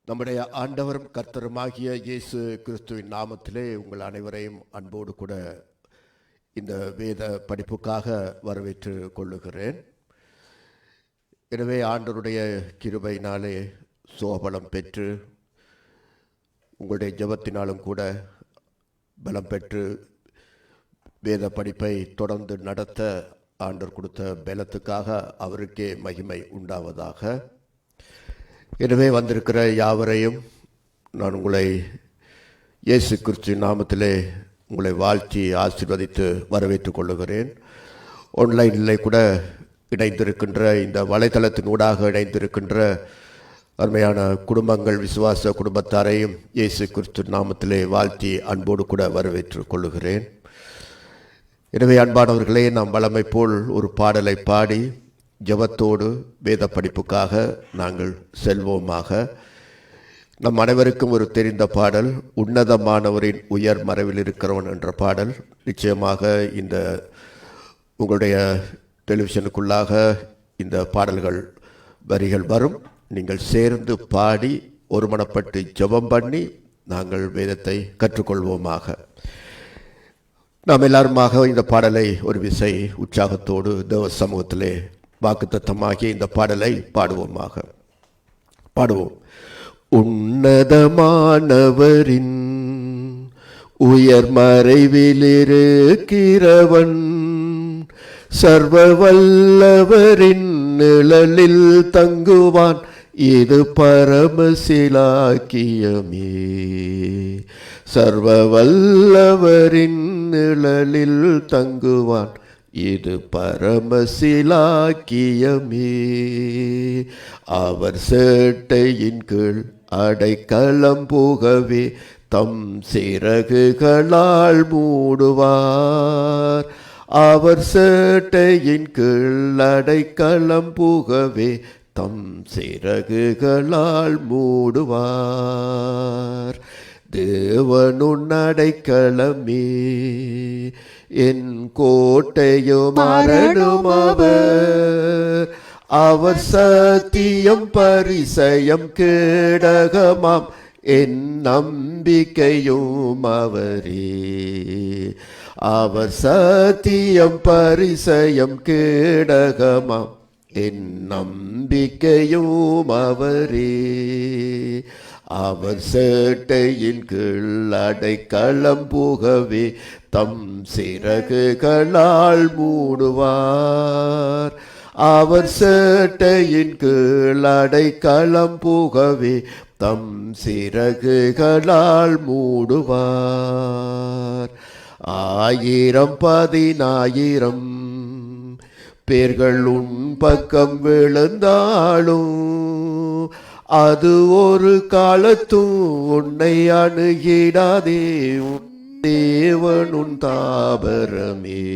நம்முடைய ஆண்டவரும் கர்த்தருமாகிய இயேசு கிறிஸ்துவின் நாமத்திலே உங்கள் அனைவரையும் அன்போடு கூட இந்த வேத படிப்புக்காக வரவேற்று கொள்ளுகிறேன். எனவே ஆண்டவருடைய கிருபையினாலே சோபலம் பெற்று உங்களுடைய ஜெபத்தினாலும் கூட பலம் பெற்று வேத படிப்பை தொடர்ந்து நடத்த ஆண்டவர் கொடுத்த பலத்துக்காக அவருக்கே மகிமை உண்டாவதாக. எனவே வந்திருக்கிற யாவரையும் நான் உங்களை இயேசு கிறிஸ்துவின் நாமத்திலே உங்களை வாழ்த்தி ஆசீர்வதித்து வரவேற்றுக் கொள்ளுகிறேன். ஆன்லைனிலே கூட இணைந்திருக்கின்ற இந்த வலைத்தளத்தினூடாக இணைந்திருக்கின்ற அருமையான குடும்பங்கள், விசுவாச குடும்பத்தாரையும் இயேசு கிறிஸ்துவின் நாமத்திலே வாழ்த்தி அன்போடு கூட வரவேற்றுக் கொள்ளுகிறேன். எனவே அன்பானவர்களே, நாம் வழமை போல் ஒரு பாடலை பாடி ஜெபத்தோடு வேத படிப்புக்காக நாங்கள் செல்வோமாக. நம் அனைவருக்கும் ஒரு தெரிந்த பாடல், உன்னதமானவரின் உயர் மறைவில் இருக்கிறவன் என்ற பாடல். நிச்சயமாக இந்த உங்களுடைய டெலிவிஷனுக்குள்ளாக இந்த பாடல்கள் வரிகள் வரும். நீங்கள் சேர்ந்து பாடி ஒருமனப்பட்டு ஜெபம் பண்ணி நாங்கள் வேதத்தை கற்றுக்கொள்வோமாக. நாம் எல்லாருமாக இந்த பாடலை ஒரு விசை உற்சாகத்தோடு தேவ சமூகத்திலே வாக்குத்தத்தமாகிய இந்த பாடலை பாடுவோமாக. பாடுவோம். உன்னதமானவரின் உயர் மறைவிலிருக்கிறவன், சர்வ வல்லவரின் நிழலில் தங்குவான், இது பரமசிலாக்கியமே. சர்வ வல்லவரின் நிழலில் தங்குவான், இது பரமசிலாக்கியமே. அவர் சேட்டையின் கீழ் அடைக்கலம் புகவே தம் சிறகுகளால் மூடுவார். அவர் சேட்டையின் கீழ் அடைக்கலம் புகவே தம் சிறகுகளால் மூடுவார். தேவனுன் அடைக்கலமே, என் கோட்டையும் அரணும் அவர். அவர் சத்தியம் பரிசயம் கேடகமாம், என் நம்பிக்கையும் அவரே. அவர் சத்தியம் பரிசயம் கேடகமாம், என் நம்பிக்கையும் அவரே. அவர் சேட்டையின் கீழ் அடைக்கலம் புகவே தம் சிறகுகளால் மூடுவார். அவர் சேட்டையின் கீழ் அடைக்கலம் புகவே தம் சிறகுகளால் மூடுவார். 1000 10,000 பேர்கள் உன் பக்கம் விழுந்தாலும், அது ஒரு காலத்தும் உன்னை அணுகிடாதே. தேவனுன் தாபரமே,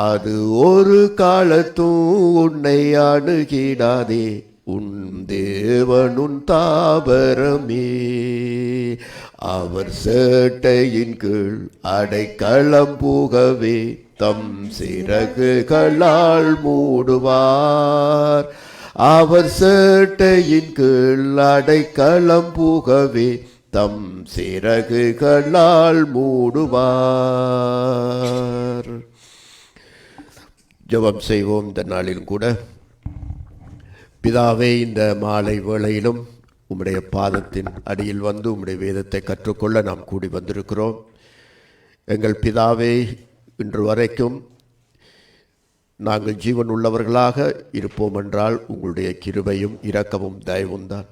அது ஒரு காலத்தும் உன்னை அணுகிடாதே. உன் தேவனுன் தாபரமே. அவர் சேட்டையின் கீழ் அடைக்கலம் புகவே தம் சிறகுகளால் மூடுவார். அவர் சேட்டையின் கீழ் அடைக்கலம் புகவே தம் சிறகுகளால் மூடுவார். ஜெபம் செய்வோம் இந்த நாளிலும் கூட. பிதாவே, இந்த மாலை வேளையிலும் உம்முடைய பாதத்தின் அடியில் வந்து உம்முடைய வேதத்தை கற்றுக்கொள்ள நாம் கூடி வந்திருக்கிறோம். எங்கள் பிதாவே, இன்று வரைக்கும் நாங்கள் ஜீவன் உள்ளவர்களாக இருப்போம் என்றால் உங்களுடைய கிருபையும் இரக்கமும் தயவும் தான்.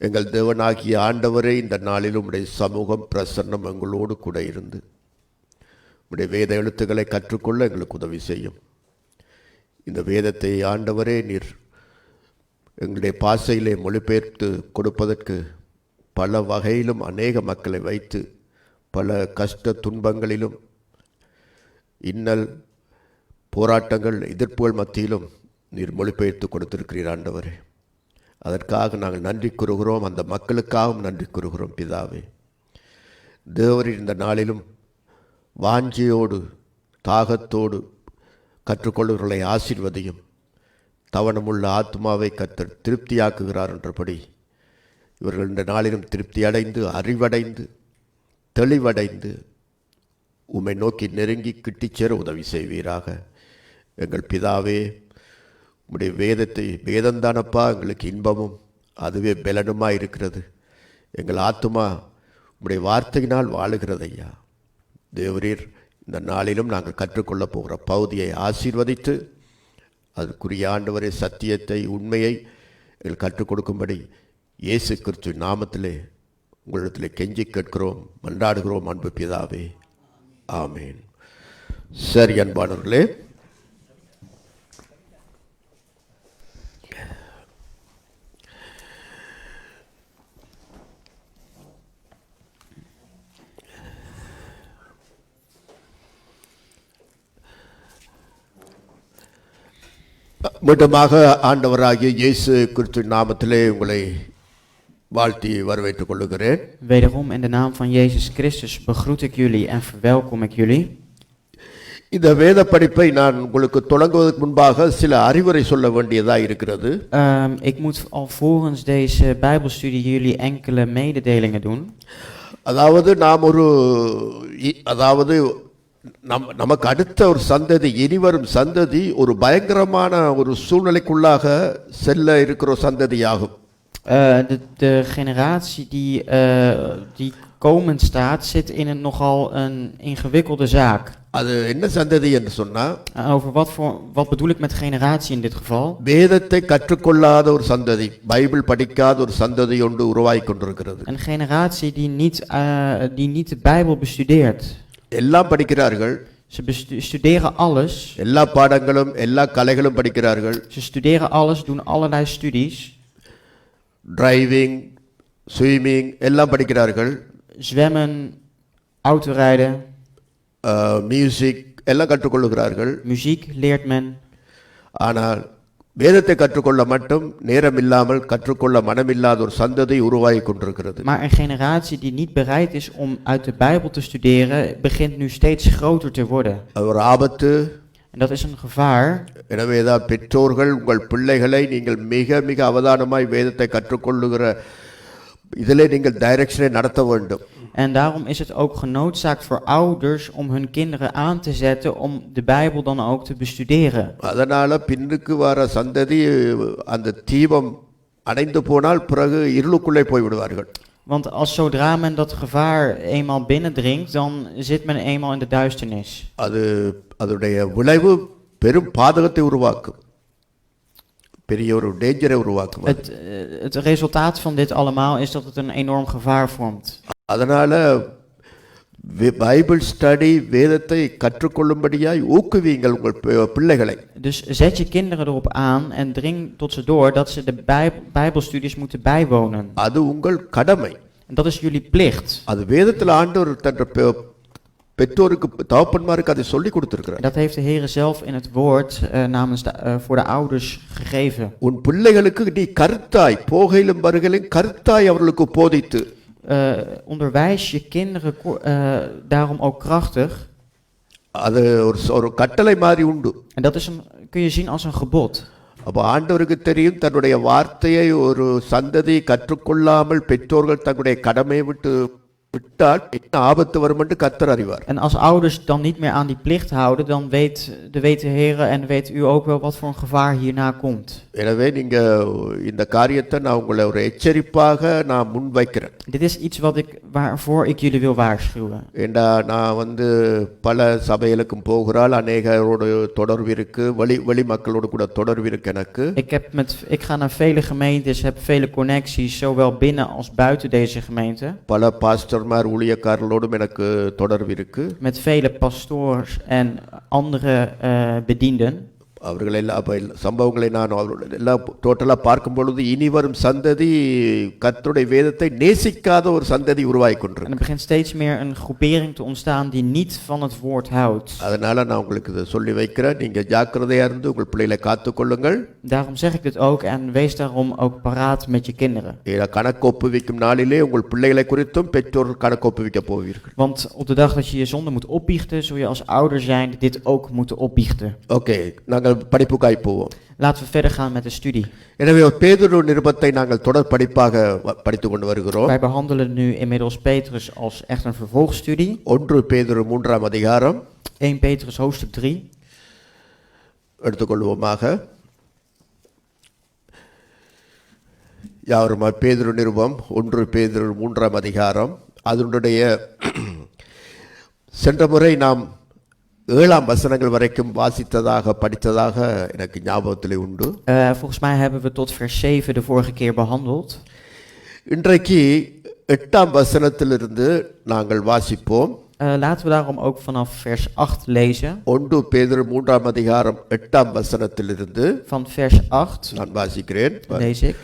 எங்கள் தேவனாகிய ஆண்டவரே, இந்த நாளில் உம்முடைய சமூகம் பிரசன்னம் எங்களோடு கூட இருந்து உம்முடைய வேத எழுத்துக்களை கற்றுக்கொள்ள எங்களுக்கு உதவி செய்யும். இந்த வேதத்தை ஆண்டவரே நீர் எங்களுடைய பாசையிலே மொழிபெயர்த்து கொடுப்பதற்கு பல வகையிலும் அநேக மக்களை வைத்து பல கஷ்ட துன்பங்களிலும் இன்னல் போராட்டங்கள் எதிர்ப்புகள் மத்தியிலும் நீர் மொழிபெயர்த்து கொடுத்திருக்கிறீர் ஆண்டவரே. அதற்காக நாங்கள் நன்றி கூறுகிறோம். அந்த மக்களுக்காகவும் நன்றி கூறுகிறோம் பிதாவே. தேவரின் இந்த நாளிலும் வாஞ்சியோடு தாகத்தோடு கற்றுக்கொள்ளுகிறவர்களை ஆசீர்வதியும். தவணமுள்ள ஆத்மாவை கர்த்தர் திருப்தியாக்குகிறார் என்றபடி இவர்கள் இந்த நாளிலும் திருப்தி அடைந்து அறிவடைந்து தெளிவடைந்து உம்மை நோக்கி நெருங்கி கிட்டிச் சேர உதவி செய்வீராக. எங்கள் பிதாவே, உம்முடைய வேதந்தானப்பா எங்களுக்கு இன்பமும் அதுவே பலனுமாக இருக்கிறது. எங்கள் ஆத்துமா உம்முடைய வார்த்தையினால் வாழுகிறது ஐயா. தேவரீர், இந்த நாளிலும் நாங்கள் கற்றுக்கொள்ளப் போகிற பகுதியை ஆசீர்வதித்து அதுக்குரிய ஆண்டவரே சத்தியத்தை உண்மையை எங்கள் கற்றுக் கொடுக்கும்படி இயேசு கிறிஸ்து நாமத்திலே உங்களிடத்தில் கெஞ்சி கேட்கிறோம், மன்றாடுகிறோம் அன்பு பிதாவே. ஆமேன். சரி அன்பானவர்களே, மீண்டுமாக ஆண்டவராகிய இயேசு கிறிஸ்து நாமத்திலே உங்களை வாழ்த்தி வரவேற்றுக் கொள்ளுகிறேன். Wederom in de naam van Jezus Christus begroet ik jullie en verwelkom ik jullie. இந்த வேத படிப்பை நான் உங்களுக்கு தொடங்குவதற்கு முன்பாக சில அறிவுரை சொல்ல வேண்டியதாக இருக்கிறது. Ik moet alvorens deze Bijbelstudie jullie enkele mededelingen doen. அதாவது நமக்கு அடுத்த ஒரு சந்ததி, இனிவரும் சந்ததி ஒரு பயங்கரமான ஒரு சூழ்நிலைக்குள்ளாக செல்ல இருக்கிற சந்ததியாகும். De generatie die komend staat zit in een nogal een ingewikkelde zaak. அது என்ன சந்ததி என்று சொன்னா, Over wat bedoel ik met generatie in dit geval? வேதத்தை கற்றுக்கொள்ளாத ஒரு சந்ததி, பைபிள் படிக்காத ஒரு சந்ததி ஒன்று உருவாகி கொண்டிருக்கிறது. Een generatie die niet de Bijbel bestudeert. எல்லாம் படிக்கிறார்கள். Ze studeren alles. எல்லா பாடங்களும் எல்லா கலைகளும் படிக்கிறார்கள். Ze studeren alles, doen allerlei studies. Driving, swimming எல்லாம் படிக்கிறார்கள். Zwemmen, autorijden. மியூசிக் எல்லாம் கற்றுக்கொள்ளுகிறார்கள். Muziek leert men. ஆனால் வேதத்தை கற்றுக்கொள்ள மட்டும் நேரம் இல்லாமல் கற்றுக்கொள்ள மனமில்லாத ஒரு சந்ததி உருவாகி கொண்டிருக்கிறது. Maar een generatie die niet bereid is om uit de Bijbel te studeren, begint nu steeds groter te worden. ஒரு ஆபத்து. En dat is een gevaar. எனவேதான் பெற்றோர்கள் உங்கள் பிள்ளைகளை நீங்கள் மிக மிக அவதானமாய் வேதத்தை கற்றுக்கொள்ளுகிற இதிலே நீங்கள் டைரக்ஷனை நடத்த வேண்டும். En daarom is het ook genoodzaakt voor ouders om hun kinderen aan te zetten om de Bijbel dan ook te bestuderen. அதனால பின்னுக்கு வர சந்ததி அந்த தீபம் அடைந்து போனால் பிறகு இருளுக்குள்ளே போய் விடுவார்கள். Want als zodra men dat gevaar eenmaal binnendringt, dan zit men eenmaal in de duisternis. அதுடைய விளைவு பெரும் பாதகத்தை உருவாக்கும், பெரிய ஒரு டேஞ்சரை உருவாக்கும். Het resultaat van dit allemaal is dat het een enorm gevaar vormt. அதனால பைபிள் ஸ்டடி, வேதத்தை கற்றுக்கொள்ளும்படியாய் ஊக்குவியுங்கள் உங்கள் பிள்ளைகளை. Dus zet je kinderen erop aan en dring tot ze door dat ze de Bijbelstudies moeten bijwonen. அது உங்கள் கடமை. En dat is jullie plicht. அது வேதத்தில் ஆண்டவர் தன் பெற்றோருக்கு, தகப்பன்மாருக்கு அதை சொல்லி கொடுத்திருக்கிறார். Dat heeft de Heer zelf in het woord voor de ouders gegeven. உன் பிள்ளைகளுக்கு நீ கருத்தாய் போகையிலும் வருகையிலும் கருத்தாய் அவர்களுக்கு போதித்து. Onderwijs je kinderen daarom ook krachtig. அது ஒரு கட்டளை மாதிரி உண்டு. En dat kun je zien als een gebod. அப்போ ஆண்டவருக்கு தெரியும், தன்னுடைய வார்த்தையை ஒரு சந்ததி கற்றுக்கொள்ளாமல் பெற்றோர்கள் தன்னுடைய கடமையை விட்டால் என்ன ஆபத்து வரும் என்று கர்த்தர் அறிவார். En als ouders dan niet meer aan die plicht houden, dan weet de Heer en weet u ook wel wat voor een gevaar hierna komt. எனவே நீங்க இந்த காரியத்தை நான் உங்களை ஒரு எச்சரிப்பாக நான் முன்வைக்கிறேன். Dit is iets waarvoor ik jullie wil waarschuwen. ஏண்டா நான் பல சபைகளுக்கும் போகிறாள், அநேகரோடு தொடர்பு இருக்கு, வெளி மக்களோடு கூட தொடர்பு இருக்கு எனக்கு. Ik ga naar vele gemeentes, heb vele connecties, zowel binnen als buiten deze gemeente. பல பாஸ்டர்மார் ஊழியக்காரர்களோடும் எனக்கு தொடர்பு இருக்கு. Met vele pastoors en andere bedienden. அவர்கள் சம்பவங்களை நான் எல்லாம் டோட்டலாக பார்க்கும் பொழுது இனி வரும் சந்ததி கர்த்தருடைய வேதத்தை நேசிக்காத ஒரு சந்ததி உருவாகி கொண்டிருக்கு. Er begint steeds meer een groepering te ontstaan die niet van het woord houdt. அதனால நான் உங்களுக்கு இதை சொல்லி வைக்கிறேன், நீங்க ஜாக்கிரதையா இருந்து உங்கள் பிள்ளைகளை காத்துக்கொள்ளுங்கள். Daarom zeg ik dit ook en wees daarom ook paraat met je kinderen. கணக்கு ஒப்புவிக்கும் நாளிலே உங்கள் பிள்ளைகளை குறித்தும் பெற்றோர்கள் கணக்கு ஒப்புவிக்க போவீர்கள். Want op de dag dat je je zonde moet opbiechten, zul je als ouder zijn dit ook moeten opbiechten. Okay, நாங்கள் நாங்கள் படிப்புக்காய் போவோம். Laten we verder gaan met de studie. எனவே பேதுரு நிருபத்தை நாங்கள் தொடர் படிப்பாக படித்துக் கொண்டு வருகிறோம். Wij behandelen nu inmiddels Petrus als echt een vervolgstudie. 1 பேதுரு 3ஆம் அதிகாரம் 1 Petrus hoofdstuk 3. எடுத்துக்கொள்வோமாக. யாவருமா பேதுரு நிருபம் 1 பேதுரு 3ஆம் அதிகாரம். அதனுடைய சென்ற முறை நாம் 7ஆம் வசனங்கள் வரைக்கும் வாசித்ததாக படித்ததாக எனக்கு ஞாபகத்திலே உண்டு. Volgens mij hebben we tot vers 7 de vorige keer behandeld. இன்றைக்கு 8ஆம் வசனத்திலிருந்து நாங்கள் வாசிப்போம். Laten we daarom ook vanaf vers 8 lezen. 1 பேதுரு 3ஆம் அதிகாரம் 8ஆம் வசனத்திலிருந்து Van vers 8 நான் வாசிக்கிறேன். lees ik.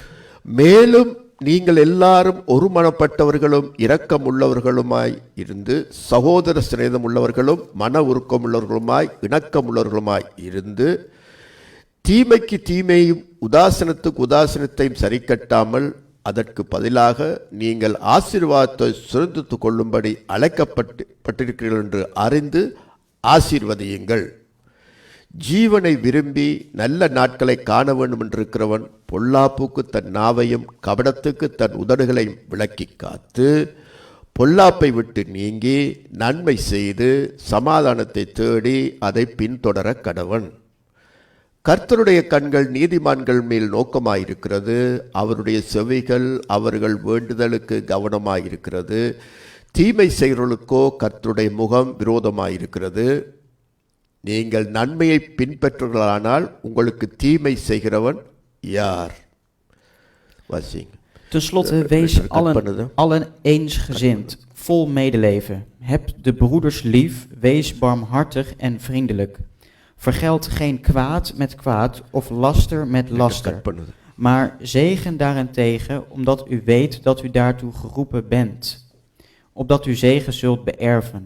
மேலும் நீங்கள் எல்லாரும் ஒருமனப்பட்டவர்களும் இரக்கம் உள்ளவர்களுமாய் இருந்து சகோதர சிநேகம் உள்ளவர்களும் மன உருக்கம் உள்ளவர்களுமாய் இணக்கம் உள்ளவர்களுமாய் இருந்து தீமைக்கு தீமையும் உதாசனத்துக்கு உதாசனத்தையும் சரி கட்டாமல் அதற்கு பதிலாக நீங்கள் ஆசீர்வாதத்தை சுதந்திரித்துக் கொள்ளும்படி அழைக்கப்பட்டிருக்கிறீர்கள் என்று அறிந்து ஆசீர்வதியுங்கள். ஜீவனை விரும்பி நல்ல நாட்களை காண வேண்டும் என்றிருக்கிறவன் பொல்லாப்புக்கு தன் நாவையும் கபடத்துக்கு தன் உதடுகளையும் விலக்கி காத்து பொல்லாப்பை விட்டு நீங்கி நன்மை செய்து சமாதானத்தை தேடி அதை பின்தொடர கடவன். கர்த்தருடைய கண்கள் நீதிமான்கள் மேல் நோக்கமாயிருக்கிறது, அவருடைய செவிகள் அவர்கள் வேண்டுதலுக்கு கவனமாயிருக்கிறது. தீமை செய்கிறவர்களுக்கோ கர்த்தருடைய முகம் விரோதமாயிருக்கிறது. நீங்கள் நன்மையை பின்பற்றுகிறானால் உங்களுக்கு தீமை செய்கிறவன் யார்? வாசிங்க. Ten slotte, wees allen eensgezind, vol medeleven. Heb de broeders lief, wees barmhartig en vriendelijk. Vergeld geen kwaad met kwaad of laster met laster. Maar zegen daarentegen, omdat u weet dat u daartoe geroepen bent. Opdat u zegen zult beërven.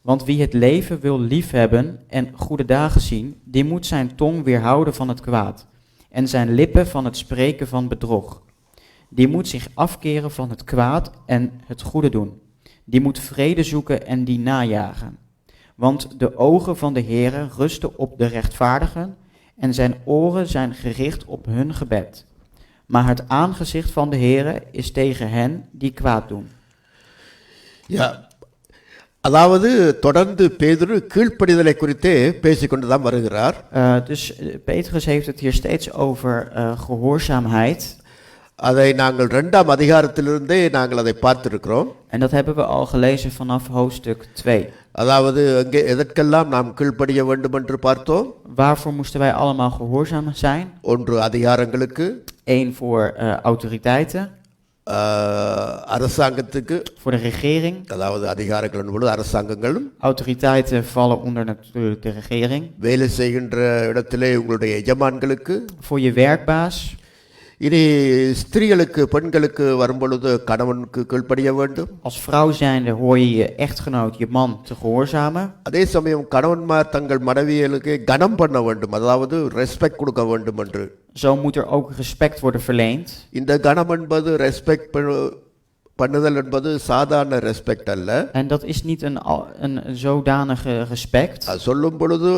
Want wie het leven wil liefhebben en goede dagen zien, die moet zijn tong weerhouden van het kwaad en zijn lippen van het spreken van bedrog. Die moet zich afkeren van het kwaad en het goede doen. Die moet vrede zoeken en die najagen. Want de ogen van de Heere rusten op de rechtvaardigen en zijn oren zijn gericht op hun gebed. Maar het aangezicht van de Heere is tegen hen die kwaad doen. Ja. அதாவது தொடர்ந்து பேதுரு கீழ்ப்படிதலை குறித்தே பேசிக்கொண்டு தான் வருகிறார். Dus Petrus heeft het hier steeds over gehoorzaamheid. அதை நாங்கள் 2ஆம் அதிகாரத்திலிருந்தே நாங்கள் அதை பார்த்திருக்கிறோம். En dat hebben we al gelezen vanaf hoofdstuk 2. அதாவது அங்கே எதற்கெல்லாம் நாம் கீழ்ப்படிய வேண்டும் என்று பார்த்தோம். Waarvoor moesten wij allemaal gehoorzaam zijn? 1 அதிகாரங்களுக்கு, 1 voor autoriteiten. அரசாங்கத்துக்கு, voor de regering. அதாவது அதிகாரங்கள் என்பது அரசாங்கங்களும். Autoriteiten vallen onder natuurlijk de regering. வேலை செய்கின்ற இடத்திலே உங்களுடைய எஜமான்களுக்கு. Voor je werkbaas. இனி ஸ்திரீகளுக்கு, பெண்களுக்கு வரும்பொழுது கணவனுக்கு கீழ்ப்படிய வேண்டும். Als vrouw zijnde hoor je je echtgenoot, je man te gehoorzamen. அதே சமயம் கணவன்மார் தங்கள் மனைவிகளுக்கு கனம் பண்ண வேண்டும், அதாவது ரெஸ்பெக்ட் கொடுக்க வேண்டும் என்று. Zo moet er ook respect worden verleend. இந்த கனம் என்பது ரெஸ்பெக்ட் பண்ணுதல் என்பது சாதாரண ரெஸ்பெக்ட் அல்ல. En dat is niet een zodanige respect. சொல்லும் பொழுது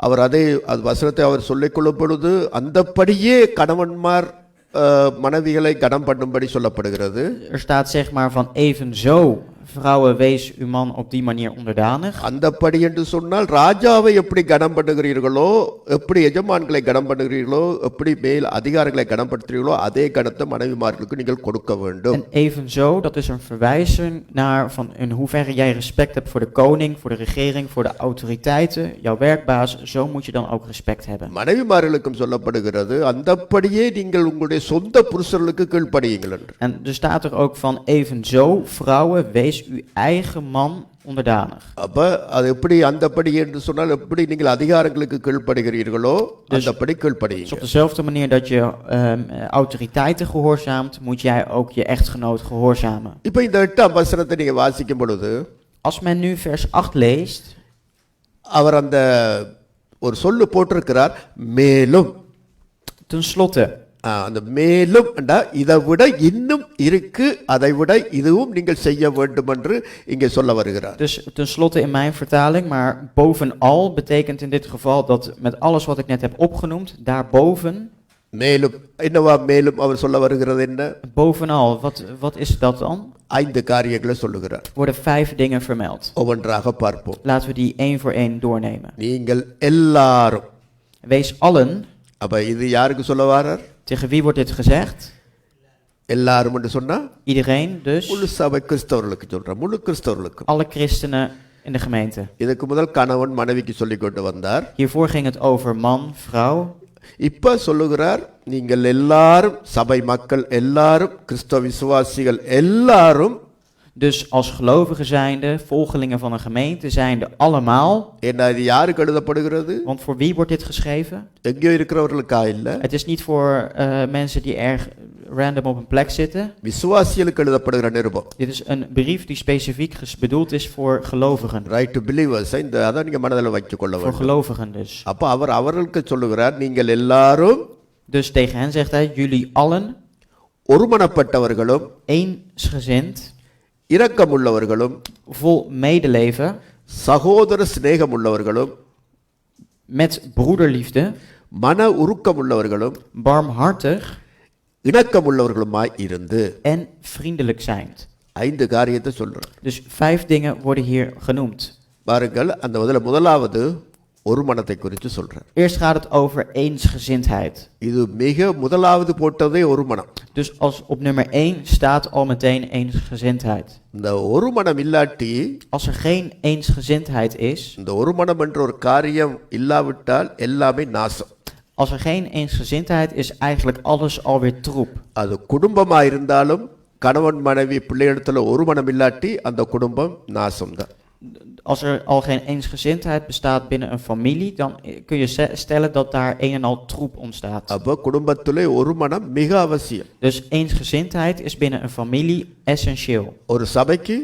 அவர் அதை வசனத்தை அவர் சொல்லிக் கொள்ளும் பொழுது அந்தப்படியே கணவன்மார் மனைவிகளை கனம் பண்ணும்படி சொல்லப்படுகிறது. Staat zeg maar van evenzo, vrouwen wees uw man op die manier onderdanig. அந்தப்படி என்று சொன்னால் ராஜாவை எப்படி கனம் பண்ணுகிறீர்களோ, எப்படி எஜமான்களை கனம் பண்ணுகிறீர்களோ, எப்படி மேல் அதிகாரிகளை கனம் படுத்துகிறீர்களோ அதே கனத்தை மனைவிமார்களுக்கு நீங்கள் கொடுக்க வேண்டும். En evenzo, dat is een verwijzing naar van in hoeverre jij respect hebt voor de koning, voor de regering, voor de autoriteiten, jouw werkbaas. Zo moet je dan ook respect hebben. மனைவிமார்களுக்கும் சொல்லப்படுகிறது அந்தப்படியே நீங்கள் உங்களுடைய சொந்த புருஷர்களுக்கு கீழ்ப்படியுங்கள் என்று. En er staat er ook van evenzo, vrouwen wees uw eigen man onderdanig. அப்ப அது எப்படி அந்தப்படி என்று சொன்னால் எப்படி நீங்கள் அதிகாரங்களுக்கு கீழ்ப்படுகிறீர்களோ அந்தப்படி கீழ்ப்படியுங்கள். Dus op dezelfde manier dat je autoriteiten gehoorzaamt, moet jij ook je echtgenoot gehoorzamen. இப்போ இந்த 8ஆம் வசனத்தை நீங்க வாசிக்கும் பொழுது, als men nu vers 8 leest, அவர் அந்த ஒரு சொல்லு போட்டிருக்கிறார், மேலும். ten slotte. அந்த மேலும் இதை விட இன்னும் இருக்கு, அதை விட இதுவும் நீங்கள் செய்ய வேண்டும் என்று இங்கே சொல்ல வருகிறார். Dus tenslotte in mijn vertaling, maar bovenal betekent in dit geval dat met alles wat ik net heb opgenoemd, daarboven. மேலும் என்னவா மேலும் அவர் சொல்ல வருகிறது என்ன? Bovenal, wat is dat dan? 5 காரியங்களை சொல்லுகிறார். Worden 5 dingen vermeld. ஒவ்வொன்றாக பார்ப்போம். Laten we die één voor één doornemen. நீங்கள் எல்லாரும். Wees allen. அப்ப இது யாருக்கு சொல்ல வரார்? Tegen wie wordt dit gezegd? எல்லாரும் என்று சொன்னா Iedereen dus. முழு சபை கிறிஸ்தவர்களுக்கு சொல்றார், முழு கிறிஸ்தவர்களுக்கு. Alle christenen in de gemeente. இதுக்கு முதல் கணவன் மனைவிக்கு சொல்லிக் கொண்டு வந்தார். Hiervoor ging het over man, vrouw. இப்ப சொல்லுகிறார், நீங்கள் எல்லாரும், சபை மக்கள் எல்லாரும், கிறிஸ்தவ விசுவாசிகள் எல்லாரும். Dus als gelovigen zijnde, volgelingen van een gemeente zijnde allemaal. என்ன இது யாருக்கு எழுதப்படுகிறது? Want voor wie wordt dit geschreven? எங்கேயோ இருக்கிறவர்களுக்கா இல்ல. Het is niet voor mensen die erg random op een plek zitten. விசுவாசிகளுக்கு எழுதப்படுகிற நிருபம். Dit is een brief die specifiek bedoeld is voor gelovigen. Right to believers. இந்த அத நீங்க மனதில வைத்துக்கொள்ள வேண்டும். Voor gelovigen dus. அப்ப அவர் அவர்களுக்கு சொல்லுகிறார், நீங்கள் எல்லாரும். Dus tegen hen zegt hij, jullie allen. ஒருமனப்பட்டவர்களும், eensgezind, இரக்கமுள்ளவர்களும், vol medeleven, சகோதர சிநேகமுள்ளவர்களும், met broederliefde, மன உருக்கமுள்ளவர்களும், barmhartig, இணக்கமுள்ளவர்களுமாய் இருந்து. en vriendelijk zijnd. 5 காரியத்தை சொல்றார். Dus 5 dingen worden hier genoemd. பாருங்கள், அந்த முதலாவது ஒரு மனத்தை குறித்து சொல்றார். Eerst gaat het over eensgezindheid. இது மிக முதலாவது போட்டதே ஒரு மனம். Dus als op nummer 1 staat al meteen eensgezindheid. இந்த ஒரு மனம் இல்லாட்டி, als er geen eensgezindheid is, இந்த ஒரு மனம் என்ற ஒரு காரியம் இல்லாவிட்டால் எல்லாமே நாசம். als er geen eensgezindheid is, eigenlijk alles alweer troep. அது குடும்பமா இருந்தாலும் கணவன் மனைவி பிள்ளைகளிடத்துல ஒரு மனம் இல்லாட்டி அந்த குடும்பம் நாசம்தான். Als er al geen eensgezindheid bestaat binnen een familie, dan kun je stellen dat daar een en al troep ontstaat. அப்ப குடும்பத்திலே ஒரு மனம் மிக அவசியம். Dus eensgezindheid is binnen een familie essentieel. ஒரு சபைக்கு,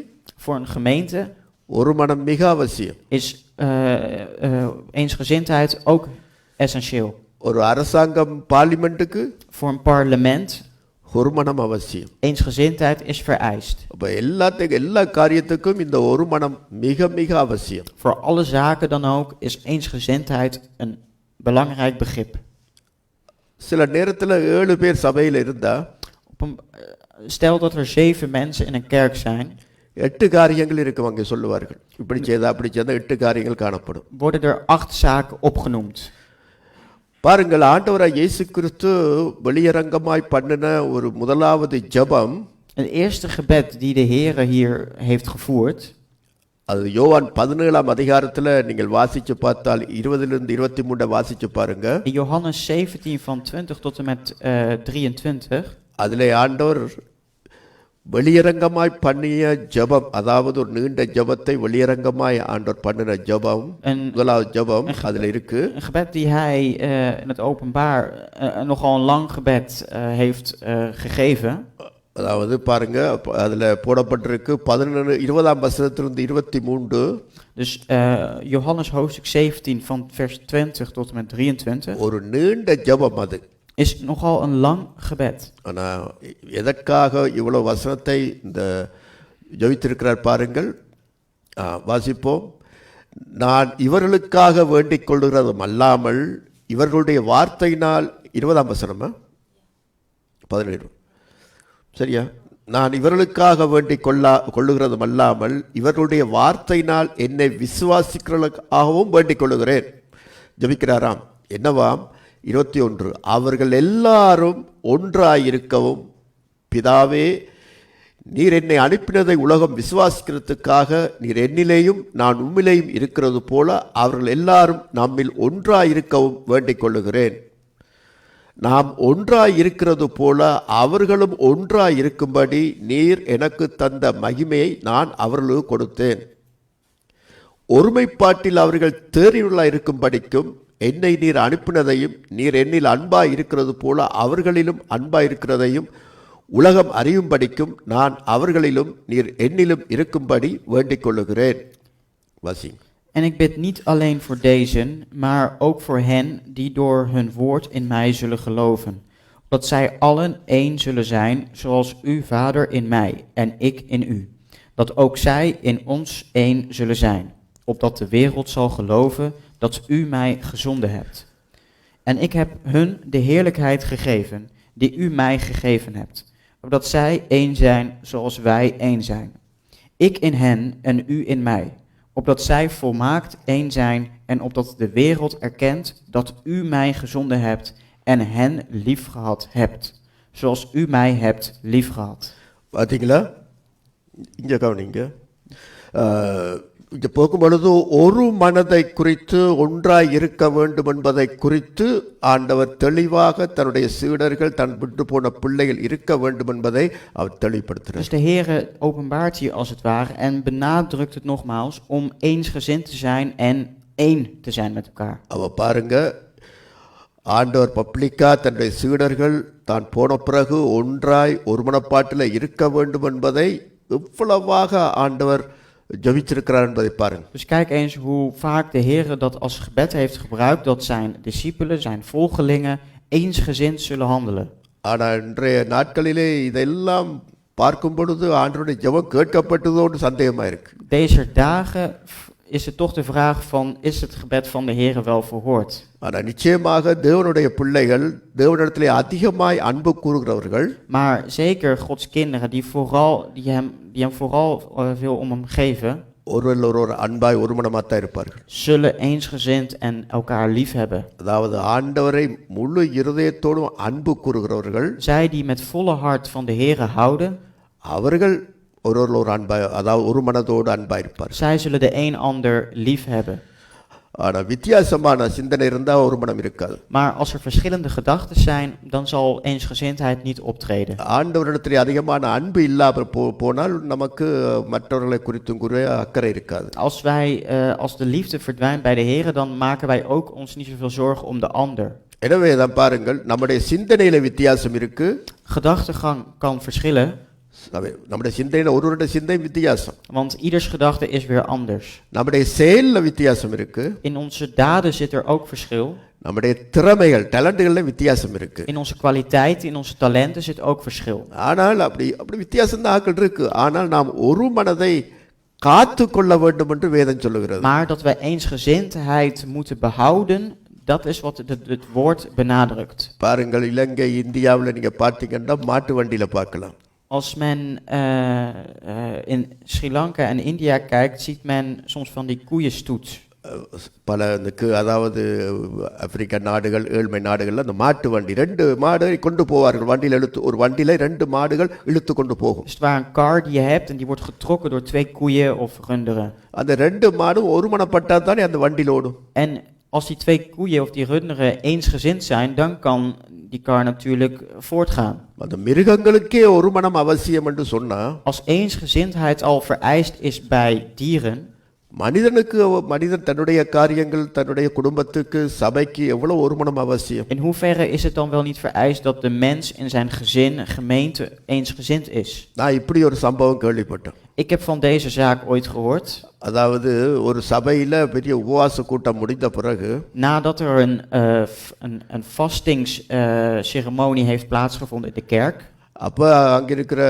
voor een gemeente, ஒரு மனம் மிக அவசியம். is eensgezindheid ook essentieel. ஒரு அரசாங்கம் பார்லிமென்ட்டுக்கு, voor een parlement, ஒரு மனம் அவசியம். eensgezindheid is vereist. அப்ப எல்லா காரியத்துக்கும் இந்த ஒரு மனம் மிக மிக அவசியம். Voor alle zaken dan ook is eensgezindheid een belangrijk begrip. சில நேரத்துல 7 பேர் சபையில இருந்தா, stel dat er 7 mensen in een kerk zijn, 8 காரியங்கள் இருக்கும் அங்கே சொல்லுவார்கள். இப்படி செய்தா அப்படி செய்தா 8 காரியங்கள் காணப்படும். worden er 8 zaken opgenoemd. பாருங்கள், ஆண்டவராய் இயேசு கிறிஸ்து வெளியரங்கமாய் பண்ணின ஒரு முதலாவது ஜெபம், Het eerste gebed die de Heere hier heeft gevoerd, அது யோவான் 17ஆம் அதிகாரத்துல நீங்கள் வாசிச்சு பார்த்தால் 20லிருந்து 23 வாசிச்சு பாருங்க. in Johannes 17 van 20 tot en met 23, அதிலே ஆண்டவர் வெளியரங்கமாய் பண்ணிய ஜெபம், அதாவது ஒரு நீண்ட ஜெபத்தை வெளியரங்கமாய் ஆண்டவர் பண்ணின ஜெபம், முதலாவது ஜெபம் அதுல இருக்கு. Een gebed die hij in het openbaar nogal een lang gebed heeft gegeven. அதாவது பாருங்க, அதுல போடப்பட்டிருக்கு 20ஆம் வசனத்திலிருந்து 23. Dus Johannes hoofdstuk 17 van vers 20 tot en met 23. ஒரு நீண்ட ஜெபம் அது. is nogal een lang gebed. ஆனா எதற்காக இவ்வளவு வசனத்தை இந்த ஜெபித்திருக்கிறார் பாருங்கள். வாசிப்போம். நான் இவர்களுக்காக வேண்டிக் கொள்கிறதும் அல்லாமல் இவர்களுடைய வார்த்தையினால், 20ஆம் வசனமா 17, சரியா? நான் இவர்களுக்காக வேண்டிக் கொள்ளுகிறதும் அல்லாமல் இவர்களுடைய வார்த்தையினால் என்னை விசுவாசிக்கிறதுக்காகவும் வேண்டிக் கொள்ளுகிறேன். ஜெபிக்கிறாராம். என்னவாம்? 21, அவர்கள் எல்லாரும் ஒன்றாயிருக்கவும், பிதாவே, நீர் என்னை அனுப்பினதை உலகம் விசுவாசிக்கிறதுக்காக நீர் என்னிலேயும் நான் உம்மிலேயும் இருக்கிறது போல அவர்கள் எல்லாரும் நம்மில் ஒன்றாயிருக்கவும் வேண்டிக் கொள்ளுகிறேன். நாம் ஒன்றாயிருக்கிறது போல அவர்களும் ஒன்றாயிருக்கும்படி நீர் எனக்கு தந்த மகிமையை நான் அவர்களுக்கு கொடுத்தேன். ஒருமைப்பாட்டில் அவர்கள் தேறியுள்ளாய் இருக்கும்படிக்கும் என்னை நீர் அனுப்பினதையும் நீர் என்னில் அன்பாய் இருக்கிறது போல அவர்களிலும் அன்பாய் இருக்கிறதையும் உலகம் அறியும்படிக்கும் நான் அவர்களிலும் நீர் என்னிலும் இருக்கும்படி வேண்டிக் கொள்ளுகிறேன். வாசி. En ik bid niet alleen voor dezen, maar ook voor hen die door hun woord in mij zullen geloven, opdat zij allen één zullen zijn, zoals u, Vader, in mij en ik in u. Dat ook zij in ons één zullen zijn, opdat de wereld zal geloven dat u mij gezonden hebt. En ik heb hun de heerlijkheid gegeven, die u mij gegeven hebt, opdat zij één zijn, zoals wij één zijn. Ik in hen en u in mij, opdat zij volmaakt één zijn en opdat de wereld erkent dat u mij gezonden hebt en hen liefgehad hebt, zoals u mij hebt liefgehad. பார்த்தீங்களா இங்கே கவனிங்க இங்கே போகும்பொழுது ஒரு மனதை குறித்து ஒன்றாய் இருக்க வேண்டும் என்பதை குறித்து ஆண்டவர் தெளிவாக தன்னுடைய சீடர்கள் தன் விட்டு போன பிள்ளைகள் இருக்க வேண்டும் என்பதை அவர் தெளிவுபடுத்துகிறார். Dus de Heere openbaart hier als het ware en benadrukt het nogmaals om eensgezind te zijn en één te zijn met elkaar. அவ பாருங்க, ஆண்டவர் பப்ளிக்கா தன்னுடைய சீடர்கள் தான் போன பிறகு ஒன்றாய் ஒரு மனப்பாட்டில் இருக்க வேண்டும் என்பதை எவ்வளவாக ஆண்டவர் ஜெபிச்சிருக்கிறார் என்பதை பாருங்க. Dus kijk eens hoe vaak de Heere dat als gebed heeft gebruikt, dat zijn discipelen, zijn volgelingen, eensgezind zullen handelen. ஆனால் இன்றைய நாட்களிலே இதெல்லாம் பார்க்கும் பொழுது ஆண்டவருடைய ஜெபம் கேட்கப்பட்டதோடு சந்தேகமாக இருக்கு. Deze dagen is het toch de vraag van, is het gebed van de Heere wel verhoord? ஆனால் நிச்சயமாக தேவனுடைய பிள்ளைகள் தேவனிடத்திலே அதிகமாய் அன்பு கூறுகிறவர்கள், Maar zeker Gods kinderen die hem vooral veel om hem geven, ஒருவர் அன்பாய் ஒரு மனமாத்தான் இருப்பார்கள். zullen eensgezind en elkaar lief hebben. அதாவது ஆண்டவரை முழு இருதயத்தோடும் அன்பு கூறுகிறவர்கள், Zij die met volle hart van de Heere houden, அவர்கள் ஒரு அன்பாய், அதாவது ஒரு மனதோடு அன்பாய் இருப்பார்கள். zij zullen de een ander lief hebben. ஆனால் வித்தியாசமான சிந்தனை இருந்தால் ஒரு மனம் இருக்காது. Maar als er verschillende gedachten zijn, dan zal eensgezindheid niet optreden. ஆண்டவரிடத்திலே அதிகமான அன்பு இல்லாமல் போனால் நமக்கு மற்றவர்களை குறித்தும் கூட அக்கறை இருக்காது. Als de liefde verdwijnt bij de Heere, dan maken wij ook ons niet zoveel zorgen om de ander. எனவே தான் பாருங்கள், நம்முடைய சிந்தனையில வித்தியாசம் இருக்கு. Gedachtegang kan verschillen, நம்முடைய சிந்தனையில ஒருவருடைய சிந்தனை வித்தியாசம். want ieders gedachte is weer anders. நம்முடைய செயல்ல வித்தியாசம் இருக்கு. In onze daden zit er ook verschil. நம்முடைய திறமைகள், டேலண்ட்கள்ல வித்தியாசம் இருக்கு. In onze kwaliteiten, in onze talenten zit ook verschil. ஆனால் அப்படி வித்தியாசம் தான் ஆக்கள் இருக்கு. ஆனால் நாம் ஒரு மனதை காத்து கொள்ள வேண்டும் என்று வேதம் சொல்லுகிறது. Maar dat wij eensgezindheid moeten behouden, dat is wat het woord benadrukt. பாருங்கள், இலங்கை இந்தியாவில் நீங்க பார்த்தீங்கன்னா மாட்டு வண்டியில பார்க்கலாம். Als men in Sri Lanka en India kijkt, ziet men soms van die koeienstoet. பல அதாவது ஆப்பிரிக்கா நாடுகள், ஏழ்மை நாடுகளில் அந்த மாட்டு வண்டி 2 மாடு கொண்டு போவார்கள். வண்டியில் ஒரு வண்டியில் 2 மாடுகள் இழுத்து கொண்டு போகும். Dus waar een kar die je hebt en die wordt getrokken door 2 koeien of runderen. அந்த 2 மாடும் ஒருமனப்பட்டா தானே அந்த வண்டியில் ஓடும். En als die 2 koeien of die runderen eensgezind zijn, dan kan die kar natuurlijk voortgaan. அந்த மிருகங்களுக்கே ஒரு மனம் அவசியம் என்று சொன்னா, Als eensgezindheid al vereist is bij dieren, மனிதன் தன்னுடைய காரியங்கள், தன்னுடைய குடும்பத்துக்கு, சபைக்கு எவ்வளவு ஒரு மனம் அவசியம். in hoeverre is het dan wel niet vereist dat de mens in zijn gezin, gemeente, eensgezind is? நான் இப்படி ஒரு சம்பவம் கேள்விப்பட்டேன். Ik heb van deze zaak ooit gehoord. அதாவது ஒரு சபையில பெரிய உபவாச கூட்டம் முடிந்த பிறகு, Nadat er een vastingsceremonie heeft plaatsgevonden in de kerk, அப்போ அங்கே இருக்கிற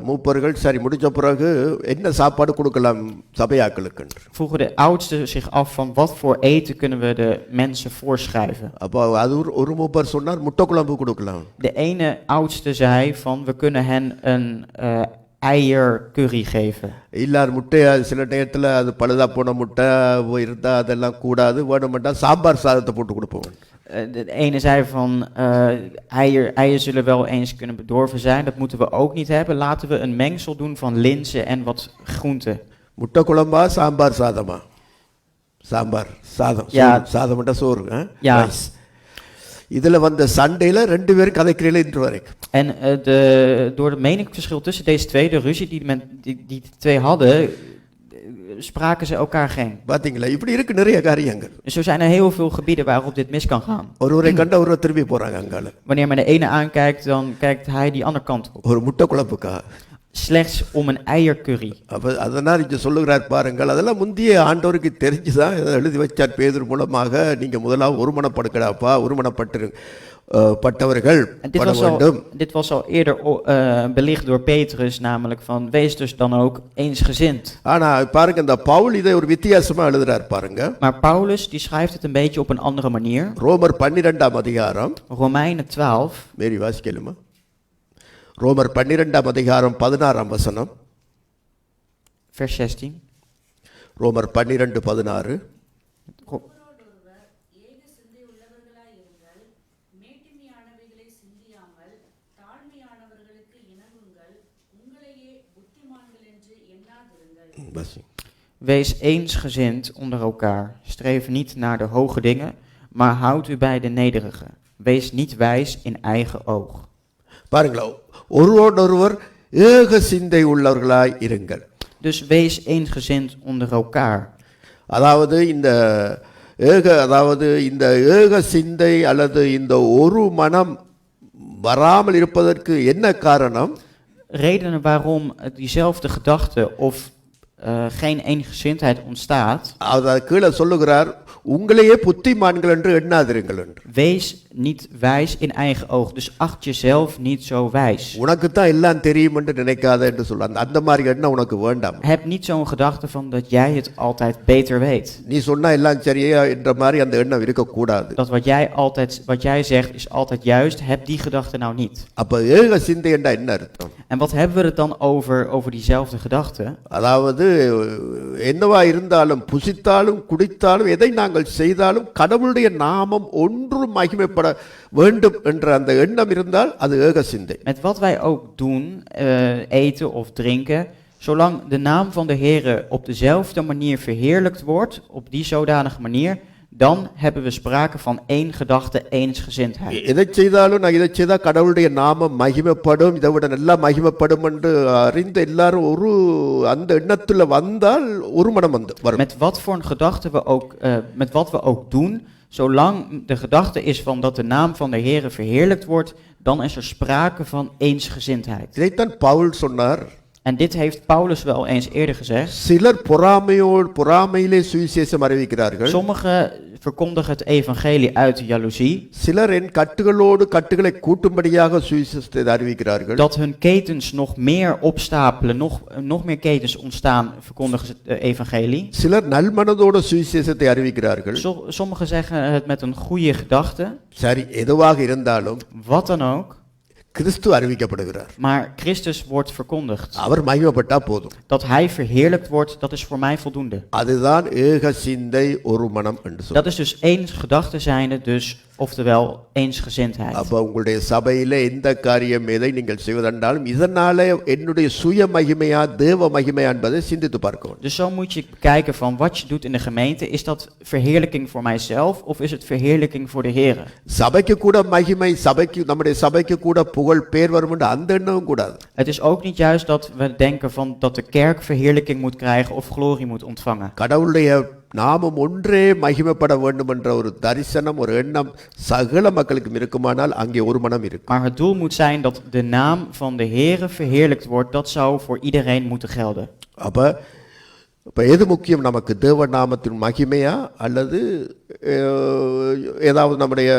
மூப்பர்கள் சரி முடிஞ்ச பிறகு என்ன சாப்பாடு கொடுக்கலாம் சபையாக்களுக்கு vroegen de oudsten zich af van wat voor eten kunnen we de mensen voorschrijven. அப்போ அது ஒரு மூப்பர் சொன்னார் முட்டை குழம்பு கொடுக்கலாம். De ene oudste zei van we kunnen hen een eiercurry geven. இல்லாத முட்டை சில நேரத்தில் அது பழுதா போன முட்டை இருந்தால் அதெல்லாம் கூடாது, வேணுமெண்டா சாம்பார் சாதத்தை போட்டு கொடுப்போம். De ene zei van eieren zullen wel eens kunnen bedorven zijn, dat moeten we ook niet hebben. Laten we een mengsel doen van linzen en wat groenten. முட்டை குழம்பா சாம்பார் சாதமா? சாம்பார் சாதம். Ja. சாதம்ட்டா சோறு. Ja. இதில் வந்த சண்டையில் 2 பேரும் கதைக்கிறீங்களே இன்று வரைக்கும். En door het meningsverschil tussen deze twee, de ruzie die de twee hadden, spraken ze elkaar geen. பார்த்தீங்களா, இப்படி இருக்கு நிறைய காரியங்கள். Dus zo zijn er heel veel gebieden waarop dit mis kan gaan. ஒருவரை கண்ட ஒருவர் திரும்பி போறாங்க அங்கால. Wanneer men de ene aankijkt, dan kijkt hij die andere kant op. ஒரு முட்டை குழம்புக்கா. slechts om een eiercurry. அப்ப அதனால் இங்க சொல்லுகிறார் பாருங்கள், அதெல்லாம் முந்தைய ஆண்டவருக்கு தெரிஞ்சுதான் இதை எழுதி வச்சார் பேதுரு மூலமாக. நீங்க முதலாவது ஒருமனப்படுக்கடாப்பா, பட்டவர்கள் பட வேண்டும். Dit was al eerder belicht door Petrus, namelijk van wees dus dan ook eensgezind. ஆனா பாருங்க, இந்த பவுல் இதை ஒரு வித்தியாசமா எழுதுறார் பாருங்க. Maar Paulus die schrijft het een beetje op een andere manier. ரோமர் 12ஆம் அதிகாரம், Romeinen 12. மேரி வாசிக்கலுமா? ரோமர் 12ஆம் அதிகாரம் 16ஆம் வசனம். Vers 16. ரோமர் 12:16. Wees eensgezind onder elkaar. Streef niet naar de hoge dingen, maar houd u bij de nederige. Wees niet wijs in eigen oog. பாருங்களா, ஒருவரோடொருவர் ஏக சிந்தை உள்ளவர்களாய் இருங்கள். Dus wees eensgezind onder elkaar. அதாவது இந்த ஏக சிந்தை அல்லது இந்த ஒரு மனம் வராமல் இருப்பதற்கு என்ன காரணம்? Redenen waarom diezelfde gedachte of geen eensgezindheid ontstaat. அவர் கீழே சொல்லுகிறார், உங்களையே புத்திமான்கள் என்று எண்ணாதிருங்கள் என்று. Wees niet wijs in eigen oog. Dus acht jezelf niet zo wijs. உனக்கு தான் எல்லாம் தெரியும் என்று நினைக்காத என்று சொல்ல, அந்த மாதிரி எண்ணம் உனக்கு வேண்டாம். Heb niet zo'n gedachte van dat jij het altijd beter weet. நீ சொன்னா எல்லாம் சரியா என்ற மாதிரி அந்த எண்ணம் இருக்க கூடாது. Dat wat jij zegt is altijd juist. Heb die gedachte nou niet. அப்ப ஏக சிந்தை என்றா என்ன அர்த்தம்? En wat hebben we het dan over diezelfde gedachte? அதாவது என்னவா இருந்தாலும், புசித்தாலும் குடித்தாலும் எதை நாங்கள் செய்தாலும் கடவுளுடைய நாமம் ஒன்று மகிமைப்பட வேண்டும் என்ற அந்த எண்ணம் இருந்தால் அது ஏக சிந்தை. Met wat wij ook doen, eten of drinken, zolang de naam van de Heere op dezelfde manier verheerlijkt wordt, op die zodanige manier, dan hebben we sprake van één gedachte, eensgezindheid. எதை செய்தாலும் நான் இதை செய்தால் கடவுளுடைய நாமம் மகிமைப்படும், இதை விட நல்லா மகிமைப்படும் என்று அறிந்த எல்லாரும் ஒரு அந்த எண்ணத்துல வந்தால் ஒரு மனம் வரும். Met wat voor een gedachte met wat we ook doen, zolang de gedachte is van dat de naam van de Heere verheerlijkt wordt, dan is er sprake van eensgezindheid. இதைத்தான் பவுல் சொன்னார். En dit heeft Paulus wel eens eerder gezegd. சிலர் பொறாமையிலே சுவிசேஷம் அறிவிக்கிறார்கள். Sommigen verkondigen het evangelie uit jaloezie. சிலர் என் கட்டுகளோடு கட்டுகளை கூட்டும்படியாக சுவிசேஷத்தை அறிவிக்கிறார்கள். Dat hun ketens nog meer opstapelen, nog meer ketens ontstaan, verkondigen ze het evangelie. சிலர் நல்மனதோடு சுவிசேஷத்தை அறிவிக்கிறார்கள். Sommigen zeggen het met een goede gedachte. சரி, எதுவாக இருந்தாலும் Wat dan ook. கிறிஸ்து அறிவிக்கப்படுகிறார். Maar Christus wordt verkondigd. அவர் மகிமைப்பட்டா போதும். Dat hij verheerlijkt wordt, dat is voor mij voldoende. அதுதான் ஏக சிந்தை ஒரு மனம் என்று சொல்றார். Dat is dus één gedachte zijnde, dus oftewel eensgezindheid. அப்ப உங்களுடைய சபையில எந்த காரியம் எதை நீங்கள் செய்வதென்றாலும் இதனால என்னுடைய சுய மகிமையா தேவ மகிமையா என்பதை சிந்தித்து பார்க்கணும். Dus zo moet je kijken van wat je doet in de gemeente, is dat verheerlijking voor mijzelf of is het verheerlijking voor de Heere? சபைக்கு கூட மகிமை, நம்முடைய சபைக்கு கூட புகழ் பேர் வரும் என்று அந்த எண்ணமும் கூடாது. Het is ook niet juist dat we denken van dat de kerk verheerlijking moet krijgen of glorie moet ontvangen. கடவுளுடைய நாமம் ஒன்றே மகிமைப்பட வேண்டும் என்ற ஒரு தரிசனம், ஒரு எண்ணம் சகல மக்களுக்கும் இருக்குமானால் அங்கே ஒரு மனம் இருக்கும். Maar het doel moet zijn dat de naam van de Heere verheerlijkt wordt. Dat zou voor iedereen moeten gelden. அப்ப எது முக்கியம் நமக்கு? தேவ நாமத்தின் மகிமையா அல்லது ஏதாவது நம்முடைய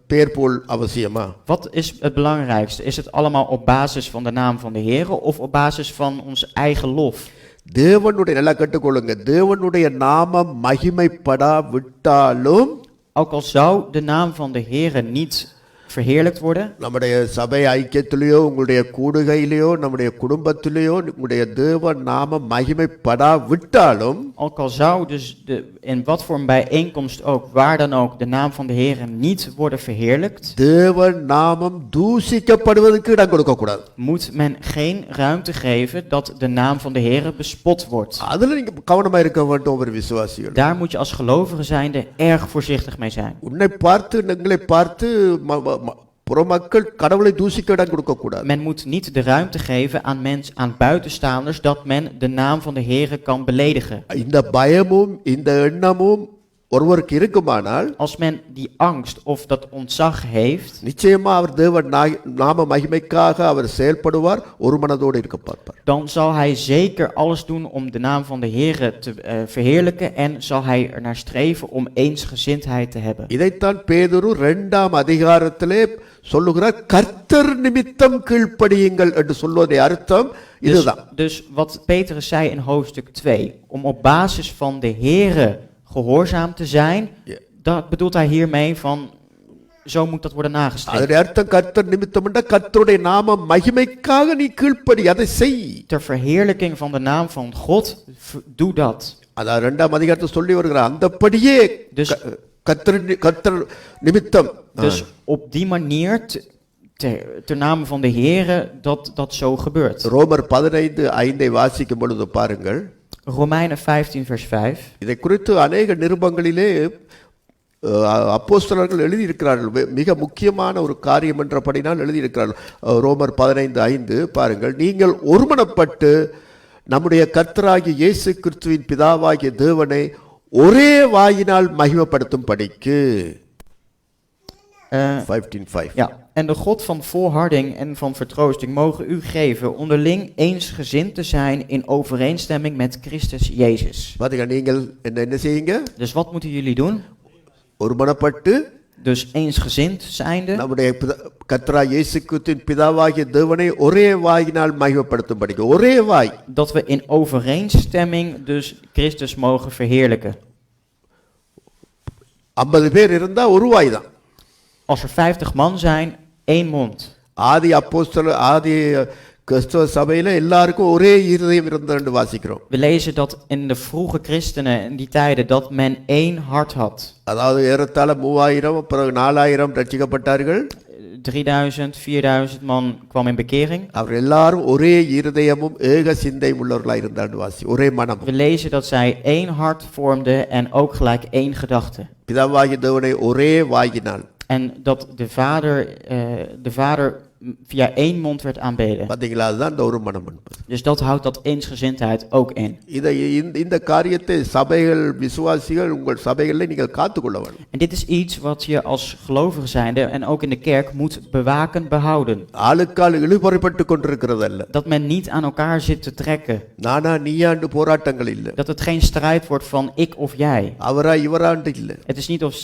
பேர் போல் அவசியமா? Wat is het belangrijkste? Is het allemaal op basis van de naam van de Heere of op basis van ons eigen lof? தேவனுடைய, நல்லா கேட்டுக்கொள்ளுங்க, தேவனுடைய நாமம் மகிமைப்படா விட்டாலும், ook al zou de naam van de Heere niet verheerlijkt worden, நம்முடைய சபை ஐக்கியத்திலேயோ உங்களுடைய கூடுகையிலேயோ நம்முடைய குடும்பத்திலேயோ உங்களுடைய தேவ நாமம் மகிமைப்படா விட்டாலும், ook al zou dus in wat voor een bijeenkomst ook, waar dan ook, de naam van de Heere niet worden verheerlijkt, தேவ நாமம் தூசிக்கப்படுவதற்கு இடம் கொடுக்க கூடாது. moet men geen ruimte geven dat de naam van de Heere bespot wordt. அதுல நீங்க கவனமா இருக்க வேண்டும் ஒரு விசுவாசிகள். Daar moet je als gelovige zijnde erg voorzichtig mee zijn. உன்னை பார்த்து உங்களை பார்த்து புறமக்கள் கடவுளை தூசிக்க இடம் கொடுக்க கூடாது. Men moet niet de ruimte geven aan buitenstaanders dat men de naam van de Heere kan beledigen. இந்த பயமும் இந்த எண்ணமும் ஒருவருக்கு இருக்குமானால் als men die angst of dat ontzag heeft, நிச்சயமா அவர் தேவ நாம மகிமைக்காக அவர் செயல்படுவார், ஒரு மனதோடு இருக்க பார்ப்பார். dan zal hij zeker alles doen om de naam van de Heere te verheerlijken en zal hij er naar streven om eensgezindheid te hebben. இதைத்தான் பேதுரு 2ஆம் அதிகாரத்திலே சொல்லுகிறார், கர்த்தர் நிமித்தம் கீழ்ப்படியுங்கள் என்று சொல்வதே அர்த்தம் இதுதான். Dus wat Petrus zei in hoofdstuk 2, om op basis van de Heere gehoorzaam te zijn, dat bedoelt hij hiermee van, zo moet dat worden nagestreefd. அதோட அர்த்தம் கர்த்தர் நிமித்தம் என்றால் கர்த்தருடைய நாம மகிமைக்காக நீ கீழ்ப்படி, அதை செய். Ter verheerlijking van de naam van God, doe dat. அதான் 2ஆம் அதிகாரத்தை சொல்லி வருகிறார், அந்தப்படியே Dus கர்த்தர் நிமித்தம். Dus op die manier, ter name van de Heere, dat zo gebeurt. ரோமர் 15:5 வாசிக்கும் பொழுது பாருங்கள். Romeinen 15 vers 5. இதை குறித்து அநேக நிருபங்களிலே அப்போஸ்தலர்கள் எழுதியிருக்கிறார்கள். மிக முக்கியமான ஒரு காரியம் என்றபடினால் எழுதியிருக்கிறார்கள். ரோமர் 15:5 பாருங்கள், நீங்கள் ஒருமனப்பட்டு நம்முடைய கர்த்தராகிய இயேசு கிறிஸ்துவின் பிதாவாகிய தேவனை ஒரே வாயினால் மகிமைப்படுத்தும் படிக்கு. 15:5. Ja, en de God van volharding en van vertroosting mogen u geven onderling eensgezind te zijn in overeenstemming met Christus Jezus. பாத்தீங்க, நீங்கள் என்ன செய்யுங்க? Dus wat moeten jullie doen? ஒருமனப்பட்டு, dus eensgezind zijnde, நம்முடைய கர்த்தராகிய இயேசு கிறிஸ்துவின் பிதாவாகிய தேவனை ஒரே வாயினால் மகிமைப்படுத்தும் படிக்கு. ஒரே வாய். dat we in overeenstemming dus Christus mogen verheerlijken. 50 பேர் இருந்தா ஒரு வாய் தான். Als er 50 man zijn, één mond. ஆதி கிறிஸ்தவ சபையில எல்லாருக்கும் ஒரே இருதயம் இருந்ததுன்னு வாசிக்கிறோம். We lezen dat in de vroege christenen in die tijden dat men één hart had. அதாவது ஏறத்தாழ 3000 பிறகு 4000 ரட்சிக்கப்பட்டார்கள். 3000, 4000 man kwam in bekering. அவர் எல்லாரும் ஒரே இருதயமும் ஏக சிந்தையும் உள்ளவர்களாக இருந்தார்கள் வாசி. ஒரே மனம். We lezen dat zij één hart vormden en ook gelijk één gedachte. பிதாவாகிய தேவனை ஒரே வாயினால். En dat de vader via één mond werd aanbeden. பாத்தீங்களா, அதுதான் இந்த ஒரு மனம் என்பது. Dus dat houdt dat eensgezindheid ook in. இந்த காரியத்தை சபைகள், விசுவாசிகள் உங்கள் சபைகளில் நீங்கள் காத்துக்கொள்ள வேண்டும். En dit is iets wat je als gelovige zijnde en ook in de kerk moet bewaken, behouden. ஆளுக்கால் இழுபறிப்பட்டு கொண்டிருக்கிறதல்ல. Dat men niet aan elkaar zit te trekken. நானா நீயாண்டு போராட்டங்கள் இல்ல. Dat het geen strijd wordt van ik of jij. அவரா இவராண்டு இல்ல. Het is niet of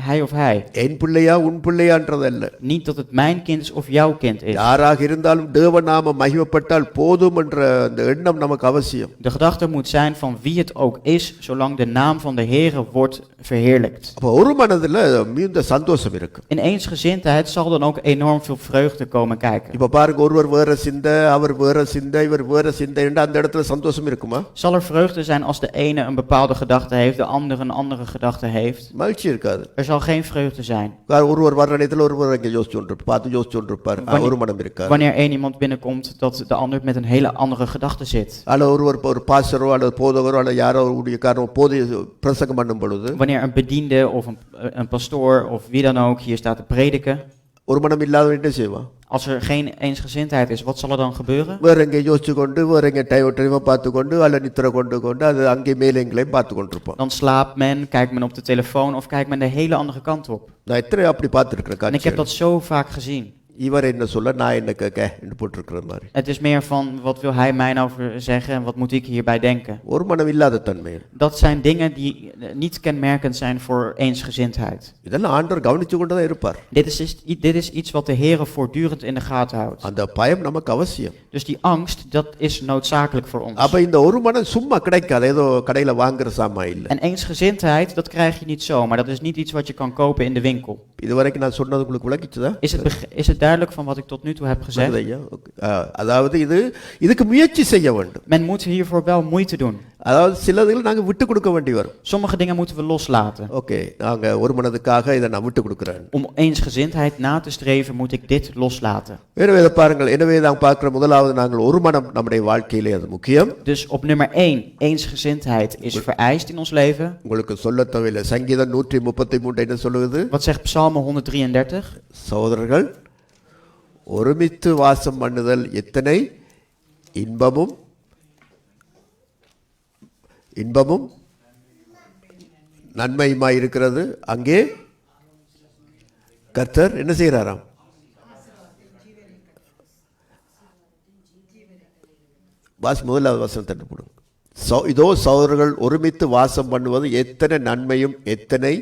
hij of hij. என் பிள்ளையா உன் பிள்ளையான்றதல்ல. Niet dat het mijn kind is of jouw kind is. யாராக இருந்தாலும் தேவநாமம் மகிமைப்பட்டால் போதும் என்ற அந்த எண்ணம் நமக்கு அவசியம். De gedachte moet zijn van wie het ook is, zolang de naam van de Heere wordt verheerlijkt. அப்ப ஒரு மனதுல மிகுந்த சந்தோஷம் இருக்கு. In eensgezindheid zal dan ook enorm veel vreugde komen kijken. இப்ப பாருங்க, ஒருவர் வேற சிந்தை, அவர் வேற சிந்தை, இவர் வேற சிந்தை என்றா அந்த இடத்துல சந்தோஷம் இருக்குமா? Zal er vreugde zijn als de ene een bepaalde gedachte heeft, de andere een andere gedachte heeft? மகிழ்ச்சி இருக்காது. Er zal geen vreugde zijn. ஒருவர் வர்ற நேரத்துல ஒருவர் அங்க யோசிச்சுட்டு பார்த்து யோசிச்சுட்டு இருப்பார். ஒரு மனம் இருக்காது. Wanneer één iemand binnenkomt, dat de ander met een hele andere gedachte zit. அல்ல ஒரு பாஸ்டரோ அல்லது போதகரோ அல்ல யாரோ ஊழியக்காரோ போதி பிரசங்கம் பண்ணும் பொழுது, Wanneer een bediende of een pastoor of wie dan ook hier staat te prediken, ஒரு மனம் இல்லாதவன் என்ன செய்வான்? als er geen eensgezindheid is, wat zal er dan gebeuren? வேற எங்கே யோசிச்சு கொண்டு, வேற எங்கே டைமை பார்த்து கொண்டு, அல்ல நித்திரை கொண்டு அது அங்கே மேலே எங்களையும் பார்த்து கொண்டிருப்பான். Dan slaapt men, kijkt men op de telefoon of kijkt men de hele andere kant op. நான் எத்தனை அப்படி பார்த்துருக்கிறேன். En ik heb dat zo vaak gezien. இவர் என்ன சொல்ல, நான் என்ன கேட்க என்று போட்டிருக்கிற மாதிரி. Het is meer van, wat wil hij mij nou zeggen en wat moet ik hierbij denken? ஒரு மனம் இல்லாத தன்மை. Dat zijn dingen die niet kenmerkend zijn voor eensgezindheid. இதெல்லாம் ஆண்டவர் கவனிச்சு கொண்டு தான் இருப்பார். Dit is iets wat de Heere voortdurend in de gaten houdt. அந்த பயம் நமக்கு அவசியம். Dus die angst, dat is noodzakelijk voor ons. அப்ப இந்த ஒரு மனம் சும்மா கிடைக்காது, ஏதோ கடையில வாங்குற சாமான் இல்ல. En eensgezindheid, dat krijg je niet zomaar. Dat is niet iets wat je kan kopen in de winkel. இதுவரைக்கும் நான் சொன்னது உங்களுக்கு விளங்கிச்சுதா? Is het duidelijk van wat ik tot nu toe heb gezegd? அதாவது இதுக்கு முயற்சி செய்ய வேண்டும். Men moet hiervoor wel moeite doen. அதாவது சிலதுகளை நாங்க விட்டு கொடுக்க வேண்டி வரும். Sommige dingen moeten we loslaten. Okay, நாங்க ஒரு மனதுக்காக இதை நான் விட்டு கொடுக்கிறேன். Om eensgezindheid na te streven moet ik dit loslaten. எனவே பாருங்கள், எனவே நான் பார்க்கிற முதலாவது நாங்கள் ஒரு மனம் நம்முடைய வாழ்க்கையிலே அது முக்கியம். Dus op nummer 1, eensgezindheid is vereist in ons leven. உங்களுக்கு சொல்ல தேவையில்லை. சங்கீதம் 133 என்ன சொல்லுது? Wat zegt Psalm 133? சகோதரர்கள், ஒருமித்து வாசம் பண்ணுதல் எத்தனை இன்பமும் நன்மையுமாய் இருக்கிறது, அங்கே கர்த்தர் என்ன செய்கிறாராம்? முதலாவது வசனம் தட்டு போடுங்க. இதோ சகோதரர்கள் ஒருமித்து வாசம் பண்ணுவது எத்தனை நன்மையும் எத்தனை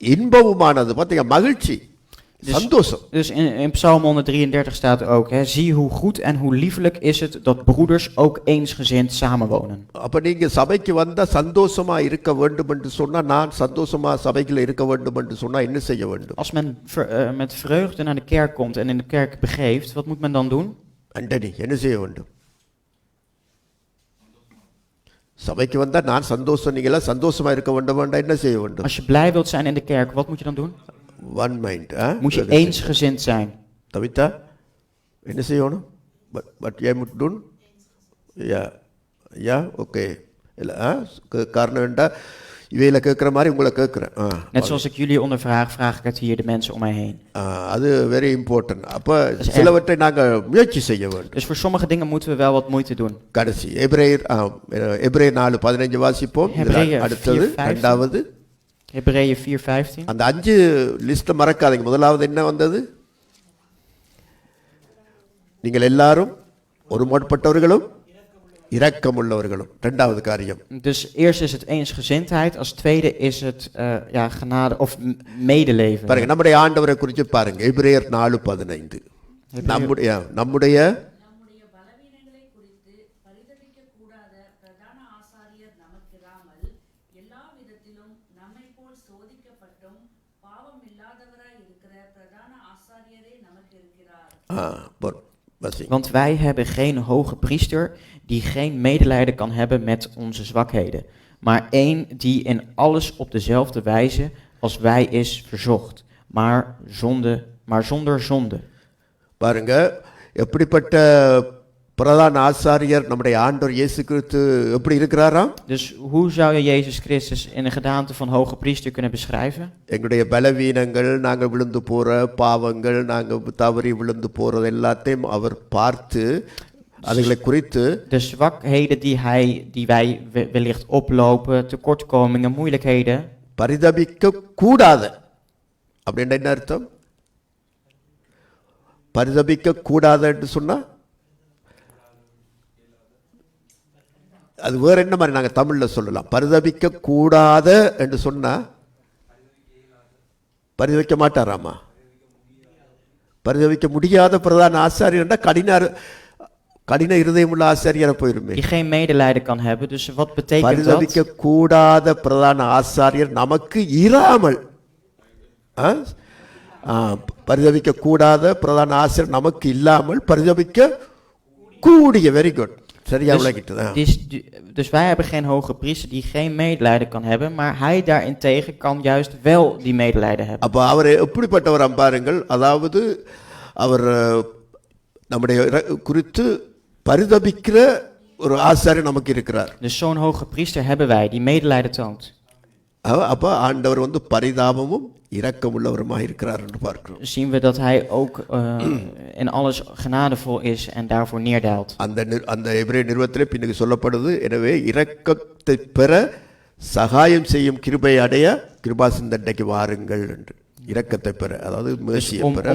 இன்பமுமானது. பார்த்தீங்க, மகிழ்ச்சி, சந்தோஷம். Dus in Psalm 133 staat ook, hè, zie hoe goed en hoe liefelijk is het dat broeders ook eensgezind samenwonen. அப்ப நீங்க சபைக்கு வந்தா சந்தோஷமா இருக்க வேண்டும் என்று சொன்னா, நான் சந்தோஷமா சபைக்குள்ள இருக்க வேண்டும் என்று சொன்னா என்ன செய்ய வேண்டும்? Als men met vreugde naar de kerk komt en in de kerk begeeft, wat moet men dan doen? Antony என்ன செய்ய வேண்டும்? சபைக்கு வந்தா நான் சந்தோஷம், நீங்க எல்லாம் சந்தோஷமா இருக்க வேண்டும், என்ன செய்ய வேண்டும்? Als je blij wilt zijn in de kerk, wat moet je dan doen? One mind. Moet je eensgezind zijn. Tavita, என்ன செய்யணும்? But you moet doen? Ja, oké. காரணம் என்ன? இவையில கேட்குற மாதிரி உங்களை கேட்குறேன். Net zoals ik jullie ondervraag, vraag ik het hier de mensen om mij heen. அது very important. அப்போ சிலவற்றை நாங்கள் முயற்சி செய்ய வேண்டும். Dus voor sommige dingen moeten we wel wat moeite doen. கடைசி எபிரேயர் 4:15 வாசிப்போம். அடுத்தது இரண்டாவது Hebreeën 4:15. அந்த 5 லிஸ்ட் மறக்காதீங்க. முதலாவது என்ன வந்தது? நீங்கள் எல்லாரும் ஒருமனப்பட்டவர்களும் இரக்கமுள்ளவர்களும். இரண்டாவது காரியம். Dus eerst is het eensgezindheid, als tweede is het genade of medeleven. பாருங்க, நம்முடைய ஆண்டவரை குறித்து பாருங்க. எபிரேயர் 4:15. நம்முடைய பலவீனங்களை குறித்து பரிதபிக்க கூடாத பிரதான ஆசாரியர் நமக்கு இராமல் எல்லா விதத்திலும் நம்மை போல் சோதிக்கப்பட்டும் பாவம் இல்லாதவராய் இருக்கிற பிரதான ஆசாரியரே நமக்கு இருக்கிறார். Want wij hebben geen hoge priester die geen medelijden kan hebben met onze zwakheden, maar één die in alles op dezelfde wijze als wij is verzocht, maar zonder zonde. பாருங்க, எப்படிப்பட்ட பிரதான ஆசாரியர் நம்முடைய ஆண்டவர் இயேசு கிறிஸ்து எப்படி இருக்கிறாராம்? Dus hoe zou je Jezus Christus in de gedaante van hoge priester kunnen beschrijven? எங்களுடைய பலவீனங்கள், நாங்கள் விழுந்து போற பாவங்கள், நாங்கள் தவறி விழுந்து போறது எல்லாத்தையும் அவர் பார்த்து அதுகளை குறித்து de zwakheden die wij wellicht oplopen, tekortkomingen, moeilijkheden, பரிதபிக்க கூடாத. அப்படின்னா என்ன அர்த்தம்? பரிதபிக்க கூடாத என்று சொன்னா அது வேற என்ன மாதிரி நாங்கள் தமிழ்ல சொல்லலாம்? பரிதபிக்க கூடாத என்று சொன்னா பரிதபிக்க மாட்டாராமா? பரிதபிக்க முடியாத பிரதான ஆசாரியர் கடின இருதயமுள்ள ஆசாரியரை போயிருமே. die geen medelijden kan hebben. Dus wat betekent பரிதபிக்க dat? கூடாத பிரதான ஆசாரியர் நமக்கு இராமல். பரிதபிக்க கூடாத பிரதான ஆசாரியர் நமக்கு இல்லாமல் பரிதபிக்க கூடிய. Very good. Dus wij hebben geen hoge priester die geen medelijden kan hebben, maar hij daarentegen kan juist wel die medelijden hebben. அப்ப அவர் எப்படிப்பட்டவர் பாருங்கள். அதாவது அவர் நம்முடைய குறித்து பரிதபிக்கிற ஒரு ஆசாரியர் நமக்கு இருக்கிறார். Dus zo'n hoge priester hebben wij die medelijden toont. அப்ப ஆண்டவர் பரிதாபமும் இரக்கமுள்ளவருமாக இருக்கிறார் என்று பார்க்கிறோம். Zien we dat hij ook in alles genadevol is en daarvoor neerdaalt. அந்த எபிரேய நிருபத்திலே பின்னுக்கு சொல்லப்படுது, எனவே இரக்கத்தை பெற சகாயம் செய்யும் கிருபை அடைய கிருபாசந்தண்டைக்கு வாருங்கள் என்று. இரக்கத்தை பெற, அதாவது mercy பெற,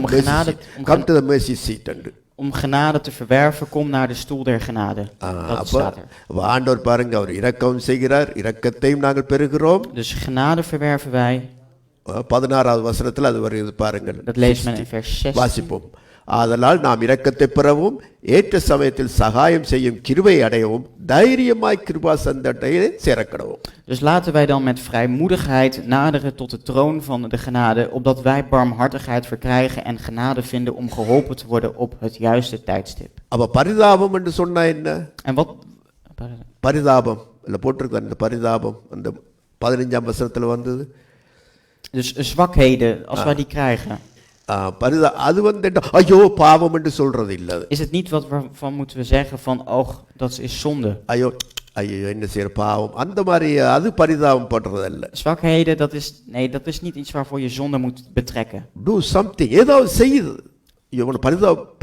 come to the mercy seat என்று. Om genade te verwerven, kom naar de stoel der genade. Dat staat er. ஆண்டவர் பாருங்க, அவர் இரக்கம் செய்கிறார், இரக்கத்தையும் நாங்கள் பெறுகிறோம். Dus genade verwerven wij. 16வது வசனத்தில் அது வருகிறது பாருங்கள். Dat leest men in vers 16. வாசிப்போம். ஆதலால் நாம் இரக்கத்தை பெறவும் ஏற்ற சமயத்தில் சகாயம் செய்யும் கிருபை அடையவும் தைரியமாய் கிருபாசந்தண்டையிலே சேரக்கடவும். Dus laten wij dan met vrijmoedigheid naderen tot de troon van de genade, opdat wij barmhartigheid verkrijgen en genade vinden om geholpen te worden op het juiste tijdstip. அப்ப பரிதாபம் என்று சொன்னா என்ன? En wat? பரிதாபம் இல்ல போட்டிருக்கு, அந்த பரிதாபம் அந்த 15ஆம் வசனத்துல வந்தது. Dus zwakheden, als wij die krijgen. அது ஐயோ பாவம் என்று சொல்றது இல்ல. Is het niet wat waarvan moeten we zeggen van, oh, dat is zonde. ஐயோ என்ன செய்யற பாவம், அந்த மாதிரி அது பரிதாபம் பண்றது இல்ல. Zwakheden, dat is niet iets waarvoor je zonde moet betrekken. Do something, ஏதாவது செய்யுது. இவன்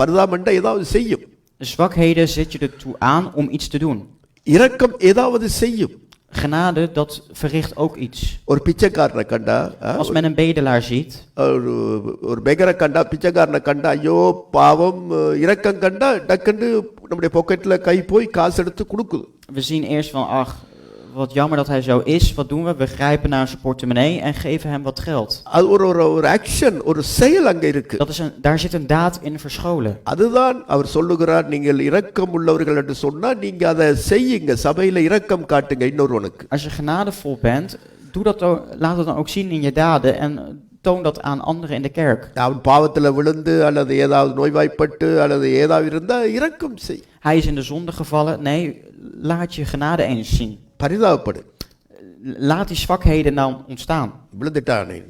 பரிதாபம் ஏதாவது செய்யும். Zwakheden zet je ertoe aan om iets te doen. இரக்கம் ஏதாவது செய்யும். Genade, dat verricht ook iets. ஒரு பிச்சைக்காரனை கண்டா Als men een bedelaar ziet, ஒரு பெகரை கண்டா பிச்சைக்காரனை கண்டா ஐயோ பாவம் இரக்கம் கண்டா டக்குன்னு நம்முடைய பாக்கெட்ல கை போய் காசு எடுத்து கொடுக்குது. we zien eerst van, ach, wat jammer dat hij zo is. Wat doen we? We grijpen naar zijn portemonnee en geven hem wat geld. அது ஒரு ஆக்ஷன், ஒரு செயல் அங்க இருக்கு. Daar zit een daad in verscholen. அதுதான் அவர் சொல்லுகிறார், நீங்கள் இரக்கம் உள்ளவர்கள் என்று சொன்னா நீங்க அதை செய்யுங்க, சபையில இரக்கம் காட்டுங்க இன்னொருவனுக்கு. Als je genadevol bent, laat het dan ook zien in je daden en toon dat aan anderen in de kerk. அவன் பாவத்துல விழுந்து அல்லது ஏதாவது நோய்வாய்ப்பட்டு அல்லது ஏதாவது இருந்தா இரக்கம் செய். Hij is in de zonde gevallen. Nee, laat je genade eens zien. பரிதாபப்படு. Laat die zwakheden nou ontstaan. விழுந்துட்டானே,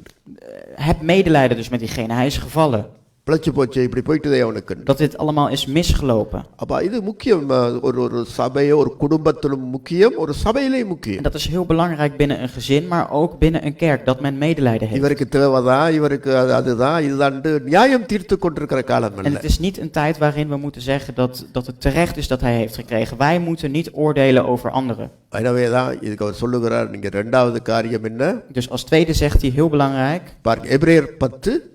Heb medelijden dus met diegene. Hij is gevallen. பிழைச்சு போச்சு, இப்படி போயிட்டுதே அவனுக்கு. Dat dit allemaal is misgelopen. அப்ப இது முக்கியம், ஒரு சபையோ ஒரு குடும்பத்திலும் முக்கியம், ஒரு சபையிலேயும் En முக்கியம். dat is heel belangrijk binnen een gezin, maar ook binnen een kerk, dat men medelijden heeft. இவருக்கு தேவைதான், இவருக்கு அதுதான் இதுதான் நியாயம் தீர்த்து கொண்டிருக்கிற காலம் En அல்ல. het is niet een tijd waarin we moeten zeggen dat het terecht is dat hij heeft gekregen. Wij moeten niet oordelen over anderen. எனவேதான் இதுக்கு அவர் சொல்லுகிறார், நீங்க இரண்டாவது காரியம் என்ன Dus als tweede zegt hij heel belangrijk, பாருங்க, எபிரேயர் 10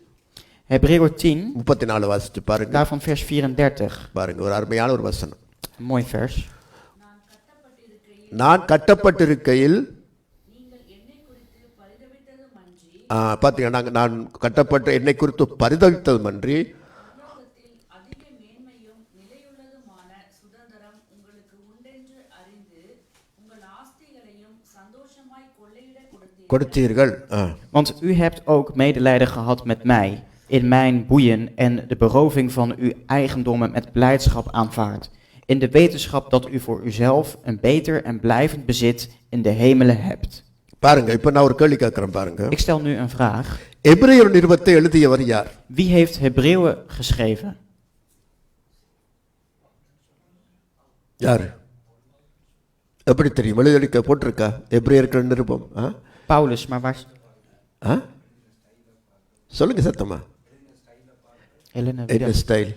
Hebreeër 10, 34 வாசிச்சு பாருங்க. daarvan vers 34. பாருங்க, ஒரு அருமையான ஒரு வசனம். Een mooi vers. நான் கட்டப்பட்டிருக்கையில் நீங்கள் என்னை குறித்து பரிதபித்ததும் அன்றி பார்த்தீங்கன்னா நான் கட்டப்பட்ட என்னை குறித்து பரிதவித்ததுமன்றி உலகத்தில் அதிக மேன்மையும் நிலையுள்ளதுமான சுதந்திரம் உங்களுக்கு உண்டென்று அறிந்து உங்கள் ஆஸ்திகளையும் சந்தோஷமாய் கொள்ளையிட கொடுத்தீர்கள். Want u hebt ook medelijden gehad met mij, in mijn boeien en de beroving van uw eigendommen met blijdschap aanvaard. In de wetenschap dat u voor uzelf een beter en blijvend bezit in de hemelen hebt. பாருங்க, இப்ப நான் ஒரு கேள்வி கேட்கிறேன் பாருங்க. Ik stel nu een vraag. எபிரேயர் நிருபத்தை எழுதியவர் யார்? Wie heeft Hebreeën geschreven? யார்? எப்படி தெரியும்? எழுதிக்க போட்டிருக்கா எபிரேயர்கள் நிருபம்? Paulus, maar waar... சொல்லுங்க சத்தமா. Helene, என்ன ஸ்டைல்?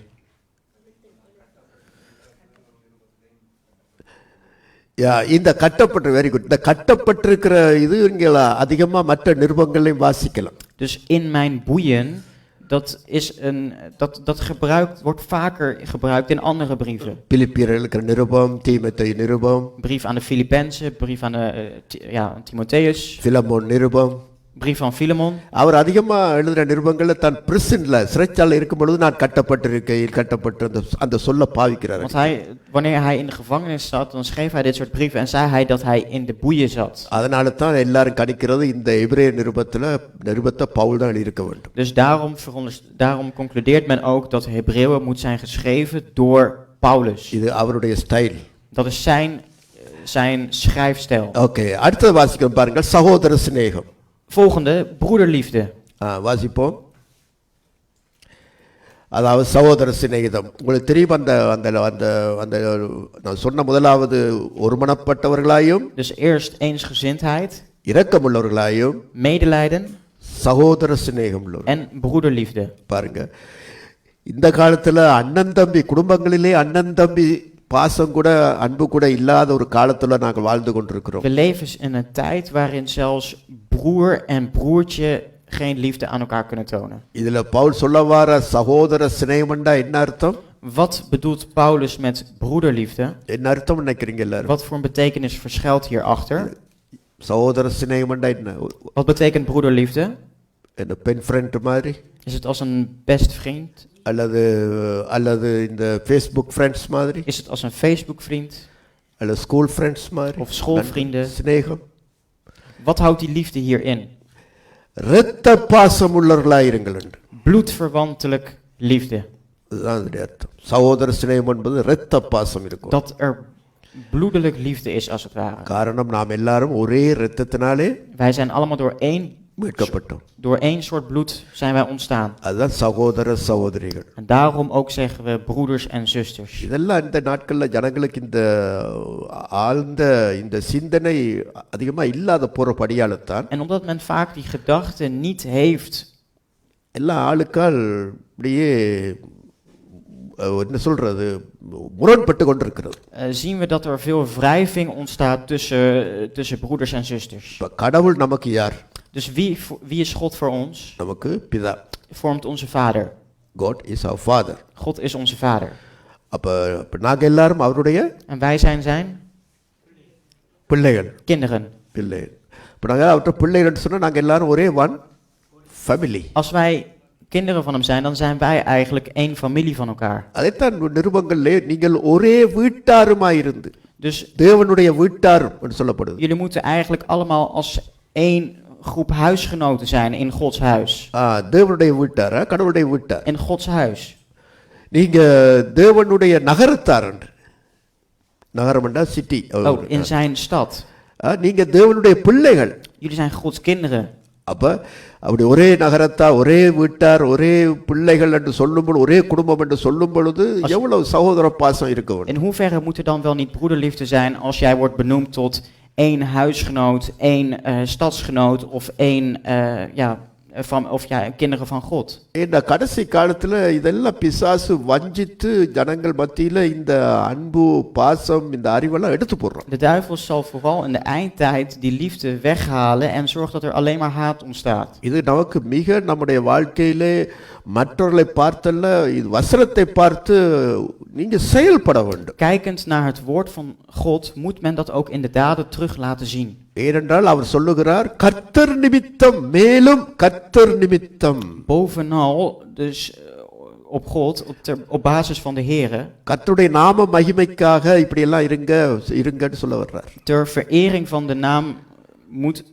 இந்த கட்டப்பட்ட, வெரி குட். இந்த கட்டப்பட்டிருக்கிற இது இங்கே அதிகமா மற்ற நிருபங்களையும் வாசிக்கலாம். Dus in mijn boeien, dat wordt vaker gebruikt in andere brieven. பிலிப்பியர்களுக்கு நிருபம், தீமோத்தேயு நிருபம், Brief aan de Filippenzen, brief aan de Timotheus, Philemon நிருபம், brief van Philemon. அவர் அதிகமா எழுதுற நிருபங்கள்ல தான் பிரிசன்ல சிறைச்சாலை இருக்கும் பொழுது நான் கட்டப்பட்டிருக்கையில் கட்டப்பட்ட அந்த சொல்ல பாவிக்கிறார். Want wanneer hij in de gevangenis zat, dan schreef hij dit soort brieven en zei hij dat hij in de boeien zat. அதனால தான் எல்லாரும் கணிக்கிறது இந்த எபிரேய நிருபத்தை பவுல் தான் எழுதியிருக்க வேண்டும். Dus daarom concludeert men ook dat Hebreeën moet zijn geschreven door Paulus. இது அவருடைய style. Dat is zijn schrijfstijl. Okay, அடுத்து வாசிக்கிறோம் பாருங்க, சகோதர சிநேகம். Volgende, broederliefde. வாசிப்போம். அதாவது சகோதர சிநேகிதம். உங்களுக்கு தெரியும், அந்த அந்த அந்த நான் சொன்ன முதலாவது ஒருமனப்பட்டவர்களாயும், Dus eerst eensgezindheid, இரக்கமுள்ளவர்களாயும், medelijden சகோதர சிநேகம் உள்ளவர். en broederliefde. பாருங்க, இந்த காலத்துல அண்ணன் தம்பி குடும்பங்களிலே அண்ணன் தம்பி பாசம் கூட அன்பு கூட இல்லாத ஒரு காலத்துல நாங்கள் வாழ்ந்து கொண்டிருக்கிறோம். We leven in een tijd waarin zelfs broer en broertje geen liefde aan elkaar kunnen tonen. இதுல பவுல் சொல்ல வர சகோதர சிநேகம்னா என்ன அர்த்தம்? Wat bedoelt Paulus met broederliefde? என்ன அர்த்தம் நினைக்கிறீங்க எல்லாரும்? Wat voor een betekenis verschuilt hierachter? சகோதர சிநேகம்னா என்ன? Wat betekent broederliefde? என்ன பென் ஃப்ரெண்ட் மாதிரி? Is het als een best vriend? அல்லது இந்த ஃபேஸ்புக் ஃப்ரெண்ட்ஸ் மாதிரி? Is het als een Facebook vriend? அல்லது ஸ்கூல் ஃப்ரெண்ட்ஸ் மாதிரி? Of schoolvrienden? சிநேகம். Wat houdt die liefde hierin? இரத்த பாசம் உள்ளவர்களாயிருங்கள் என்று. Bloedverwantelijk liefde. அதுதான் அதனுடைய அர்த்தம். சகோதர சிநேகம் என்பது இரத்த பாசம் இருக்கும். Dat er bloedelijk liefde is als het ware. காரணம் நாம் எல்லாரும் ஒரே இரத்தத்தினாலே Wij zijn allemaal மீட்கப்பட்டோம். door één soort bloed zijn wij ontstaan. அதுதான் சகோதர சகோதரிகள். En daarom ook zeggen we broeders en zusters. இதெல்லாம் இந்த நாட்கள்ல ஜனங்களுக்கு இந்த ஆழ்ந்த இந்த சிந்தனை அதிகமா இல்லாத போறபடியால்தான். En omdat men vaak die gedachte niet heeft, எல்லா ஆளுக்கால் இப்படியே என்ன சொல்றது முரண்பட்டு கொண்டிருக்கிறது. Zien we dat er veel wrijving ontstaat tussen broeders en zusters. இப்ப கடவுள் நமக்கு யார்? Dus wie is God voor ons? நமக்கு பிதா. Vormt onze vader. God is our father. God is onze vader. அப்ப நாங்க எல்லாரும் அவருடைய En wij zijn zijn பிள்ளைகள். kinderen. பிள்ளைகள். இப்ப நாங்க அவருடைய பிள்ளைகள்னு சொன்னா நாங்க எல்லாரும் ஒரே one family. Als wij kinderen van hem zijn, dan zijn wij eigenlijk één familie van elkaar. அதைத்தான் நிருபங்களிலே நீங்கள் ஒரே வீட்டாருமாய் இருந்து Dus தேவனுடைய வீட்டாரும் என்று சொல்லப்படுது. jullie moeten eigenlijk allemaal als één groep huisgenoten zijn in Gods huis. தேவனுடைய வீட்டாரா கடவுளுடைய வீட்டார்? In Gods huis. நீங்க தேவனுடைய நகரத்தார். நகரம்னா city. Oh, in zijn stad. நீங்க தேவனுடைய பிள்ளைகள். Jullie zijn Gods kinderen. அப்ப அப்படி ஒரே நகரத்தா ஒரே வீட்டார் ஒரே பிள்ளைகள் என்று சொல்லும்போது ஒரே குடும்பம் என்று சொல்லும் பொழுது எவ்வளவு சகோதர பாசம் இருக்க வேண்டும். In hoeverre moet er dan wel niet broederliefde zijn als jij wordt benoemd tot één huisgenoot, één stadsgenoot of één kinderen van God? இந்த கடைசி காலத்துல இதெல்லாம் பிசாசு வஞ்சித்து ஜனங்கள் மத்தியில இந்த அன்பு பாசம் இந்த அறிவெல்லாம் எடுத்து போடுறான். De duivel zal vooral in de eindtijd die liefde weghalen en zorgt dat er alleen maar haat ontstaat. இது நமக்கு மிக நம்முடைய வாழ்க்கையிலே மற்றவர்களை பார்த்தல்ல இது வசனத்தை பார்த்து நீங்க செயல்பட வேண்டும். Kijkend naar het woord van God moet men dat ook in de daden terug laten zien. ஏனென்றால் அவர் சொல்லுகிறார் கர்த்தர் நிமித்தம் மேலும் கர்த்தர் நிமித்தம். Bovenal dus op God, op basis van de Here. கர்த்தருடைய நாம மகிமைக்காக இப்படி எல்லாம் இருங்கன்னு சொல்ல வர்றார். Ter verering van de naam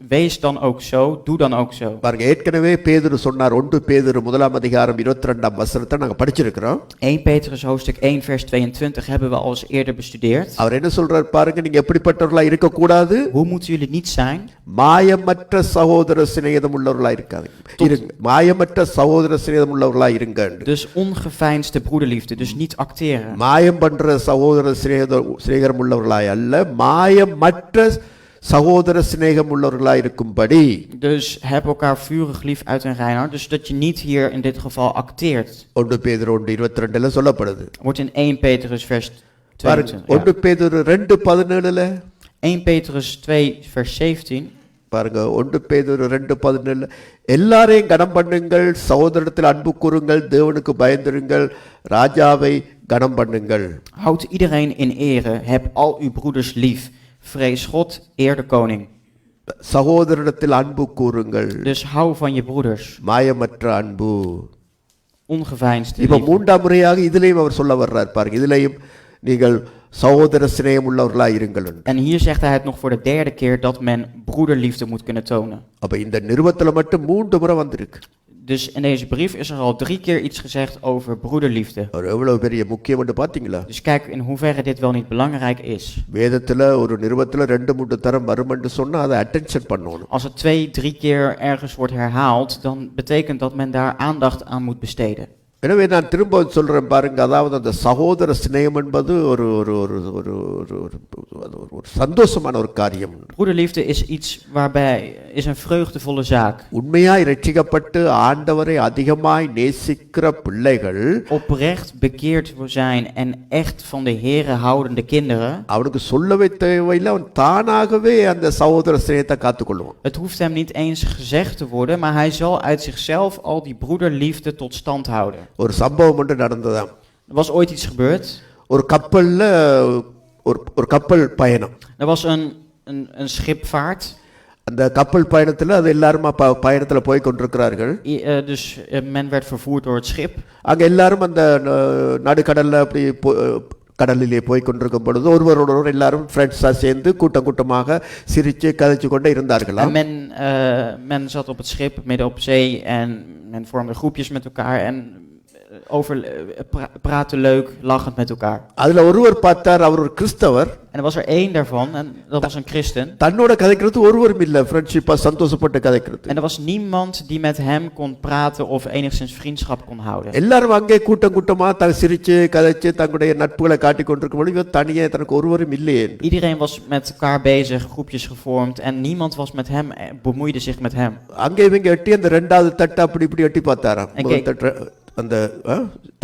wees dan ook zo, doe dan ook zo. பாருங்க ஏற்கனவே பேதுரு சொன்னார் 1 பேதுரு 1:22 வசனத்தை நாங்க படிச்சிருக்கிறோம். 1 Petrus hoofdstuk 1 vers 22 hebben we al eens eerder bestudeerd. அவர் என்ன சொல்றார் பாருங்க நீங்க எப்படிப்பட்டவர்களா இருக்க கூடாது? Hoe moeten jullie niet zijn? மாயமற்ற சகோதர சிநேகிதம் உள்ளவர்களா இருங்க. மாயமற்ற சகோதர சிநேகிதம் உள்ளவர்களா இருங்க. Dus ongeveinsde broederliefde, dus niet acteren. மாயம் பண்ற சகோதர சிநேகிதம் உள்ளவர்களா அல்ல மாயமற்ற சகோதர சிநேகம் உள்ளவர்களா இருக்கும்படி. Dus heb elkaar vurig lief uit een rein hart. Dus dat je niet hier in dit geval acteert. 1 பேதுரு 1:22 சொல்லப்படுது. Wordt in 1 Petrus vers 22. 1 பேதுரு 2:17 1 Petrus 2 vers 17. பாருங்க 1 பேதுரு 2:17 எல்லாரையும் கனம் பண்ணுங்கள் சகோதரத்தில் அன்பு கூறுங்கள் தேவனுக்கு பயந்திருங்கள் ராஜாவை கனம் பண்ணுங்கள். Houd iedereen in ere, heb al uw broeders lief. Vrees God, eer de koning. சகோதரத்தில் அன்பு கூறுங்கள். Dus hou van je broeders. மாயமற்ற அன்பு. Ongeveinsde இப்ப liefde. மூன்றாம் முறையாக இதிலேயும் அவர் சொல்ல வர்றார் பாருங்க இதிலேயும் நீங்கள் சகோதர சிநேகம் உள்ளவர்களா இருங்கள். En hier zegt hij het nog voor de derde keer dat men broederliefde moet kunnen tonen. அப்ப இந்த நிருபத்துல மட்டும் 3 முறை வந்திருக்கு. Dus in deze brief is er al 3 keer iets gezegd over broederliefde. எவ்வளவு பெரிய முக்கியம்னு பாத்தீங்களா? Dus kijk in hoeverre dit wel niet belangrijk is. வேதத்துல ஒரு நிருபத்துல 2-3 தரம் வரும்னு சொன்னா அதை அட்டென்ஷன் பண்ணணும். Als het 2-3 keer ergens wordt herhaald, dan betekent dat men daar aandacht aan moet besteden. எனவே நான் திரும்ப சொல்றேன் பாருங்க அதாவது அந்த சகோதர சிநேகம் என்பது ஒரு ஒரு ஒரு ஒரு ஒரு சந்தோஷமான ஒரு காரியம். Broederliefde is iets is een vreugdevolle zaak. உண்மையாய் ரட்சிக்கப்பட்டு ஆண்டவரை அதிகமாய் நேசிக்கிற பிள்ளைகள் Oprecht bekeerd zijn en echt van de Here houdende kinderen. அவனுக்கு சொல்லவே தேவையில்லை அவன் தானாகவே அந்த சகோதர சிநேகத்தை காத்துக்கொள்வான். Het hoeft hem niet eens gezegd te worden, maar hij zal uit zichzelf al die broederliefde tot stand houden. ஒரு சம்பவம் ஒன்று நடந்ததாம். Er was ooit iets gebeurd. ஒரு கப்பல்ல ஒரு கப்பல் பயணம். Er was een schipvaart. அந்த கப்பல் பயணத்துல அது எல்லாரும் பயணத்துல போய் கொண்டிருக்கிறார்கள். Dus men werd vervoerd door het schip. அங்க எல்லாரும் அந்த நடுக்கடல்ல அப்படி கடலிலே போய் கொண்டிருக்கும் பொழுது ஒருவரோடு எல்லாரும் ஃப்ரெண்ட்ஸா சேர்ந்து கூட்டமாக சிரிச்சு கதைச்சு கொண்டே இருந்தார்களாம். Men zat op het schip midden op zee en men vormde groepjes met elkaar en praten leuk, lachend met elkaar. அதுல ஒருவர் பார்த்தார் அவர் ஒரு கிறிஸ்தவர். En er was er één daarvan en dat was een christen. தன்னோட கதைக்கிறது ஒருவரும் இல்ல ஃப்ரெண்ட்ஷிப்பா சந்தோஷப்பட்டு கதைக்கிறது. En er was niemand die met hem kon praten of enigszins vriendschap kon houden. எல்லாரும் அங்கே கூட்டமா சிரிச்சு கதைச்சு தங்களுடைய நட்புகளை காட்டிக் கொண்டிருக்கும் பொழுது தனியே தனக்கு ஒருவரும் இல்லையே. Iedereen was met elkaar bezig, groepjes gevormd en niemand was met hem, bemoeide zich met hem. அங்கே இவங்க எட்டி அந்த இரண்டாவது தட்டு அப்படி இப்படி எட்டி பார்த்தாராம். அந்த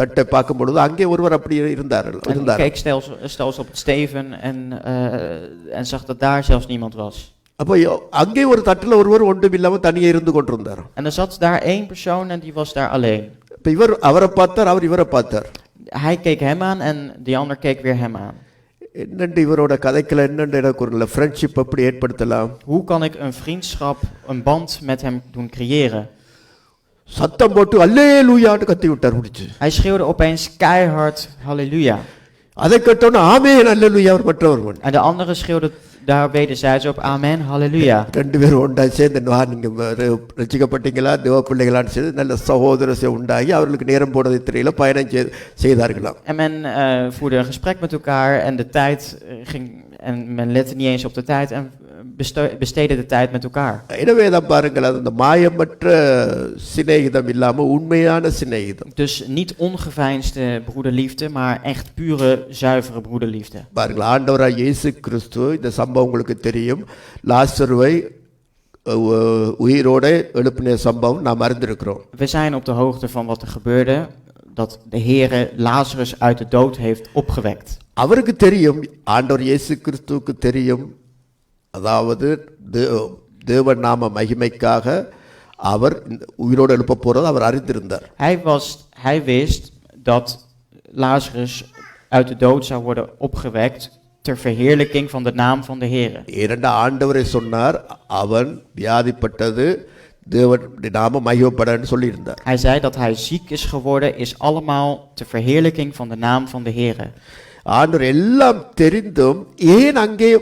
தட்டை பார்க்கும் பொழுது அங்கே ஒருவர் அப்படி இருந்தார்கள். En ik keek stelselmatig op het steven en zag dat daar zelfs niemand was. அப்போ அங்கே ஒரு தட்டில் ஒருவர் ஒன்றும் இல்லாமல் தனியே இருந்து கொண்டிருந்தார். En er zat daar één persoon en die was daar alleen. இப்போ இவர் அவரை பார்த்தார், அவர் இவரை பார்த்தார். Hij keek hem aan en die ander keek weer hem aan. என்னண்டு இவரோட கதைக்குள்ள என்னண்டு எனக்கு ஒரு ஃப்ரெண்ட்ஷிப் எப்படி ஏற்படுத்தலாம்? Hoe kan ik een vriendschap, een band met hem doen creëren? சத்தம் போட்டு அல்லேலூயான்னு கத்தி விட்டார் முடிச்சு. Hij schreeuwde opeens keihard halleluja. அதை கேட்டோன்னு ஆமென் அல்லேலூயா அவர் மற்றவர். En de andere schreeuwde daar wederzijds op amen halleluja. ரெண்டு பேரும் ஒன்றா சேர்ந்து நீங்க ரசிக்கப்பட்டீங்களா தேவ பிள்ளைகளான்னு சேர்ந்து நல்ல சகோதரத்தை உண்டாகி அவர்களுக்கு நேரம் போனதை தெரியல பயணம் செய்தார்களாம். En men voerde een gesprek met elkaar en de tijd ging en men lette niet eens op de tijd en besteedde de tijd met elkaar. எனவே தான் பாருங்கள் அது அந்த மாயமற்ற சிநேகிதம் இல்லாம உண்மையான சிநேகிதம். Dus niet ongeveinsde broederliefde, maar echt pure, zuivere broederliefde. பாருங்கள் ஆண்டவராகிய இயேசு கிறிஸ்து இந்த சம்பவம் உங்களுக்கு தெரியும். லாசருவை உயிரோட எழுப்பின சம்பவம் நாம் அறிந்திருக்கிறோம். We zijn op de hoogte van wat er gebeurde, dat de Heere Lazarus uit de dood heeft opgewekt. அவருக்கு தெரியும், ஆண்டவர் இயேசு கிறிஸ்துவுக்கு தெரியும், அதாவது தேவ நாம மகிமைக்காக அவர் உயிரோடு எழுப்ப போறது அவர் அறிந்திருந்தார். Hij wist dat Lazarus uit de dood zou worden opgewekt ter verheerlijking van de naam van de Heere. இரண்டு ஆண்டவரே சொன்னார், அவன் வியாதிப்பட்டது தேவனுடைய நாம மகிமைப்படன்னு சொல்லி இருந்தார். Hij zei dat hij ziek is geworden is allemaal ter verheerlijking van de naam van de Heere. ஆண்டவர் எல்லாம் தெரிந்தும் ஏன் அங்கே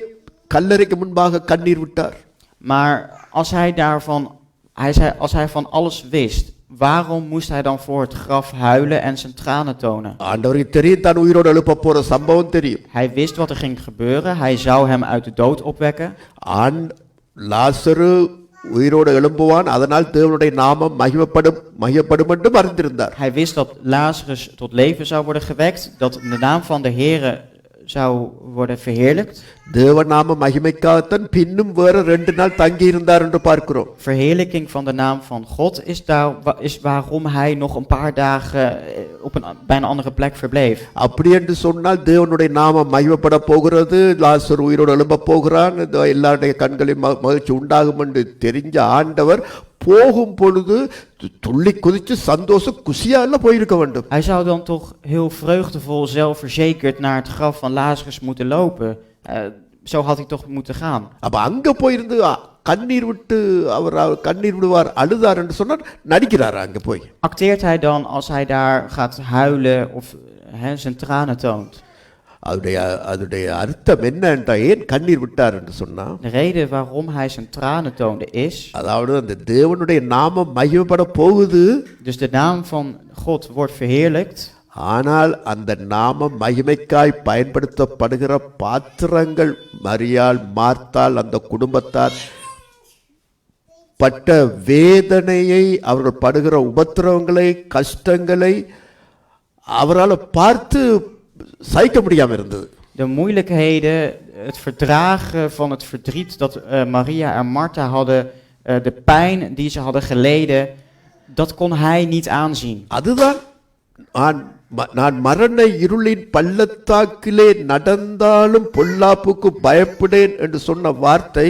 கல்லறைக்கு முன்பாக கண்ணீர் விட்டார்? Maar als hij van alles wist, waarom moest hij dan voor het graf huilen en zijn tranen tonen? ஆண்டவருக்கு தெரியும் தான் உயிரோடு எழுப்ப போற சம்பவம் தெரியும். Hij wist wat er ging gebeuren, hij zou hem uit de dood opwekken. லாசரு உயிரோடு எழும்புவான், அதனால் தேவனுடைய நாமம் மகிமைப்படும் என்றும் அறிந்திருந்தார். Hij wist dat Lazarus tot leven zou worden gewekt, dat de naam van de Heere zou worden verheerlijkt. தேவநாம மகிமைக்காகத்தான் பின்னும் வேற 2 நாள் தங்கி இருந்தார் என்று பார்க்கிறோம். Verheerlijking van de naam van God is waarom hij nog een paar dagen bij een andere plek verbleef. அப்படி என்று சொன்னால் தேவனுடைய நாமம் மகிமைப்பட போகிறது, லாசர் உயிரோடு எழும்ப போகிறான், எல்லாருடைய கண்களில் மகிழ்ச்சி உண்டாகும் என்று தெரிஞ்ச ஆண்டவர் போகும் பொழுது துள்ளி குதிச்சு சந்தோஷ குஷியால போயிருக்க வேண்டும். Hij zou dan toch heel vreugdevol zelfverzekerd naar het graf van Lazarus moeten lopen. Zo had hij toch moeten gaan. அப்ப அங்க போயிருந்து கண்ணீர் விட்டு அவர் கண்ணீர் விடுவார் அழுதார் என்று சொன்னார், நடிக்கிறார் அங்க போய். Acteert hij dan als hij daar gaat huilen of zijn tranen toont? அதுடைய அர்த்தம் என்னன்னா, ஏன் கண்ணீர் விட்டார் என்று சொன்னா, De reden waarom hij zijn tranen toonde is, அதாவது அந்த தேவனுடைய நாமம் மகிமைப்பட போகுது. dus de naam van God wordt verheerlijkt. ஆனால் அந்த நாமம் மகிமைக்காய் பயன்படுத்தப்படுகிற பாத்திரங்கள் மரியாள், மார்த்தாள், அந்த குடும்பத்தார் பட்ட வேதனையை, அவர்கள் படுகிற உபத்திரவங்களை, கஷ்டங்களை அவரால் பார்த்து சகிக்க முடியாம இருந்தது. De moeilijkheden, het verdragen van het verdriet dat Maria en Martha hadden, de pijn die ze hadden geleden, dat kon hij niet aanzien. அதுதான் நான் மரண இருளின் பள்ளத்தாக்கிலே நடந்தாலும் பொல்லாப்புக்கு பயப்படேன் என்று சொன்ன வார்த்தை,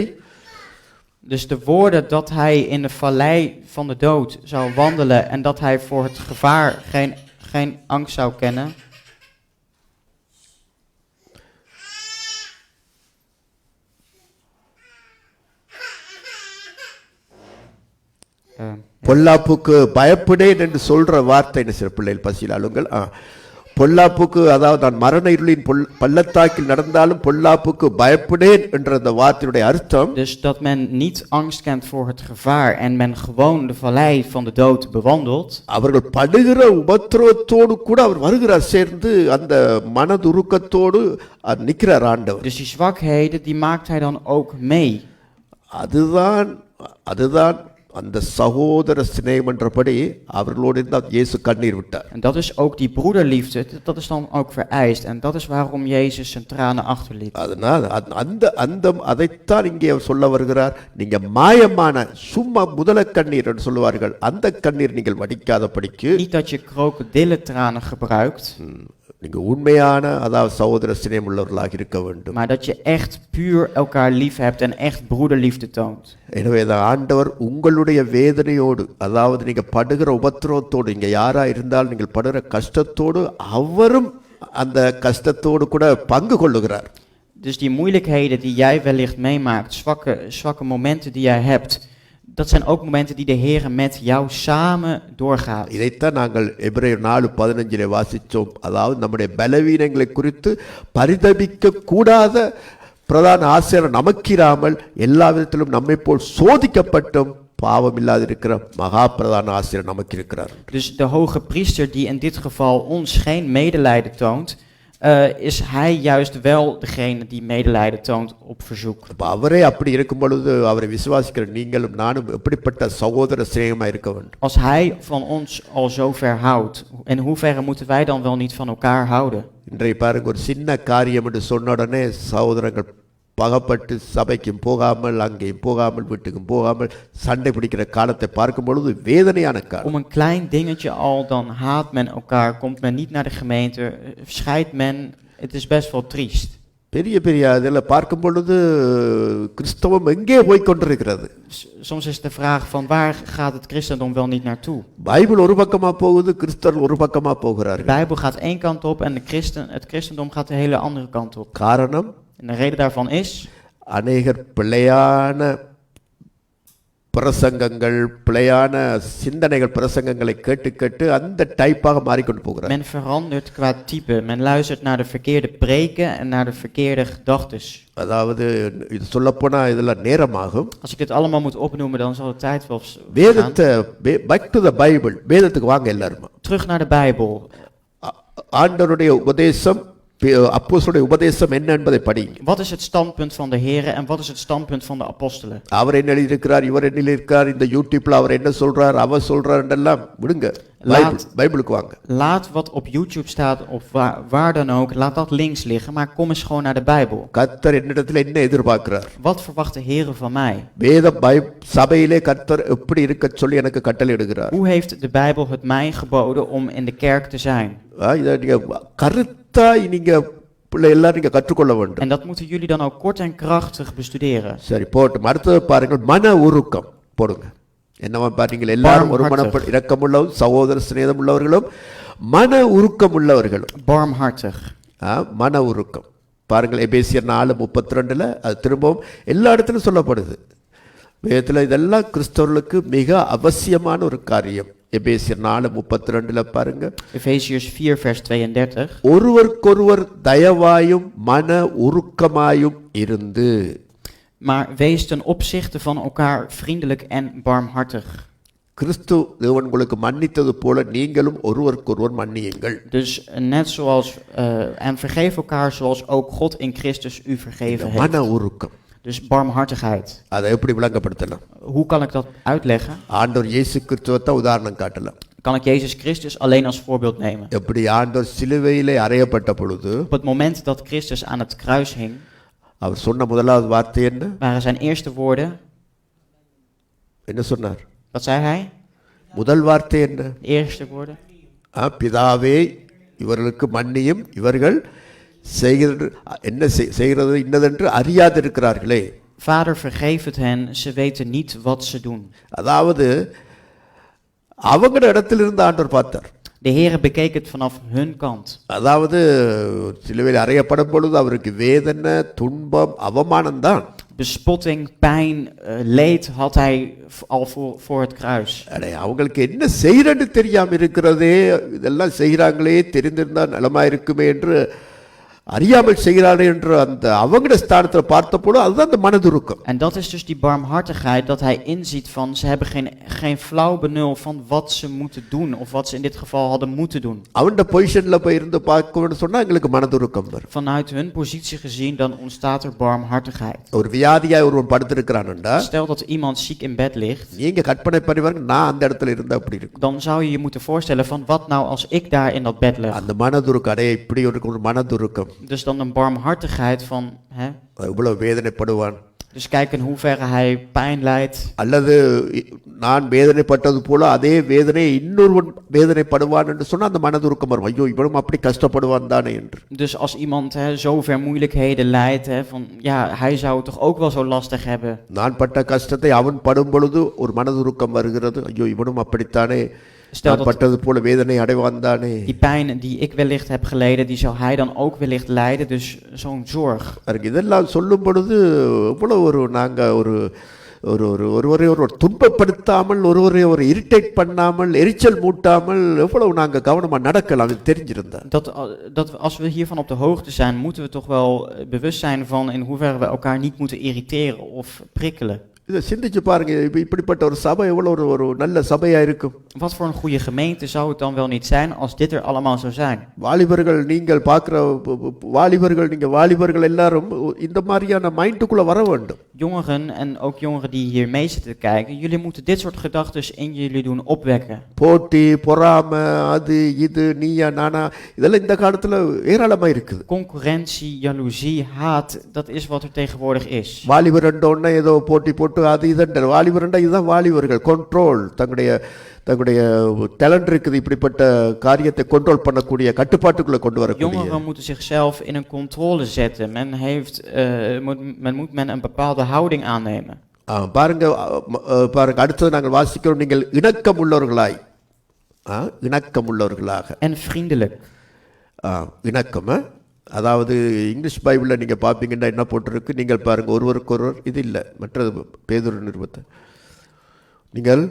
Dus de woorden dat hij in de vallei van de dood zou wandelen en dat hij voor het gevaar geen angst zou kennen. பொல்லாப்புக்கு பயப்படேன் என்று சொல்ற வார்த்தை என்ன சில பிள்ளைகள் பசியில் அழுங்கள். பொல்லாப்புக்கு, அதாவது நான் மரண இருளின் பள்ளத்தாக்கில் நடந்தாலும் பொல்லாப்புக்கு பயப்படேன் என்ற அந்த வார்த்தையுடைய அர்த்தம், Dus dat men niet angst kent voor het gevaar en men gewoon de vallei van de dood bewandelt. அவர்கள் படுகிற உபத்திரவத்தோடு கூட அவர் வருகிறார், சேர்ந்து அந்த மனதுருக்கத்தோடு நிற்கிறார் ஆண்டவர். Dus die zwakheden, die maakt hij dan ook mee. அதுதான் அந்த சகோதர சிநேகம் என்றபடி அவர்களோடு இருந்தால் இயேசு கண்ணீர் விட்டார். En dat is ook die broederliefde, dat is dan ook vereist. En dat is waarom Jezus zijn tranen achterliet. அதனால் அதைத்தான் இங்கே அவர் சொல்ல வருகிறார். நீங்க மாயமான சும்மா முதல கண்ணீர் என்று சொல்லுவார்கள், அந்த கண்ணீர் நீங்கள் வடிக்காதபடிக்கு. Niet dat je krokodillentranen gebruikt. நீங்க உண்மையான அதாவது சகோதர சிநேகம் உள்ளவர்களாக இருக்க வேண்டும். Maar dat je echt puur elkaar lief hebt en echt broederliefde toont. எனவே ஆண்டவர் உங்களுடைய வேதனையோடு, அதாவது நீங்க படுகிற உபத்திரவத்தோடு, நீங்க யாரா இருந்தாலும் நீங்கள் படுகிற கஷ்டத்தோடு அவரும் அந்த கஷ்டத்தோடு கூட பங்கு கொள்ளுகிறார். Dus die moeilijkheden die jij wellicht meemaakt, zwakke momenten die jij hebt, dat zijn ook momenten die de Heer met jou samen doorgaat. இதைத்தான் நாங்கள் எபிரேயர் 4:15 வாசித்தோம். அதாவது நம்முடைய பலவீனங்களை குறித்து பரிதபிக்க கூடாத பிரதான ஆசிரியர் நமக்கிராமல் எல்லா விதத்திலும் நம்மை போல் சோதிக்கப்பட்டும் பாவம் இல்லாதிருக்கிற மகா பிரதான ஆசிரியர் நமக்கு இருக்கிறார். Dus de hoge priester die in dit geval ons geen medelijden toont, is hij juist wel degene die medelijden toont op verzoek. அவரே அப்படி இருக்கும் பொழுது அவரை விசுவாசிக்கிற நீங்களும் நானும் எப்படிப்பட்ட சகோதர சிநேகமா இருக்க வேண்டும். Als hij van ons al zo ver houdt, in hoeverre moeten wij dan wel niet van elkaar houden? இன்றைய பாருங்க, ஒரு சின்ன காரியம் என்று சொன்ன உடனே சகோதரங்கள் பகப்பட்டு சபைக்கும் போகாமல் அங்கேயும் போகாமல் வீட்டுக்கும் போகாமல் சண்டை பிடிக்கிற காலத்தை பார்க்கும் பொழுது வேதனையான காலம். Om een klein dingetje al, dan haat men elkaar, komt men niet naar de gemeente, scheidt men, het is best wel triest. பெரிய பெரிய அதில் பார்க்கும் பொழுது கிறிஸ்தவம் எங்கே போய் கொண்டிருக்கிறது? Soms is de vraag van waar gaat het christendom wel niet naartoe? Bible ஒரு பக்கமா போகுது, கிறிஸ்தவர்கள் ஒரு பக்கமா போகிறார்கள். De Bijbel gaat één kant op en het christendom gaat de hele andere kant op. காரணம், En de reden daarvan is, அநேகர் பிழையான பிரசங்கங்கள், பிழையான சிந்தனைகள், பிரசங்கங்களை கேட்டு கேட்டு அந்த டைப்பாக மாறிக்கொண்டு போகிறார். men verandert qua type. Men luistert naar de verkeerde preken en naar de verkeerde gedachtes. அதாவது இது சொல்லப்போனா இதெல்லாம் நேரமாகும். Als ik dit allemaal moet opnoemen, dan zal de tijd wel gaan. வேதத்தை back to the Bible, வேதத்துக்கு வாங்க எல்லாரும். Terug naar de Bijbel. ஆண்டவருடைய உபதேசம், அப்போஸ்தலருடைய உபதேசம் என்ன என்பதை படிங்க. Wat is het standpunt van de Here en wat is het standpunt van de apostelen? அவர் என்ன எழுதியிருக்கிறார், இவர் என்ன எழுதியிருக்கிறார், இந்த யூடியூப்ல அவர் என்ன சொல்றார், அவர் சொல்றாருன்றெல்லாம் விடுங்க. பைபிளுக்கு வாங்க. Laat wat op YouTube staat of waar dan ook, laat dat links liggen, maar kom eens gewoon naar de Bijbel. கர்த்தர் என்னிடத்தில் என்ன எதிர்பார்க்கிறார்? Wat verwacht de Heere van mij? சபையிலே கர்த்தர் எப்படி இருக்க சொல்லி எனக்கு கட்டளையிடுகிறார். Hoe heeft de Bijbel het mij geboden om in de kerk te zijn? இத நீங்க கருத்தா நீங்க எல்லாரும் நீங்க கற்றுக்கொள்ள வேண்டும். En dat moeten jullie dan ook kort en krachtig bestuderen. சரி, போட்டு அடுத்தது பாருங்கள், மன உருக்கம் போடுங்க. என்னவா பாருங்கள், எல்லாரும் ஒரு மனப்பட இரக்கமுள்ளவரும் சகோதர சிநேகம் உள்ளவர்களும் மன உருக்கம் உள்ளவர்களும். Barmhartig. மன உருக்கம் பாருங்கள், எபேசியர் 4:32 அது திரும்பவும் எல்லா இடத்திலும் சொல்லப்படுது. வேதத்தில் இதெல்லாம் கிறிஸ்தவர்களுக்கு மிக அவசியமான ஒரு காரியம். எபேசியர் 4:32 பாருங்க. Efesiërs 4:32. ஒருவருக்கொருவர் தயவாயும் மன உருக்கமாயும் இருந்து. Maar wees ten opzichte van elkaar vriendelijk en barmhartig. கிறிஸ்து தேவன் உங்களுக்கு மன்னித்தது போல நீங்களும் ஒருவருக்கொருவர் மன்னியுங்கள். Dus net zoals en vergeef elkaar zoals ook God in Christus u vergeven heeft. மன உருக்கம். Dus barmhartigheid. அதை எப்படி விளங்கப்படுத்தலாம்? Hoe kan ik dat uitleggen? ஆண்டவர் இயேசு கிறிஸ்துவை உதாரணம் காட்டலாம். Kan ik Jezus Christus alleen als voorbeeld nemen? எப்படி ஆண்டவர் சிலுவையிலே அறையப்பட்ட பொழுது, Op het moment dat Christus aan het kruis hing, அவர் சொன்ன முதலாவது வார்த்தை என்ன? waren zijn eerste woorden, என்ன சொன்னார்? wat zei hij? முதல் வார்த்தை என்ன? De eerste woorden. பிதாவே இவர்களுக்கு மன்னியும், இவர்கள் செய்கிறது இன்னதென்று அறியாதிருக்கிறார்களே. Vader, vergeef het hen, ze weten niet wat ze doen. அதாவது அவங்களோட இடத்திலிருந்து ஆண்டவர் பார்த்தார். De Heere bekeek het vanaf hun kant. அதாவது சிலுவையில் அறையப்படும் பொழுது அவருக்கு வேதனை, துன்பம், அவமானம் தான். Bespotting, pijn, leed had hij al voor het kruis. அவங்களுக்கு என்ன செய்யறன்னு தெரியாம இருக்கிறதே, இதெல்லாம் செய்கிறாங்களே, தெரிந்திருந்தா நலமா இருக்குமே என்று அறியாமல் செய்கிறார்கள் என்ற அந்த அவங்களுடைய ஸ்தானத்தில் பார்த்தபோது அதுதான் அந்த மனதுருக்கம். En dat is dus die barmhartigheid, dat hij inziet van ze hebben geen flauw benul van wat ze moeten doen of wat ze in dit geval hadden moeten doen. அவனுடைய பொசிஷன்ல போய் இருந்து பார்க்கணும்னு சொன்னா எங்களுக்கு மனதுருக்கம் வரும். Vanuit hun positie gezien, dan ontstaat er barmhartigheid. ஒரு வியாதியாய் ஒருவன் படுத்திருக்கிறான்டா, Stel dat iemand ziek in bed ligt, நீங்க கற்பனை பண்ணி பாருங்க, நான் அந்த இடத்துல இருந்தா அப்படி இருக்கும். dan zou je je moeten voorstellen van wat nou als ik daar in dat bed lig. அந்த மனதுருக்கம், அடே இப்படி ஒரு மனதுருக்கம், Dus dan een barmhartigheid van, hè? இவ்வளவு வேதனைப்படுவான். Dus kijk in hoeverre hij pijn lijdt. அல்லது நான் வேதனைப்பட்டது போல அதே வேதனை இன்னொருவன் வேதனைப்படுவான் என்று சொன்னா அந்த மனதுருக்கம் வரும். ஐயோ இவனும் அப்படி கஷ்டப்படுவான் தானே என்று. Dus als iemand zover moeilijkheden lijdt, van ja, hij zou het toch ook wel zo lastig hebben. நான் பட்ட கஷ்டத்தை அவன் படும் பொழுது ஒரு மனதுருக்கம் வருகிறது. ஐயோ இவனும் அப்படித்தானே பட்டது போல வேதனை அடைவான் தானே. Die pijn die ik wellicht heb geleden, die zou hij dan ook wellicht lijden. Dus zo'n zorg. இதெல்லாம் சொல்லும் பொழுது இவ்வளவு ஒரு நாங்க ஒருவரை துன்பப்படுத்தாமல், ஒருவரை ஒரு இரிட்டேட் பண்ணாமல், எரிச்சல் மூட்டாமல் எவ்வளவு நாங்க கவனமா நடக்கலாம் அது தெரிஞ்சிருந்தா. Dat als we hiervan op de hoogte zijn, moeten we toch wel bewust zijn van in hoeverre we elkaar niet moeten irriteren of prikkelen. இதை சிந்திச்சு பாருங்க, இப்படிப்பட்ட ஒரு சபை எவ்வளவு ஒரு நல்ல சபையா இருக்கும். Wat voor een goede gemeente zou het dan wel niet zijn als dit er allemaal zou zijn? வாலிபர்கள், நீங்கள் பார்க்கிற வாலிபர்கள் எல்லாரும் இந்த மாதிரியான மைண்டுக்குள்ள வர வேண்டும். Jongeren en ook jongeren die hier mee zitten te kijken, jullie moeten dit soort gedachten in jullie doen opwekken. போட்டி, பொறாமை, அது இது, நீயா நானா, இதெல்லாம் இந்த காலத்துல ஏராளமா இருக்குது. Concurrentie, jaloezie, haat, dat is wat er tegenwoordig is. வாலிபர் என்றோன்னா ஏதோ போட்டி போட்டு அது இதுன்ற வாலிபர்ண்டா இதுதான் வாலிபர்கள். கண்ட்ரோல், தங்களுடைய டேலண்ட் இருக்குது, இப்படிப்பட்ட காரியத்தை கண்ட்ரோல் பண்ணக்கூடிய கட்டுப்பாட்டுக்குள்ள கொண்டு வரக்கூடிய. Jongeren moeten zichzelf in een controle zetten. Men moet een bepaalde houding aannemen. பாருங்க அடுத்தது நாங்கள் வாசிக்கிறோம், நீங்கள் இணக்கம் உள்ளவர்களாக. En vriendelijk. இணக்கம், அதாவது இங்கிலீஷ் பைபிளில் நீங்கள் பார்ப்பீங்கன்னா என்ன போட்டிருக்கு, நீங்கள் பாருங்க, ஒருவருக்கொருவர், இது இல்லை, மற்றது பேதுரு நிருபத்தை நீங்கள்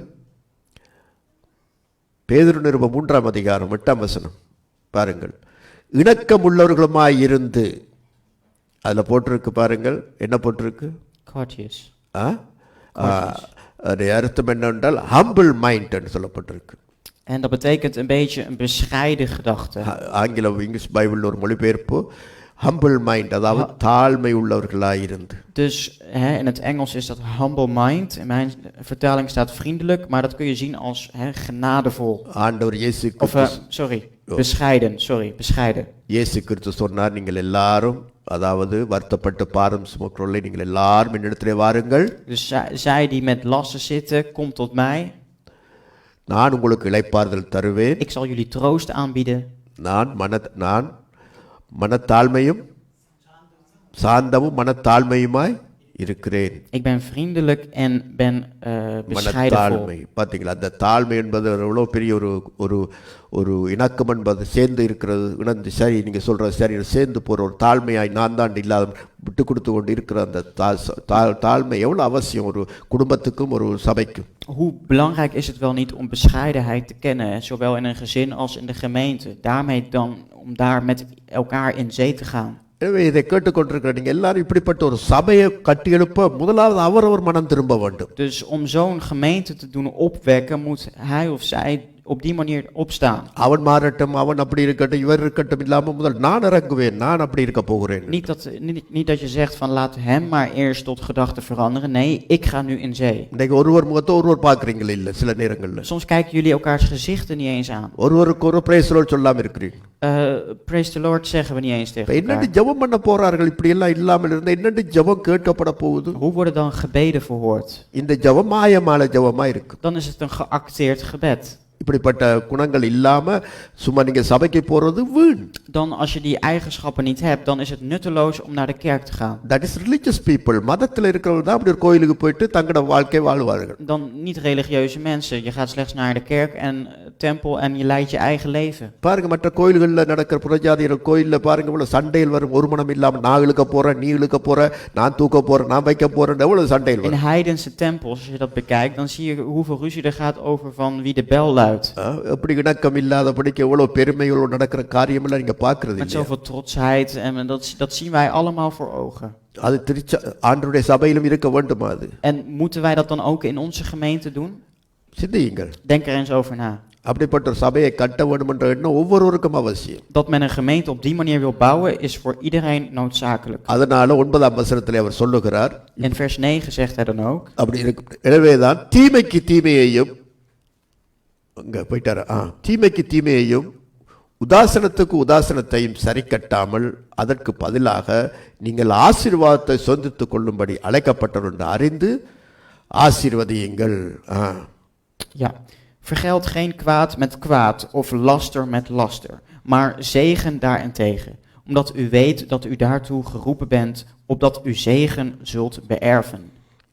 பேதுரு நிருபம் 3ஆம் அதிகாரம் 8ஆம் வசனம் பாருங்கள். இணக்கம் உள்ளவர்களுமாய் இருந்து, அதில் போட்டிருக்கு பாருங்கள், என்ன போட்டிருக்கு? Courteous. அது அர்த்தம் என்னவென்றால் ஹம்பிள் மைண்ட் என்று சொல்லப்பட்டிருக்கு. En dat betekent een beetje een bescheiden gedachte. English Bible ஒரு மொழிபெயர்ப்பு humble mind, அதாவது தாழ்மை உள்ளவர்களாயிருந்து. Dus in het Engels is dat humble mind. In mijn vertaling staat vriendelijk, maar dat kun je zien als genadevol. ஆண்டவர் இயேசு bescheiden. இயேசு கிறிஸ்து சொன்னார், நீங்கள் எல்லாரும், அதாவது வருத்தப்பட்டு பாரம் சுமக்கிறவர்களே, நீங்கள் எல்லாரும் என்னிடத்திலே வாருங்கள். Dus zij die met lasten zitten, kom tot mij. நான் உங்களுக்கு இளைப்பாறுதல் தருவேன். Ik zal jullie troost aanbieden. நான் மனத்தாழ்மையும் சாந்தமும் மனத்தாழ்மையுமாய் இருக்கிறேன். Ik ben vriendelijk en ben bescheidenvol. பார்த்தீங்களா, அந்த தாழ்மை என்பது எவ்வளோ பெரிய ஒரு இணக்கம் என்பது சேர்ந்து இருக்கிறது. இணந்து சரி, நீங்கள் சொல்கிறது சரி, சேர்ந்து போகிற ஒரு தாழ்மையாய் நான் தான் இல்லாத விட்டு கொடுத்து கொண்டு இருக்கிற அந்த தாழ்மை எவ்வளோ அவசியம் ஒரு குடும்பத்துக்கும் ஒரு சபைக்கும். Hoe belangrijk is het wel niet om bescheidenheid te kennen, zowel in een gezin als in de gemeente. Daarmee dan om daar met elkaar in zee te gaan. எனவே இதை கேட்டுக்கொண்டிருக்கிற நீங்கள் எல்லாரும் இப்படிப்பட்ட ஒரு சபையை கட்டியெழுப்ப முதலாவது அவரவர் மனம் திரும்ப வேண்டும். Dus om zo'n gemeente te doen opwekken, moet hij of zij op die manier opstaan. அவன் மாறட்டும், அவன் அப்படி இருக்கட்டும், இவர் இருக்கட்டும் இல்லாம முதல் நான் இறங்குவேன், நான் அப்படி இருக்க போகிறேன். Niet dat je zegt van laat hem maar eerst tot gedachten veranderen. Nee, ik ga nu in zee. இன்னைக்கு ஒருவர் முகத்தை ஒருவர் பார்க்கறீங்களா? இல்ல, சில நேரங்கள்ல. Soms kijken jullie elkaars gezichten niet eens aan. ஒருவருக்கு ஒரு praise the Lord சொல்லாம இருக்கிறீங்க. Praise the Lord zeggen we niet eens tegen elkaar. என்னடி ஜெபம் பண்ண போறார்கள், இப்படி எல்லாம் இல்லாமல் இருந்தா என்னடி ஜெபம் கேட்கப்பட போகுது? Hoe worden dan gebeden verhoord? இந்த ஜெபம் மாயமான ஜெபமா இருக்கு. Dan is het een geacteerd gebed. இப்படிப்பட்ட குணங்கள் இல்லாம சும்மா நீங்க சபைக்கு போறது வீண். Dan als je die eigenschappen niet hebt, dan is het nutteloos om naar de kerk te gaan. That is religious people. மதத்துல இருக்கிறவங்க தான் அப்படி ஒரு கோயிலுக்கு போயிட்டு தங்களோட வாழ்க்கை வாழ்வார்கள். Dan niet religieuze mensen. Je gaat slechts naar de kerk en tempel en je leidt je eigen leven. பாருங்க, மற்ற கோயில்கள்ல நடக்கிற புறஜாதியர் கோயில்ல பாருங்க, இவ்வளவு சண்டையில் வரும். ஒரு மனம் இல்லாம நான் இழுக்க போறேன், நீ இழுக்க போற, நான் தூக்க போறேன், நான் வைக்க போறேன், எவ்வளவு சண்டையில் வரும். In heidense tempels, als je dat bekijkt, dan zie je hoeveel ruzie er gaat over van wie de bel luidt. uit. எப்படி இணக்கம் இல்லாதபடிக்கு எவ்வளவு பெருமைகளோடு நடக்கிற காரியமெல்லாம் நீங்க பார்க்கிறது Met இல்லையா? zoveel trotsheid en dat zien wij allemaal voor ogen. அது ஆண்டவருடைய சபையிலும் இருக்க வேண்டுமா அது? En moeten wij dat dan ook in onze gemeente doen? சிந்தியுங்கள். Denk er eens over na. அப்படிப்பட்ட ஒரு சபையை கட்ட வேண்டும் என்ற எண்ணம் ஒவ்வொருவருக்கும் அவசியம். Dat men een gemeente op die manier wil bouwen is voor iedereen noodzakelijk. அதனால 9ஆம் வசனத்திலே அவர் சொல்லுகிறார், In vers 9 zegt hij dan ook, அப்படி இருக்கு. எனவேதான் தீமைக்கு தீமையையும் அங்க போயிட்டாரு. தீமைக்கு தீமையையும் உதாசனத்துக்கு உதாசனத்தையும் சரி கட்டாமல் அதற்கு பதிலாக நீங்கள் ஆசீர்வாதத்தை சொந்தித்துக் கொள்ளும்படி அழைக்கப்பட்டவர் என்று அறிந்து ஆசீர்வதியுங்கள். ja, vergeld geen kwaad met kwaad of laster met laster, maar zegen daarentegen, omdat u weet dat u daartoe geroepen bent, opdat u zegen zult beërven.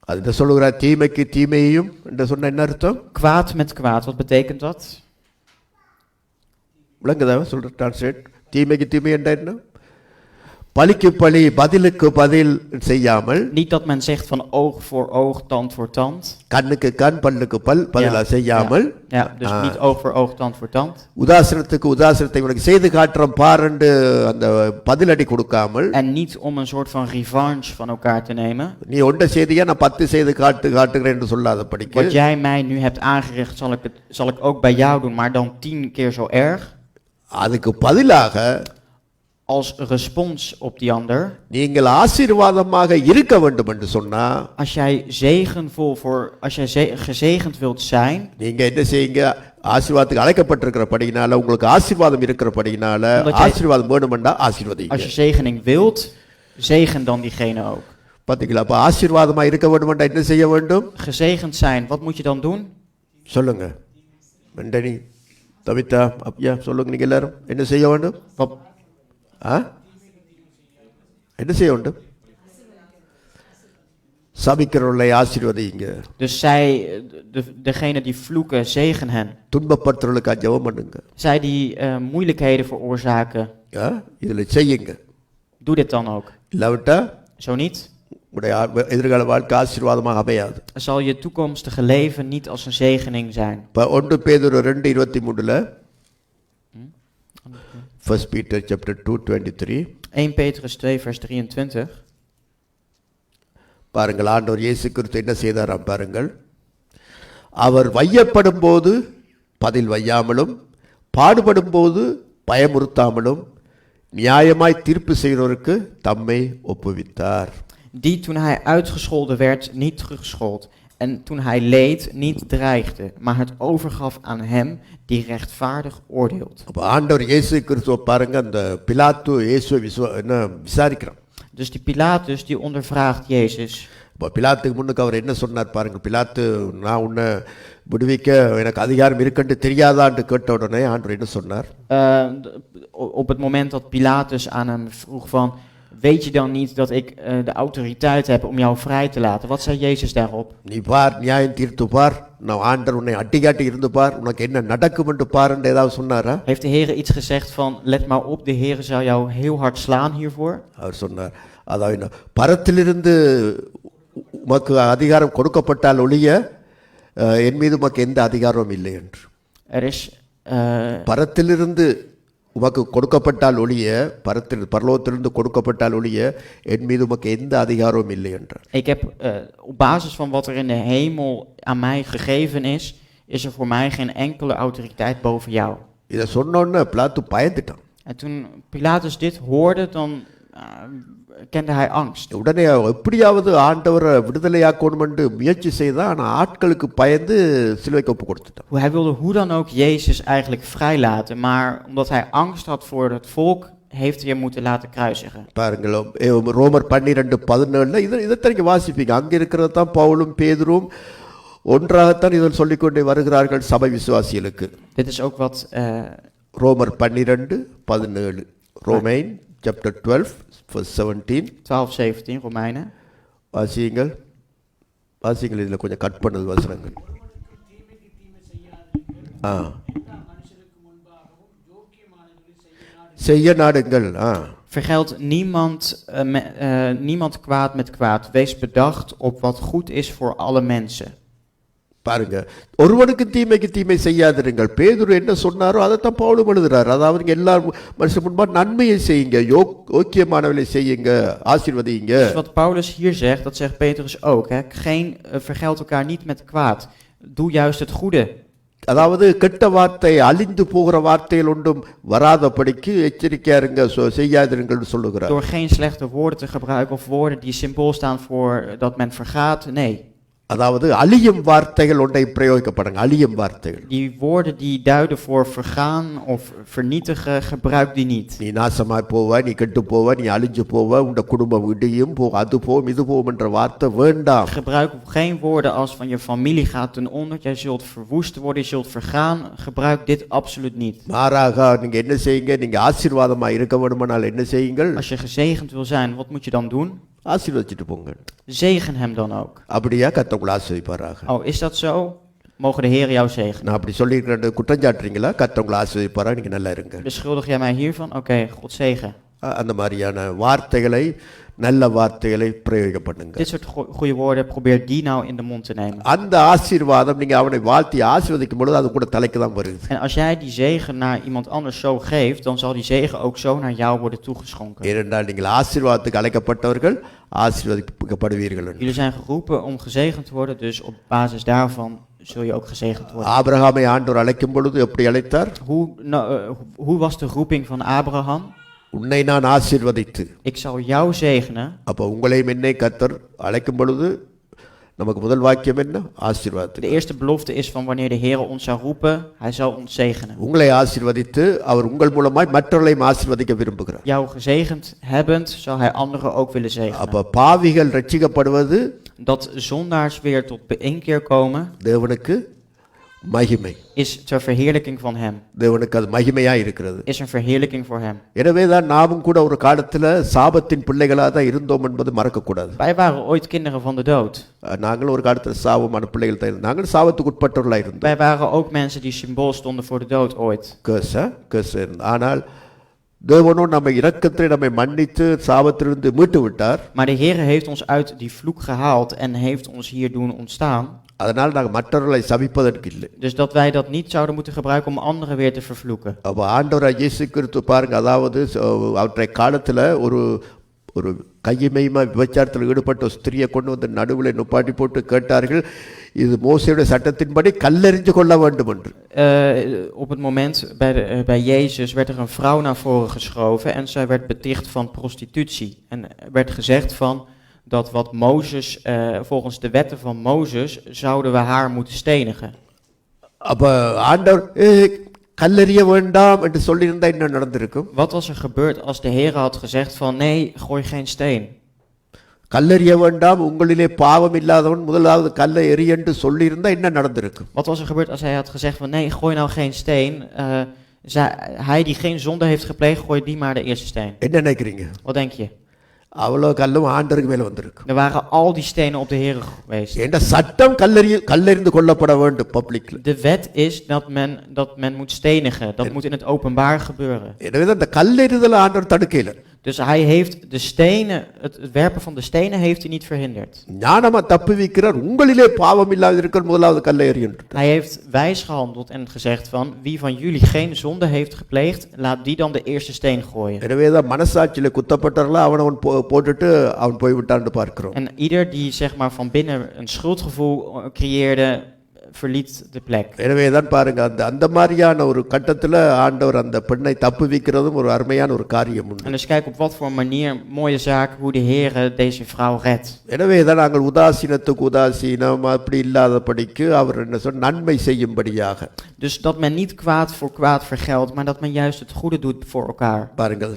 அது சொல்லுகிறார், தீமைக்கு தீமையையும் என்று சொன்ன என்ன அர்த்தம்? Kwaad met kwaad, wat betekent dat? விளங்குதா சொல்ற translate? தீமைக்கு தீமை என்ற என்ன? பழிக்கு பழி பதிலுக்கு பதில் செய்யாமல், Niet dat men zegt van oog voor oog, tand voor tand. கண்ணுக்கு கண் பல்லுக்கு பல் பதிலா செய்யாமல், Ja, dus niet oog voor oog, tand voor tand. உதாசனத்துக்கு உதாசனத்தை உனக்கு செய்து காட்டுறோம் பாருண்டு அந்த பதிலடி கொடுக்காமல், En niet om een soort van revanche van elkaar te nemen. நீ ஒன்றை செய்தியா நான் 10 செய்து காட்டுகிறேன் என்று சொல்லாத படிக்க. Wat jij mij nu hebt aangericht, zal ik ook bij jou doen, maar dan 10 keer zo erg. அதுக்கு பதிலாக Als respons op die ander. நீங்கள் ஆசீர்வாதமாக இருக்க வேண்டும் என்று சொன்னா, Als jij gezegend wilt zijn, நீங்க என்ன செய்யுங்க? ஆசீர்வாதத்துக்கு அழைக்கப்பட்டிருக்கிறபடியினால, உங்களுக்கு ஆசீர்வாதம் இருக்கிறபடியினால, ஆசீர்வாதம் வேணுமெண்டா ஆசீர்வதிங்க. als je zegening wilt, zegen dan diegene ook. பாத்தீங்களா? அப்ப ஆசீர்வாதமா இருக்க வேண்டுமெண்டா என்ன செய்ய வேண்டும்? Gezegend zijn, wat moet je dan doen? சொல்லுங்க. மண்டனி, தவிதா, ஐயா சொல்லுங்க, நீங்க எல்லாரும் என்ன செய்ய வேண்டும்? என்ன செய்ய வேண்டும்? சபிக்கிறவர்களை ஆசீர்வதிங்க. Dus degene die vloeken, zegen hen. துன்பப்படுத்துறவர்களுக்கு ஜெபம் பண்ணுங்க. Zij die moeilijkheden veroorzaken, இதுல செய்யுங்க. doe dit dan ook. இல்லாவிட்டா Zo niet, உங்களுடைய எதிர்கால வாழ்க்கை ஆசீர்வாதமாக அமையாது. zal je toekomstige leven niet als een zegening zijn. 1 பேதுரு 2:23 1 Peter chapter 2:23 1 Petrus 2 vers 23. பாருங்கள், ஆண்டவர் இயேசு கிறிஸ்து என்ன செய்தாராம் பாருங்கள். அவர் வையப்படும் போது பதில் வையாமலும், பாடுபடும் போது பயமுறுத்தாமலும், நியாயமாய் தீர்ப்பு செய்கிறவருக்கு தம்மை ஒப்புவித்தார். Die toen hij uitgescholden werd, niet terugschold. En toen hij leed, niet dreigde, maar het overgaf aan hem die rechtvaardig oordeelt. அப்ப ஆண்டவர் இயேசு கிறிஸ்துவ பாருங்க, அந்த பிலாத்து இயேசுவை விசாரிக்கிறான். Dus die Pilatus die ondervraagt Jezus. இப்போ பிலாத்துக்கு முன்னுக்கு அவர் என்ன சொன்னார் பாருங்க. பிலாத்து, நான் உன்னை விடுவிக்க எனக்கு அதிகாரம் இருக்குன்னு தெரியாதான்னு கேட்ட உடனே ஆண்டவர் என்ன சொன்னார்? Op het moment dat Pilatus aan hem vroeg van, weet je dan niet dat ik de autoriteit heb om jou vrij te laten? Wat zei Jezus daarop? நீ பார், நியாயம் தீர்த்து பார், நான் ஆண்டவர் உன்னை அட்டிகாட்டி இருந்து பார், உனக்கு என்ன நடக்கும் என்று பாருன்னு ஏதாவது சொன்னாரா? Heeft de Heer iets gezegd van, let maar op, de Heer zal jou heel hard slaan hiervoor? அவர் சொன்னார், அதாவது பரத்திலிருந்து உமக்கு அதிகாரம் கொடுக்கப்பட்டால் ஒழிய என் மீது உமக்கு எந்த அதிகாரமும் இல்லை என்று. பரத்திலிருந்து உமக்கு கொடுக்கப்பட்டால் ஒழிய, பரலோகத்திலிருந்து கொடுக்கப்பட்டால் ஒழிய என் மீது உமக்கு எந்த அதிகாரமும் இல்லை என்றார். Ik heb op basis van wat er in de hemel aan mij gegeven is er voor mij geen enkele autoriteit boven jou. இதை சொன்னோன்னு பிலாத்து பயந்துட்டான். En toen Pilatus dit hoorde, dan kende hij angst. உடனே எப்படியாவது ஆண்டவரை விடுதலையாக்கணும் என்று முயற்சி செய்தான். ஆனால் ஆட்களுக்கு பயந்து சிலுவைக்கு ஒப்பு கொடுத்துட்டான். Hij wilde hoe dan ook Jezus eigenlijk vrijlaten, maar omdat hij angst had voor het volk, heeft hij hem moeten laten kruisigen. பாருங்கள், ரோமர் 12:17 இதைத்தான் நீங்க வாசிப்பீங்க. அங்கே இருக்கிறது தான் பவுலும் பேதுரும் ஒன்றாகத்தான் இதில் சொல்லிக்கொண்டே வருகிறார்கள் சபை விசுவாசிகளுக்கு. Dit is ook wat ரோமர் 12:17 ரோமைன் chapter 12 verse 17 12:17 Romeinen. வாசியுங்கள், இதில் கொஞ்சம் கட் பண்ணது வசனங்கள். செய்ய நாடுங்கள். Vergeld niemand kwaad met kwaad. Wees bedacht op wat goed is voor alle mensen. பாருங்க, ஒருவனுக்கு தீமைக்கு தீமை செய்யாதிருங்கள். பேதுரு என்ன சொன்னாரோ அதைத்தான் பவுலும் எழுதுறாரு. அதாவது நீங்க எல்லாரும் மனுஷன் முன்பா நன்மையை செய்யுங்க, யோக்கியமானவளை செய்யுங்க, ஆசீர்வதிங்க. Dus wat Paulus hier zegt, dat zegt Petrus ook. Hè? Vergeld elkaar niet met kwaad. Doe juist het goede. அதாவது கெட்ட வார்த்தை, அழிந்து போகிற வார்த்தைகள் ஒன்றும் வராதபடிக்கு எச்சரிக்கையா இருங்க, செய்யாதிருங்கள் சொல்லுகிறார். Door geen slechte woorden te gebruiken of woorden die symbool staan voor dat men vergaat. Nee. அதாவது அழியும் வார்த்தைகள் ஒன்றை பிரயோகிக்கப்படுங்க, அழியும் வார்த்தைகள். Die woorden die duiden voor vergaan of vernietigen, gebruik die niet. நீ நாசமாய் போவ, நீ கெட்டு போவ, நீ அழிஞ்சு போவ, உன் குடும்பம் இடியும் போ, அது போகும் இது போகும் என்ற வார்த்தை வேண்டாம். Gebruik geen woorden als van je familie gaat ten onder, jij zult verwoest worden, je zult vergaan. Gebruik dit absoluut niet. மாறாக நீங்க என்ன செய்யுங்க, நீங்க ஆசீர்வாதமா இருக்க வேண்டுமானால் என்ன செய்யுங்கள்? Als je gezegend wil zijn, wat moet je dan doen? ஆசீர்வதிச்சிட்டு போங்க. Zegen hem dan ook. அப்படியா கர்த்தர் உங்களை ஆசீர்வதிப்பாராக. Oh, is dat zo? Mogen de Heer jou zegenen. நான் அப்படி சொல்லியிருக்கிறேன் குற்றஞ்சாட்டுறீங்களா? கர்த்தர் உங்களை ஆசீர்வதிப்பாரா, நீங்க நல்லா இருங்க. Beschuldig jij mij hiervan? Oké, God zegen. அந்த மாதிரியான வார்த்தைகளை, நல்ல வார்த்தைகளை பிரயோகம் பண்ணுங்க. Dit soort goede woorden, probeer die nou in de mond te nemen. அந்த ஆசீர்வாதம் நீங்க அவனை வாழ்த்தி ஆசீர்வதிக்கும் பொழுது அது கூட தலைக்கு தான் வருது. En als jij die zegen naar iemand anders zo geeft, dan zal die zegen ook zo naar jou worden toegeschonken. ஏனென்றால் நீங்கள் ஆசீர்வாதத்துக்கு அழைக்கப்பட்டவர்கள், ஆசீர்வதிக்கப்படுவீர்கள். Jullie zijn geroepen om gezegend te worden, dus op basis daarvan zul je ook gezegend worden. ஆபிரகாமை ஆண்டவர் அழைக்கும் பொழுது எப்படி அழைத்தார்? Hoe was de roeping van Abraham? உன்னை நான் ஆசீர்வதித்து. Ik zal jou zegenen. அப்ப உங்களையும் என்னை கர்த்தர் அழைக்கும் பொழுது நமக்கு முதல் வாக்கியம் என்ன? ஆசீர்வாதம். De eerste belofte is van wanneer de Heer ons zou roepen, hij zal ons zegenen. உங்களை ஆசீர்வதித்து அவர் உங்கள் மூலமாய் மற்றவர்களையும் ஆசீர்வதிக்க விரும்புகிறார். Jou gezegend hebbend zal hij anderen ook willen zegenen. அப்ப பாவிகள் ரட்சிக்கப்படுவது, Dat zondaars weer tot beïnkeer komen, தேவனுக்கு மகிமை. is ter verheerlijking van hem. தேவனுக்கு அது மகிமையா இருக்கிறது. Is een verheerlijking voor hem. எனவேதான் நாமும் கூட ஒரு காலத்துல சாபத்தின் பிள்ளைகளாக தான் இருந்தோம் என்பது மறக்க கூடாது. Wij waren ooit kinderen van de dood. நாங்களும் ஒரு காலத்துல சாபமான பிள்ளைகள் தான். நாங்கள் சாபத்துக்கு உட்பட்டவர்களாக இருந்தோம். Wij waren ook mensen die symbool stonden voor de dood ooit. கர்ஸ். ஆனால் தேவனும் நம்ம இரக்கத்தில் நம்மை மன்னித்து சாபத்திலிருந்து மீட்டு விட்டார். Maar de Heer heeft ons uit die vloek gehaald en heeft ons hier doen ontstaan. அதனால் நாங்கள் மற்றவர்களை சபிப்பதற்கு இல்லை. Dus dat wij dat niet zouden moeten gebruiken om anderen weer te vervloeken. அப்ப ஆண்டவராகிய இயேசு கிறிஸ்து பாருங்க, அதாவது அவருடைய காலத்துல ஒரு ஒரு கையமையுமா விபச்சாரத்தில் ஈடுபட்ட ஸ்திரியை கொண்டு வந்து நடுவில் நுப்பாட்டி போட்டு கேட்டார்கள், இது மோசேயுடைய சட்டத்தின்படி கல்லெறிஞ்சு கொள்ள வேண்டும் என்று. Op het moment bij Jezus werd er een vrouw naar voren geschoven en zij werd beticht van prostitutie. En er werd gezegd van dat wat Mozes, volgens de wetten van Mozes, zouden we haar moeten stenigen. அப்ப ஆண்டவர் கல்லெறிய வேண்டாம் என்று சொல்லியிருந்தா என்ன நடந்திருக்கும்? Wat was er gebeurd als de Heer had gezegd van nee, gooi geen steen? கல்லெறிய வேண்டாம், உங்களிலே பாவம் இல்லாதவன் முதலாவது கல்லை எறி என்று சொல்லியிருந்தா என்ன நடந்திருக்கும்? Wat was er gebeurd als hij had gezegd van nee, gooi nou geen steen? Hij die geen zonde heeft gepleegd, gooi die maar de eerste steen. என்ன நினைக்கிறீங்க? Wat denk je? அவ்வளோ கல்லும் ஆண்டருக்கு மேல வந்திருக்கு. Er waren al die stenen op de Heer geweest. என்ற சட்டம் கல்லெறிந்து கொல்லப்பட வேண்டும் பப்ளிக்ல. De wet is dat men moet stenigen. Dat moet in het openbaar gebeuren. எனவே அந்த கல்லெறிதல் ஆண்டவர் தடுக்கல. Dus hij heeft de stenen, het werpen van de stenen heeft hij niet verhinderd. ஞானமா தப்புவிக்கிறார், உங்களிலே பாவம் இல்லாதிருக்கிற முதலாவது கல்லை எறியுங்கள். Hij heeft wijs gehandeld en gezegd van wie van jullie geen zonde heeft gepleegd, laat die dan de eerste steen gooien. எனவே தான் மனசாட்சியில குத்தப்பட்டவர்களா அவன் போட்டுட்டு அவன் போய் விட்டான்னு பார்க்கிறோம். En ieder die zeg maar van binnen een schuldgevoel creëerde, verliet de plek. எனவே தான் பாருங்க, அந்த மாதிரியான ஒரு கட்டத்துல ஆண்டவர் அந்த பெண்ணை தப்புவிக்கிறதும் ஒரு அருமையான ஒரு காரியம் உண்டு. En dus kijk op wat voor manier, mooie zaak, hoe de Heer deze vrouw redt. எனவே தான் நாங்கள் உதாசீனத்துக்கு உதாசீனம் அப்படி இல்லாதபடிக்கு அவர் என்ன சொன்ன நன்மை செய்யும்படியாக. Dus dat men niet kwaad voor kwaad vergeldt, maar dat men juist het goede doet voor elkaar. பாருங்கள்,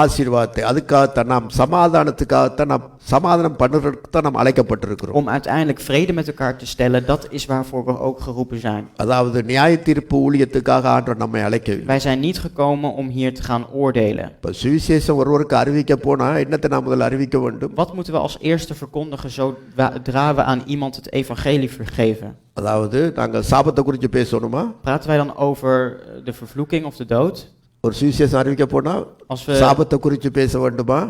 ஆசீர்வாதத்தை அதுக்காகத்தான் நாம் சமாதானத்துக்காகத்தான் நாம் சமாதானம் பண்ணுறதுக்கு தான் நாம் அழைக்கப்பட்டிருக்கிறோம். Om uiteindelijk vrede met elkaar te stellen, dat is waarvoor we ook geroepen zijn. அதாவது நியாய தீர்ப்பு ஊழியத்துக்காக ஆண்டவர் நம்மை அழைக்கவில்லை. Wij zijn niet gekomen om hier te gaan oordelen. இப்ப சுவிசேஷம் ஒருவருக்கு அறிவிக்க போனா என்னத்தை நாம் முதல்ல அறிவிக்க வேண்டும்? Wat moeten we als eerste verkondigen zodra we aan iemand het evangelie vergeven? அதாவது நாங்கள் சாபத்தை குறித்து பேசணுமா? Praten wij dan over de vervloeking of de dood? ஒரு சுவிசேஷம் அறிவிக்க போனா சாபத்தை குறித்து பேச வேண்டுமா?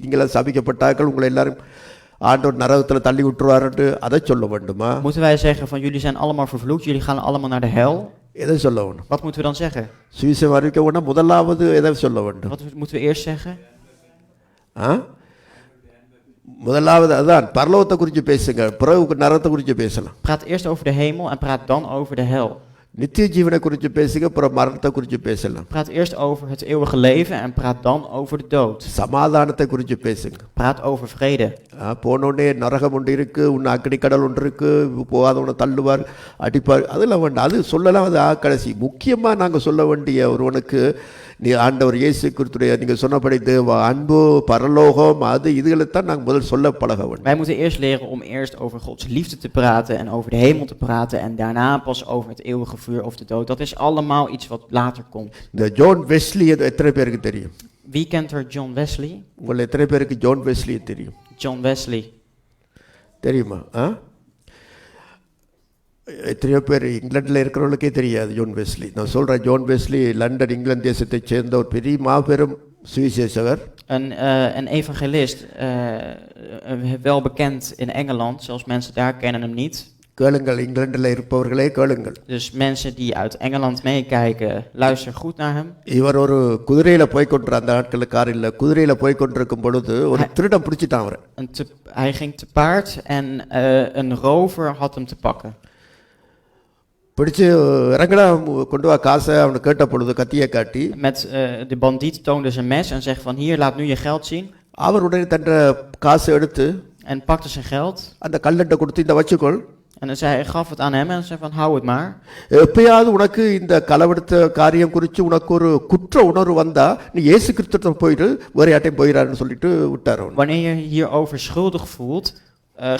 நீங்களா சபிக்கப்பட்டார்கள், உங்களை எல்லாரும் ஆண்டவர் நரகத்தில் தள்ளி விட்டுருவாருன்னு அதை சொல்ல வேண்டுமா? Moeten wij zeggen van jullie zijn allemaal vervloekt, jullie gaan allemaal naar de hel? எதை சொல்ல வேண்டும்? Wat moeten we dan zeggen? சுவிசேஷம் அறிவிக்க வேண்டாம், முதலாவது எதை சொல்ல வேண்டும்? Wat moeten we eerst zeggen? முதலாவது அதான் பரலோகத்தை குறித்து பேசுங்க, பிறகு நரகத்தை குறித்து பேசலாம். Praat eerst over de hemel en praat dan over de hel. நித்திய ஜீவனை குறித்து பேசுங்க, அப்புறம் மரணத்தை குறித்து பேசலாம். Praat eerst over het eeuwige leven en praat dan over de dood. சமாதானத்தை குறித்து பேசுங்க. Praat over vrede. போனோடனே நரகம் ஒன்று இருக்கு, உன்னை அக்கடி கடல் ஒன்று இருக்கு, போகாதவனை தள்ளுவார் அடிப்பார், அதெல்லாம் வேண்டாம், அது சொல்லலாம், அது கடைசி. முக்கியமாக நாங்கள் சொல்ல வேண்டிய ஒருவனுக்கு நீ ஆண்டவர் இயேசு கிறிஸ்துடைய நீங்கள் சொன்னபடி தேவ அன்பு பரலோகம் அது இதுகளைத்தான் நாங்கள் முதல் சொல்ல பழக வேண்டும். Wij moeten eerst leren om eerst over Gods liefde te praten en over de hemel te praten en daarna pas over het eeuwige vuur of de dood. Dat is allemaal iets wat later komt. இந்த John Wesley எத்தனை பேருக்கு தெரியும்? Wie kent er John Wesley? உங்களை எத்தனை பேருக்கு John Wesley தெரியும்? John Wesley. தெரியுமா? எத்தனையோ பேர் இங்கிலாண்டில் இருக்கிறவங்களுக்கே தெரியாது ஜான் வெஸ்லி. நான் சொல்கிறேன், ஜான் வெஸ்லி லண்டன் இங்கிலாந்து தேசத்தை சேர்ந்த ஒரு பெரிய மாபெரும் சுவிசேஷகர். Een evangelist, wel bekend in Engeland, zelfs mensen daar kennen hem niet. கேளுங்கள், இங்கிலாண்டில் இருப்பவர்களே கேளுங்கள். Dus mensen die uit Engeland meekijken, luister goed naar hem. இவர் ஒரு குதிரையில் போய்கொண்டிருந்த அந்த நாட்களில் காரில் குதிரையில் போய்கொண்டிருக்கும் பொழுது ஒரு திருடம் பிடிச்சிட்டான் அவரை. Hij ging te paard en een rover had hem te pakken. பிடிச்சு இறங்கடா கொண்டு வா காசை அவனை கேட்ட பொழுது கத்தியை காட்டி De bandiet toonde zijn mes en zegt van hier, laat nu je geld zien. அவருடைய தன்ற காசை எடுத்து En pakte zijn geld. அந்த கல்லட்டை கொடுத்து இந்த வச்சுக்கொள். En hij gaf het aan hem en zei van hou het maar. எப்பயாவது உனக்கு இந்த களவெடுத்த காரியம் குறித்து உனக்கு ஒரு குற்ற உணர்வு வந்தா நீ இயேசு கிறிஸ்துவிட்ட போயிடு, வேற யார்ட்டையும் போயிடாருன்னு சொல்லிட்டு விட்டார். Wanneer je hierover schuldig voelt,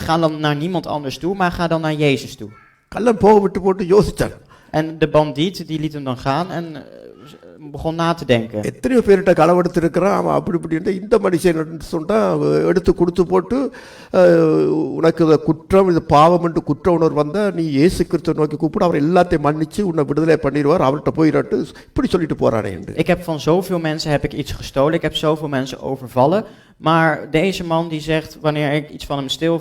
ga dan naar niemand anders toe, maar ga dan naar Jezus toe. கள்ளன் போக விட்டு போட்டு யோசிச்சார். En de bandiet die liet hem dan gaan en begon na te denken. எத்தனையோ பேர்கிட்ட களவெடுத்து இருக்கிறான், அவன் அப்படி இப்படி இந்த மனுஷன் சொன்னா எடுத்து கொடுத்து போட்டு உனக்கு குற்றம் இது பாவம் என்று குற்ற உணர்வு வந்தா நீ இயேசு கிறிஸ்துவை நோக்கி கூப்பிடு, அவர் எல்லாத்தையும் மன்னிச்சு உன்னை விடுதலை பண்ணிடுவார், அவர்கிட்ட போயிடட்டு இப்படி சொல்லிட்டு போறானே என்று. Ik heb van zoveel mensen heb ik iets gestolen, ik heb zoveel mensen overvallen, maar deze man die zegt wanneer ik iets van hem steel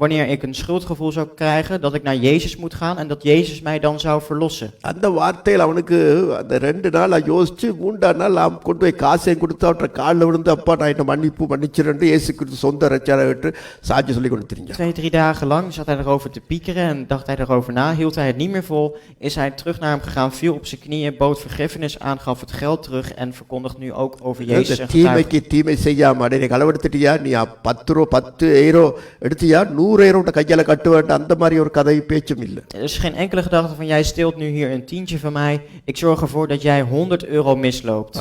wanneer ik een schuldgevoel zou krijgen, dat ik naar Jezus moet gaan en dat Jezus mij dan zou verlossen. அந்த வார்த்தையில் அவனுக்கு அந்த 2 நாள் யோசிச்சு 3ஆம் நாள் அவன் கொண்டு போய் காசையும் கொடுத்து அவற்றை காலில் விழுந்து அப்பா நான் என்ன மன்னிச்சிரண்டு இயேசு கிறிஸ்து சொந்த ரட்சகர்கிட்ட சாட்சி சொல்லி கொண்டு தெரிஞ்சான். 2-3 dagen lang zat hij erover te piekeren en dacht hij erover na, hield hij het niet meer vol, is hij terug naar hem gegaan, viel op zijn knieën, bood vergiffenis aan, gaf het geld terug en verkondigt nu ook over Jezus en தீமைக்கு தீமை செய்யாம நீ களவெடுத்துட்டியா, நீ 10 ரூபா 10 euro எடுத்தியா, 100 euro கையால கட்ட வேண்டாம், அந்த மாதிரி ஒரு கதை பேச்சும் இல்லை. Er is geen enkele gedachte van jij steelt nu hier een tientje van mij, ik zorg ervoor dat jij 100 euro misloopt.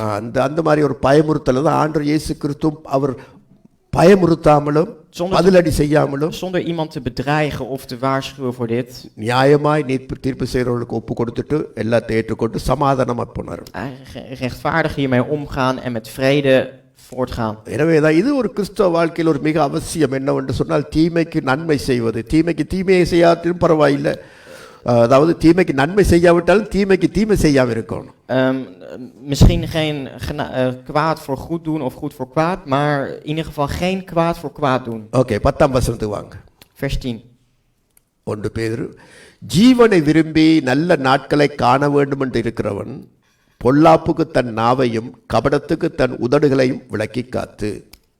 அந்த மாதிரி ஒரு பயமுறுத்தல் தான் ஆண்டவர் இயேசு கிறிஸ்து அவர் பயமுறுத்தாமலும் பதிலடி செய்யாமலும் zonder iemand te bedreigen of te waarschuwen voor dit. நியாயமாய் தீர்ப்பு செய்கிறவர்களுக்கு ஒப்பு கொடுத்துட்டு எல்லாத்தையும் ஏற்றுக்கொண்டு சமாதானமா போனார். Rechtvaardig hiermee omgaan en met vrede voortgaan. எனவேதான் இது ஒரு கிறிஸ்தவ வாழ்க்கையில் ஒரு மிக அவசியம் என்னவென்று சொன்னால் தீமைக்கு நன்மை செய்வது. தீமைக்கு தீமையை செய்யாட்டிலும் பரவாயில்லை, அதாவது தீமைக்கு நன்மை செய்யாவிட்டாலும் தீமைக்கு தீமை செய்யாம இருக்கணும். Misschien geen kwaad voor goed doen of goed voor kwaad, maar in ieder geval geen kwaad voor kwaad doen. Okay, 10ஆம் வசனத்துக்கு வாங்க. Vers 10. 1 பேதுரு, ஜீவனை விரும்பி நல்ல நாட்களை காண வேண்டும் என்று இருக்கிறவன் பொல்லாப்புக்கு தன் நாவையும் கபடத்துக்கு தன் உதடுகளையும் விலக்கி காத்து.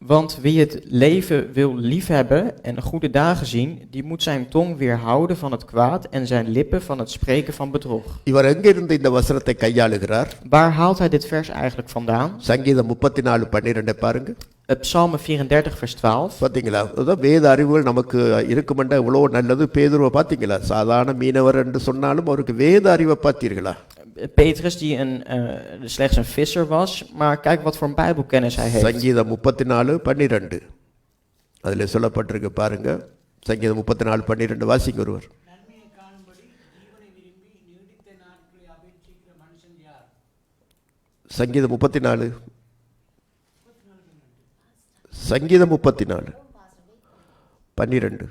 Want wie het leven wil liefhebben en goede dagen zien, die moet zijn tong weerhouden van het kwaad en zijn lippen van het spreken van bedrog. இவர் எங்கிருந்து இந்த வசனத்தை கையாளுகிறார்? Waar haalt hij dit vers eigenlijk vandaan? சங்கீதம் 34:12 பாருங்க. Psalm 34 vers 12. பாத்தீங்களா, அதான் வேத அறிவுகள் நமக்கு இருக்குமெண்டா இவ்வளோ நல்லது. பேதுருவை பார்த்தீங்களா, சாதாரண மீனவர் என்று சொன்னாலும் அவருக்கு வேத அறிவை பார்த்தீர்களா? Petrus die slechts een visser was, maar kijk wat voor een bijbelkennis hij heeft. சங்கீதம் 34:12 அதில் சொல்லப்பட்டிருக்கு பாருங்க. சங்கீதம் 34:12 வாசிங்க ஒருவர். சங்கீதம் 34 சங்கீதம் 34:12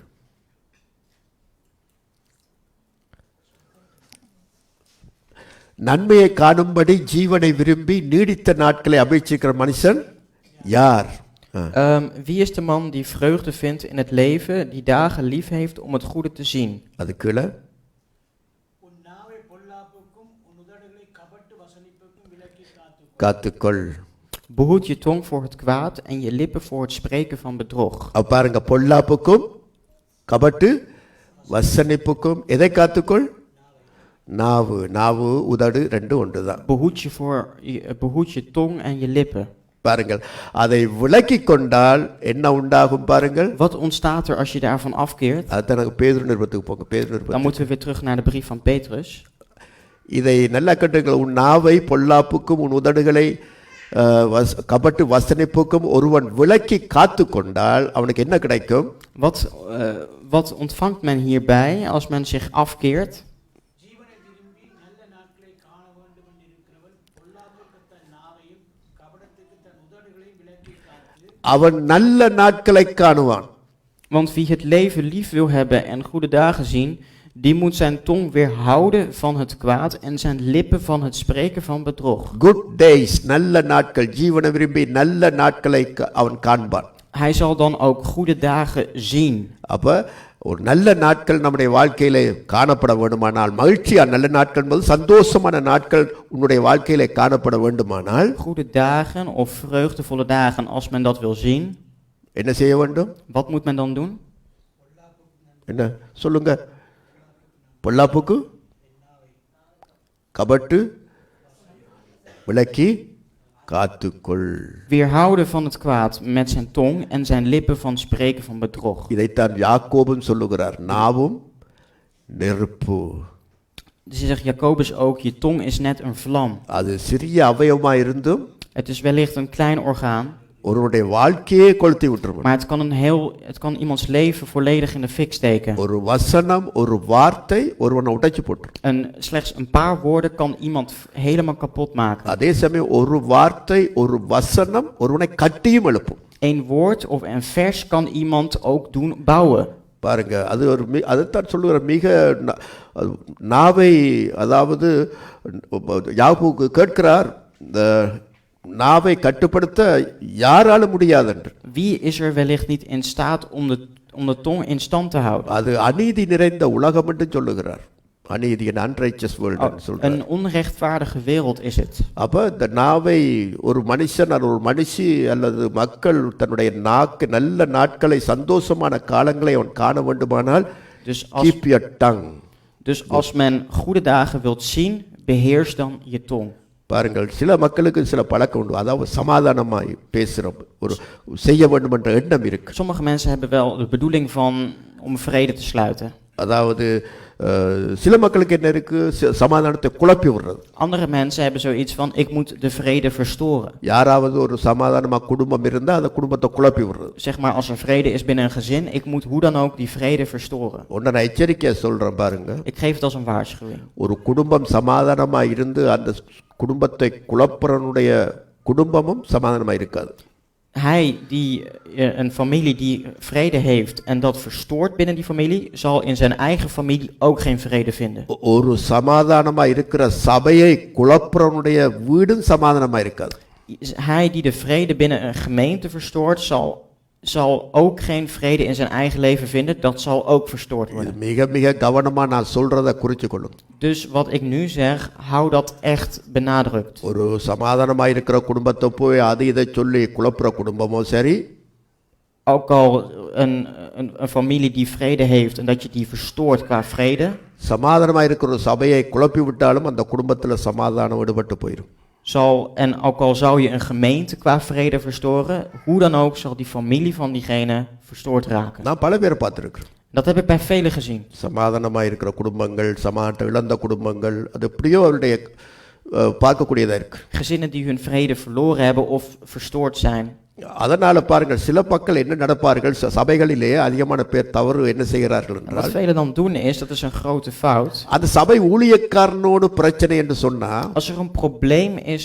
நன்மையை காணும்படி ஜீவனை விரும்பி நீடித்த நாட்களை அபேட்சிக்கிற மனுஷன் யார்? Wie is de man die vreugde vindt in het leven, die dagen lief heeft om het goede te zien? அது கீழே உன் நாவை பொல்லாப்புக்கும் உன் உதடுகளை கபட்டு வசனிப்புக்கும் விலக்கி காத்துக்கொள். காத்துக்கொள். Behoed je tong voor het kwaad en je lippen voor het spreken van bedrog. அப்ப பாருங்க, பொல்லாப்புக்கும் கபட்டு வசனிப்புக்கும் எதை காத்துக்கொள்? நாவு. நாவு உதடு ரெண்டும் ஒன்றுதான். Behoed je tong en je lippen. பாருங்கள், அதை விலக்கி கொண்டால் என்ன உண்டாகும் பாருங்கள். Wat ontstaat er als je daarvan afkeert? அதுதான் நாங்கள் பேதுரு நிருபத்துக்கு போங்க. பேதுரு Dan Nirupam. moeten we weer terug naar de brief van Petrus. இதை நல்லா கட்டுங்கள். உன் நாவை பொல்லாப்புக்கும் உன் உதடுகளை கபட்டு வசனிப்புக்கும் ஒருவன் விலக்கி காத்து கொண்டால் அவனுக்கு என்ன கிடைக்கும்? Wat ontvangt men hierbij als men zich afkeert? ஜீவனை விரும்பி நல்ல நாட்களை காண வேண்டும் என்று இருக்கிறவன் பொல்லாப்புக்கு தன் நாவையும் கபடத்துக்கு தன் உதடுகளையும் விலக்கி காத்து அவன் நல்ல நாட்களை காணுவான். Want wie het leven lief wil hebben en goede dagen zien, die moet zijn tong weerhouden van het kwaad en zijn lippen van het spreken van bedrog. Good days, நல்ல நாட்கள், ஜீவனை விரும்பி நல்ல நாட்களை அவன் காண்பான். Hij zal dan ook goede dagen zien. அப்ப ஒரு நல்ல நாட்கள் நம்முடைய வாழ்க்கையிலே காணப்பட வேண்டுமானால், மகிழ்ச்சியா நல்ல நாட்கள் என்பது சந்தோஷமான நாட்கள் உன்னுடைய வாழ்க்கையிலே காணப்பட வேண்டுமானால், Goede dagen of vreugdevolle dagen, als men dat wil zien, என்ன செய்ய வேண்டும்? wat moet men dan doen? என்ன சொல்லுங்க? பொல்லாப்புக்கு கபட்டு விலக்கி காத்துக்கொள். Weerhouden van het kwaad met zijn tong en zijn lippen van spreken van bedrog. இதைத்தான் யாக்கோபும் சொல்லுகிறார், நாவும் நெருப்பு. Dus zegt Jacobus ook, je tong is net een vlam. அது சிறிய அவயவமா இருந்தும் Het is wellicht een klein orgaan, ஒருவனுடைய வாழ்க்கையே கொளுத்தி விட்டுரும். maar het kan iemands leven volledig in de fik steken. ஒரு வசனம், ஒரு வார்த்தை ஒருவனை உடைச்சு போட்டுரும். Slechts een paar woorden kan iemand helemaal kapot maken. அதே சமயம் ஒரு வார்த்தை, ஒரு வசனம் ஒருவனை கட்டியும் எழுப்பும். Een woord of een vers kan iemand ook doen bouwen. பாருங்க, அது ஒரு அதைத்தான் சொல்லுகிற மிக நாவை, அதாவது யாக்கோபு கேட்கிறார், இந்த நாவை கட்டுப்படுத்த யாரால முடியாது என்று. Wie is er wellicht niet in staat om de tong in stand te houden? அது அநீதி நிறைந்த உலகம் என்று சொல்லுகிறார். அநீதி, அன்ரைச்சஸ் வேர்ல்ட் என்று சொல்றார். Een onrechtvaardige wereld is het. அப்ப இந்த நாவை ஒரு மனுஷன் அல்லது ஒரு மனுஷி அல்லது மக்கள் தன்னுடைய நல்ல நாட்களை, சந்தோஷமான காலங்களை அவன் காண வேண்டுமானால், keep your tongue. Dus als men goede dagen wilt zien, beheers dan je tong. பாருங்கள், சில மக்களுக்கு சில பழக்கம் உண்டு, அதாவது சமாதானமாய் பேசுகிறோம், ஒரு செய்ய வேண்டும் என்ற எண்ணம் இருக்கு. Sommige mensen hebben wel de bedoeling om vrede te sluiten. அதாவது சில மக்களுக்கு என்ன இருக்கு, சமாதானத்தை குழப்பி விடுறது. Andere mensen hebben zoiets van, ik moet de vrede verstoren. யாராவது ஒரு சமாதானமா குடும்பம் இருந்தா அந்த குடும்பத்தை குழப்பி விடுறது. Zeg maar, als er vrede is binnen een gezin, ik moet hoe dan ook die vrede verstoren. ஒன்றை நான் எச்சரிக்கையா சொல்றேன் பாருங்க. Ik geef het als een waarschuwing. ஒரு குடும்பம் சமாதானமா இருந்து அந்த குடும்பத்தை குழப்பறனுடைய குடும்பமும் சமாதானமா இருக்காது. Een familie die vrede heeft en dat verstoort binnen die familie, zal in zijn eigen familie ook geen vrede vinden. ஒரு சமாதானமா இருக்கிற சபையை குழப்பறனுடைய வீடும் சமாதானமா இருக்காது. Hij die de vrede binnen een gemeente verstoort, zal ook geen vrede in zijn eigen leven vinden. Dat zal ook verstoord worden. மிக மிக கவனமா நான் சொல்றதை குறிச்சுக்கொள்ளுங்க. Dus wat ik nu zeg, hou dat echt benadrukt. ஒரு சமாதானமா இருக்கிற குடும்பத்தை போய் அது இதை சொல்லி குழப்புற குடும்பமும் சரி, Ook al een familie die vrede heeft en dat je die verstoort qua vrede, சமாதானமா இருக்கிற ஒரு சபையை குழப்பி விட்டாலும் அந்த குடும்பத்துல சமாதானம் விடுபட்டு போயிடும். en ook al zou je een gemeente qua vrede verstoren, hoe dan ook zal die familie van diegene verstoord raken. நான் பல பேரை பார்த்துருக்கிறேன். Dat heb ik bij velen gezien. சமாதானமா இருக்கிற குடும்பங்கள், சமாதானத்தை இழந்த குடும்பங்கள், அது எப்படியோ அவருடைய பார்க்கக்கூடியதா இருக்கு. Gezinnen die hun vrede verloren hebben of verstoord zijn. அதனால பாருங்கள், சில மக்கள் என்ன நடப்பார்கள், சபைகளிலே அதிகமான பேர் தவறு என்ன செய்கிறார்கள் Wat என்றால், velen dan doen is, dat is een grote fout. அந்த சபை ஊழியக்காரனோடு பிரச்சனை என்று சொன்னா, Als er een probleem is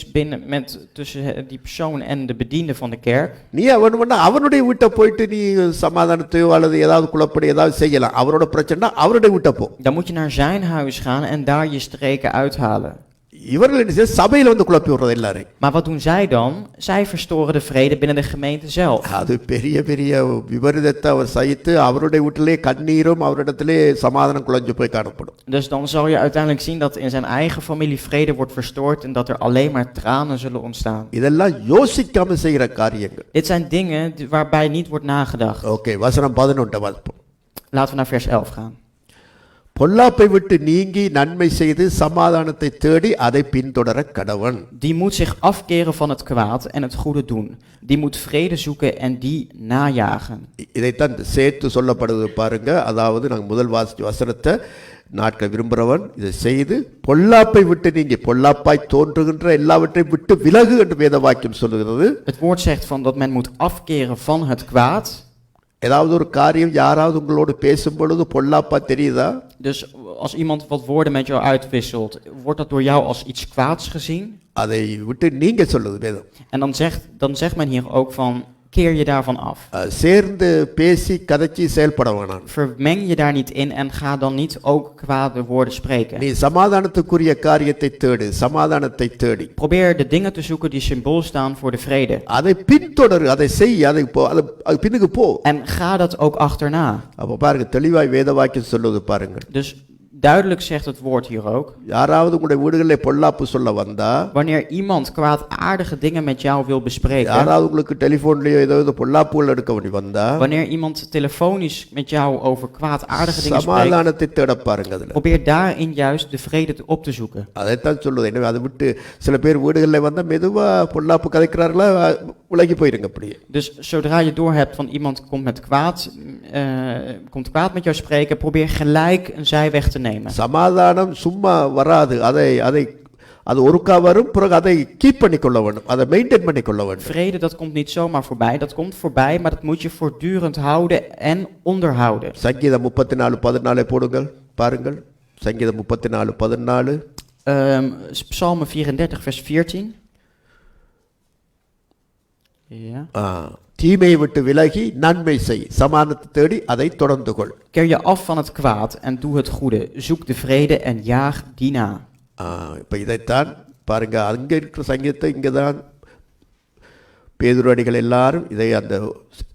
tussen die persoon en de bediende van de kerk, நீ அவனுடைய வீட்டை போயிட்டு நீ சமாதானத்தையோ அல்லது ஏதாவது குழப்படி ஏதாவது செய்யலாம். அவரோட பிரச்சனை அவருடைய வீட்டை போ. dan moet je naar zijn huis gaan en daar je streken uithalen. இவர்கள் என்ன செய்ய சபையில் வந்து குழப்பி விடுறது எல்லாரையும். Maar wat doen zij dan? Zij verstoren de vrede binnen de gemeente zelf. அது பெரிய பெரிய விபரீதத்தை அவர் சகித்து அவருடைய வீட்டிலே கண்ணீரும் அவரிடத்திலே சமாதானம் குலைஞ்சு போய் காணப்படும். Dus dan zal je uiteindelijk zien dat in zijn eigen familie vrede wordt verstoord en dat er alleen maar tranen zullen ontstaan. இதெல்லாம் யோசிக்காம செய்கிற காரியங்கள். Dit zijn dingen waarbij niet wordt nagedacht. Okay, வசனம் 11 வாசிப்போம். Laten we naar vers 11 gaan. பொல்லாப்பை விட்டு நீங்கி நன்மை செய்து சமாதானத்தை தேடி அதை பின்தொடர கடவன். Die moet zich afkeren van het kwaad en het goede doen. Die moet vrede zoeken en die najagen. இதைத்தான் சேர்த்து சொல்லப்படுது பாருங்க. அதாவது நாங்கள் முதல் வாசிச்ச வசனத்தை நாட்கள் விரும்புகிறவன் இதை செய்து பொல்லாப்பை விட்டு நீங்கி பொல்லாப்பாய் தோன்றுகின்ற எல்லாவற்றையும் விட்டு விலகு என்று வேத வாக்கியம் சொல்லுகிறது. Het woord zegt van dat men moet afkeren van het kwaad. ஏதாவது ஒரு காரியம் யாராவது உங்களோடு பேசும் பொழுது பொல்லாப்பா தெரியுதா? Dus als iemand wat woorden met jou uitwisselt, wordt dat door jou als iets kwaads gezien? அதை விட்டு நீங்க சொல்லுது வேதம். En dan zegt men hier ook van, keer je daarvan af. சேர்ந்து பேசி கதைச்சி செயல்பட வேணாம். Vermeng je daar niet in en ga dan niet ook kwade woorden spreken. நீ சமாதானத்துக்குரிய காரியத்தை தேடு, சமாதானத்தை தேடி. Probeer de dingen te zoeken die symbool staan voor de vrede. அதை பின்தொடரு, அதை செய், அதை பின்னுக்கு போ. En ga dat ook achterna. அப்ப பாருங்க, தெளிவாய் வேத வாக்கியம் சொல்லுது பாருங்க. Dus duidelijk zegt het woord hier ook. யாராவது உங்களுடைய வீடுகளிலே பொல்லாப்பு சொல்ல வந்தா, Wanneer iemand kwaadaardige dingen met jou wil bespreken, யாராவது உங்களுக்கு டெலிபோன்லயோ ஏதோ பொல்லாப்புகள் எடுக்க வேண்டி வந்தா, wanneer iemand telefonisch met jou over kwaadaardige dingen spreekt, சமாதானத்தை தேட பாருங்க. அதுல probeer daarin juist de vrede op te zoeken. அதைத்தான் சொல்லுது. எனவே அதை விட்டு சில பேர் வீடுகளில் வந்தா மெதுவா பொல்லாப்பு கதைக்கிறார்களா, விலகி போயிருங்க அப்படியே. Dus zodra je doorhebt van iemand komt kwaad met jou spreken, probeer gelijk een zijweg te nemen. சமாதானம் சும்மா வராது. அது ஒருக்கா வரும், பிறகு அதை கீப் பண்ணிக்கொள்ள வேண்டும், அதை மெயின்டைன் பண்ணிக்கொள்ள வேண்டும். Vrede, dat komt niet zomaar voorbij. Dat komt voorbij, maar dat moet je voortdurend houden en onderhouden. சங்கீதம் 34:14 போடுங்கள் பாருங்கள். சங்கீதம் 34:14. Psalm 34 vers 14. Ja. தீமையை விட்டு விலகி நன்மை செய், சமாதானத்தை தேடி அதை தொடர்ந்து கொள். Keer je af van het kwaad en doe het goede. Zoek de vrede en jaag die na. இப்போ இதைத்தான் பாருங்க, அங்கே இருக்கிற சங்கீதத்தை இங்கே தான் பேதுரு எல்லாரும் இதை அந்த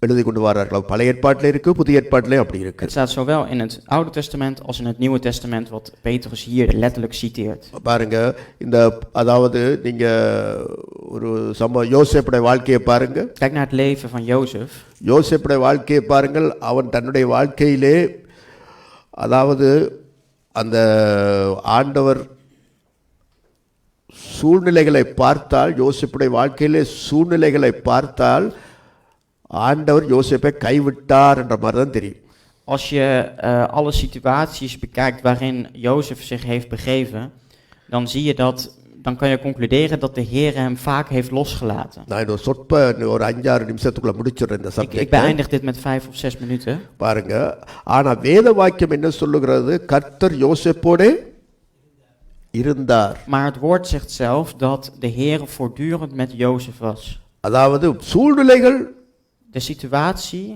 எழுதி கொண்டு வர்றார்கள். பழைய ஏற்பாட்டில் இருக்கு, புதிய ஏற்பாட்டிலையும் அப்படி இருக்கு. Het staat zowel in het Oude Testament als in het Nieuwe Testament, wat Petrus hier letterlijk citeert. பாருங்க, இந்த அதாவது நீங்க ஒரு யோசேப்புடைய வாழ்க்கையை பாருங்க. Kijk naar het leven van Jozef. யோசேப்புடைய வாழ்க்கையை பாருங்கள். அவன் தன்னுடைய வாழ்க்கையிலே அதாவது அந்த ஆண்டவர் சூழ்நிலைகளை பார்த்தால், யோசேப்புடைய வாழ்க்கையிலே சூழ்நிலைகளை பார்த்தால் ஆண்டவர் யோசேப்பை கைவிட்டார் என்ற மாதிரி தான் தெரியும். Als je alle situaties bekijkt waarin Jozef zich heeft begeven, dan zie je dat, dan kan je concluderen dat de Heer hem vaak heeft losgelaten. நான் ஒரு 5-6 நிமிஷத்துக்குள்ள முடிச்சிடுறேன் இந்த Ik subject. beëindig dit met 5 of 6 minuten. பாருங்க, ஆனா வேத வாக்கியம் என்ன சொல்லுகிறது? கர்த்தர் யோசேப்போடு இருந்தார். Maar het woord zegt zelf dat de Heer voortdurend met Jozef was. அதாவது சூழ்நிலைகள் De situatie,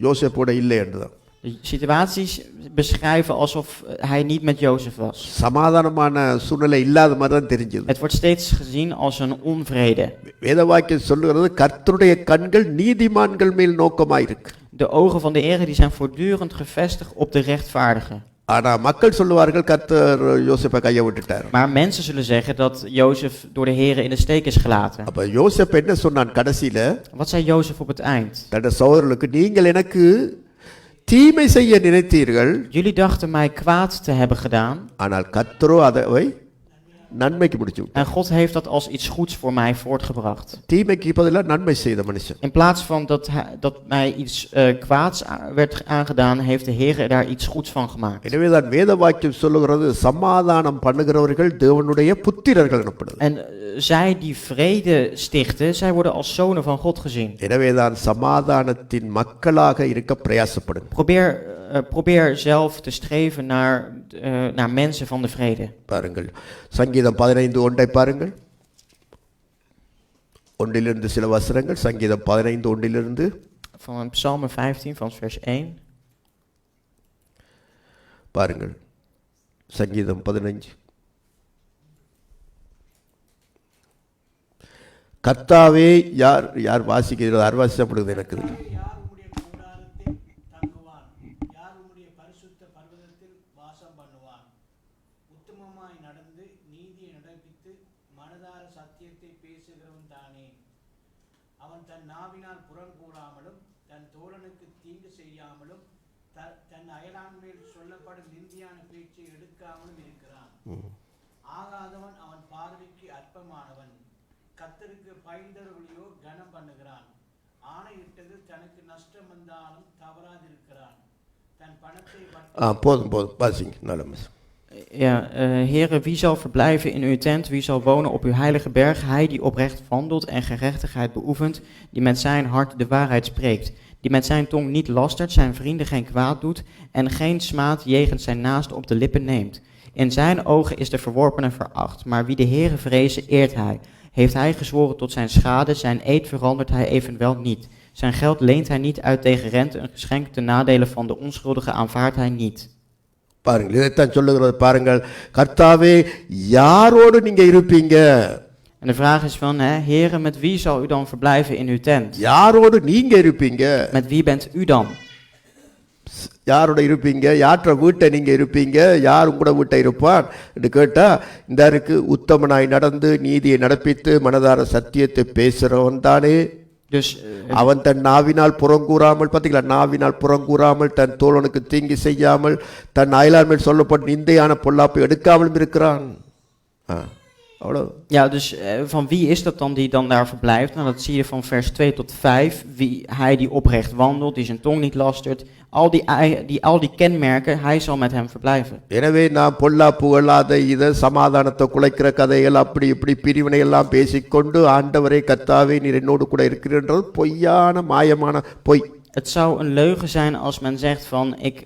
யோசேப்போட இல்லை என்றுதான். de situaties beschrijven alsof hij niet met Jozef was. சமாதானமான சூழ்நிலை இல்லாத மாதிரி தான் தெரிஞ்சது. Het wordt steeds gezien als een onvrede. வேத வாக்கியம் சொல்லுகிறது கர்த்தருடைய கண்கள் நீதிமான்கள் மேல் நோக்கமாயிருக்கு. De ogen van de Heer die zijn voortdurend gevestigd op de rechtvaardigen. ஆனா மக்கள் சொல்லுவார்கள் கர்த்தர் யோசேப்பை கையை விட்டுட்டார். Maar mensen zullen zeggen dat Jozef door de Heer in de steek is gelaten. அப்ப யோசேப் என்ன சொன்னான் கடைசியில? Wat zei Jozef op het eind? தன்னுடைய சகோதரர்களுக்கு, நீங்கள் எனக்கு தீமை செய்ய நினைத்தீர்கள், Jullie dachten mij kwaad te hebben gedaan. ஆனால் கர்த்தரோ அதை நன்மைக்கு முடிச்சு விட்டார். En God heeft dat als iets goeds voor mij voortgebracht. தீமைக்கு பதிலா நன்மை செய்த மனுஷன். In plaats van dat mij iets kwaads werd aangedaan, heeft de Heer daar iets goeds van gemaakt. எனவேதான் வேத வாக்கியம் சொல்லுகிறது சமாதானம் பண்ணுகிறவர்கள் தேவனுடைய புத்திரர்கள் எனப்படுது. En zij die vrede stichten, zij worden als zonen van God gezien. எனவேதான் சமாதானத்தின் மக்களாக இருக்க பிரயாசப்படுங்க. Probeer zelf te streven naar mensen van de vrede. பாருங்கள், சங்கீதம் 15:1 பாருங்கள். 1 சில வசனங்கள். சங்கீதம் 15:1 Van Psalm 15 van vers 1. பாருங்கள், சங்கீதம் 15. கர்த்தாவே யார் வாசிக்கிறது வாசிக்கப்படுது எனக்கு யார் உம்முடைய கூடாரத்தில் தங்குவான்? யார் உம்முடைய பரிசுத்த பர்வதத்தில் வாசம் பண்ணுவான்? உத்தமமாய் நடந்து நீதியை நடப்பித்து மனதார சத்தியத்தை பேசுகிறவன் தானே. அவன் தன் நாவினால் புறங்கூறாமலும் தன் தோழனுக்கு தீங்கு செய்யாமலும் தன் அயலான் மேல் சொல்லப்படும் நிந்தியான பேச்சை எடுக்காமலும் இருக்கிறான். ஆகாதவன் அவன் பார்வைக்கு அற்பமானவன். கர்த்தருக்கு பயந்தவர்களையோ கனம் பண்ணுகிறான். ஆணையிட்டது தனக்கு நஷ்டம் வந்தாலும் தவறாதிருக்கிறான். தன் பணத்தை போதும் வாசிங்க நல்ல Ja, Heere, wie zal verblijven in uw tent? Wie zal wonen op uw heilige berg? Hij die oprecht wandelt en gerechtigheid beoefent, die met zijn hart de waarheid spreekt, die met zijn tong niet lastert, zijn vrienden geen kwaad doet en geen smaad jegens zijn naast op de lippen neemt. In zijn ogen is de verworpene veracht, maar wie de Heere vrezen, eert hij. Heeft hij gezworen tot zijn schade, zijn eed verandert hij evenwel niet. Zijn geld leent hij niet uit tegen rente, een geschenk ten nadele van de onschuldige aanvaardt hij niet. பாருங்கள் இதைத்தான் சொல்லுகிறது பாருங்கள் கர்த்தாவே யாரோடு நீங்க இருப்பீங்க En de vraag is van, Heere, met wie zal u dan verblijven in uw tent? யாரோடு நீங்க இருப்பீங்க Met wie bent u dan? யாரோட இருப்பீங்க யாற்ற வீட்டை நீங்க இருப்பீங்க யார் உங்களோட வீட்டை இருப்பான் என்று கேட்டா இந்த இருக்கு உத்தமனாய் நடந்து நீதியை நடப்பித்து மனதார சத்தியத்தை பேசுறவன் தானே Dus அவன் தன் நாவினால் புறங்கூறாமல் பார்த்தீங்களா நாவினால் புறங்கூறாமல் தன் தோழனுக்கு தீங்கு செய்யாமல் தன் அயலான் மேல் சொல்லப்பட்ட நிந்தையான பொல்லாப்பை எடுக்காமலும் இருக்கிறான் அவ்வளோ ja, dus van wie is dat dan die dan daar verblijft? Nou, dat zie je van vers 2 tot 5. Hij die oprecht wandelt, die zijn tong niet lastert. Al die kenmerken, hij zal met hem verblijven. எனவே நாம் பொல்லாப்புகள் அதை இதை சமாதானத்தை குலைக்கிற கதைகள் அப்படி இப்படி பிரிவினை எல்லாம் பேசிக்கொண்டு ஆண்டவரே கர்த்தாவே நீர் என்னோடு கூட இருக்கிறன்றது பொய்யான மாயமான பொய். Het zou een leugen zijn als men zegt van ik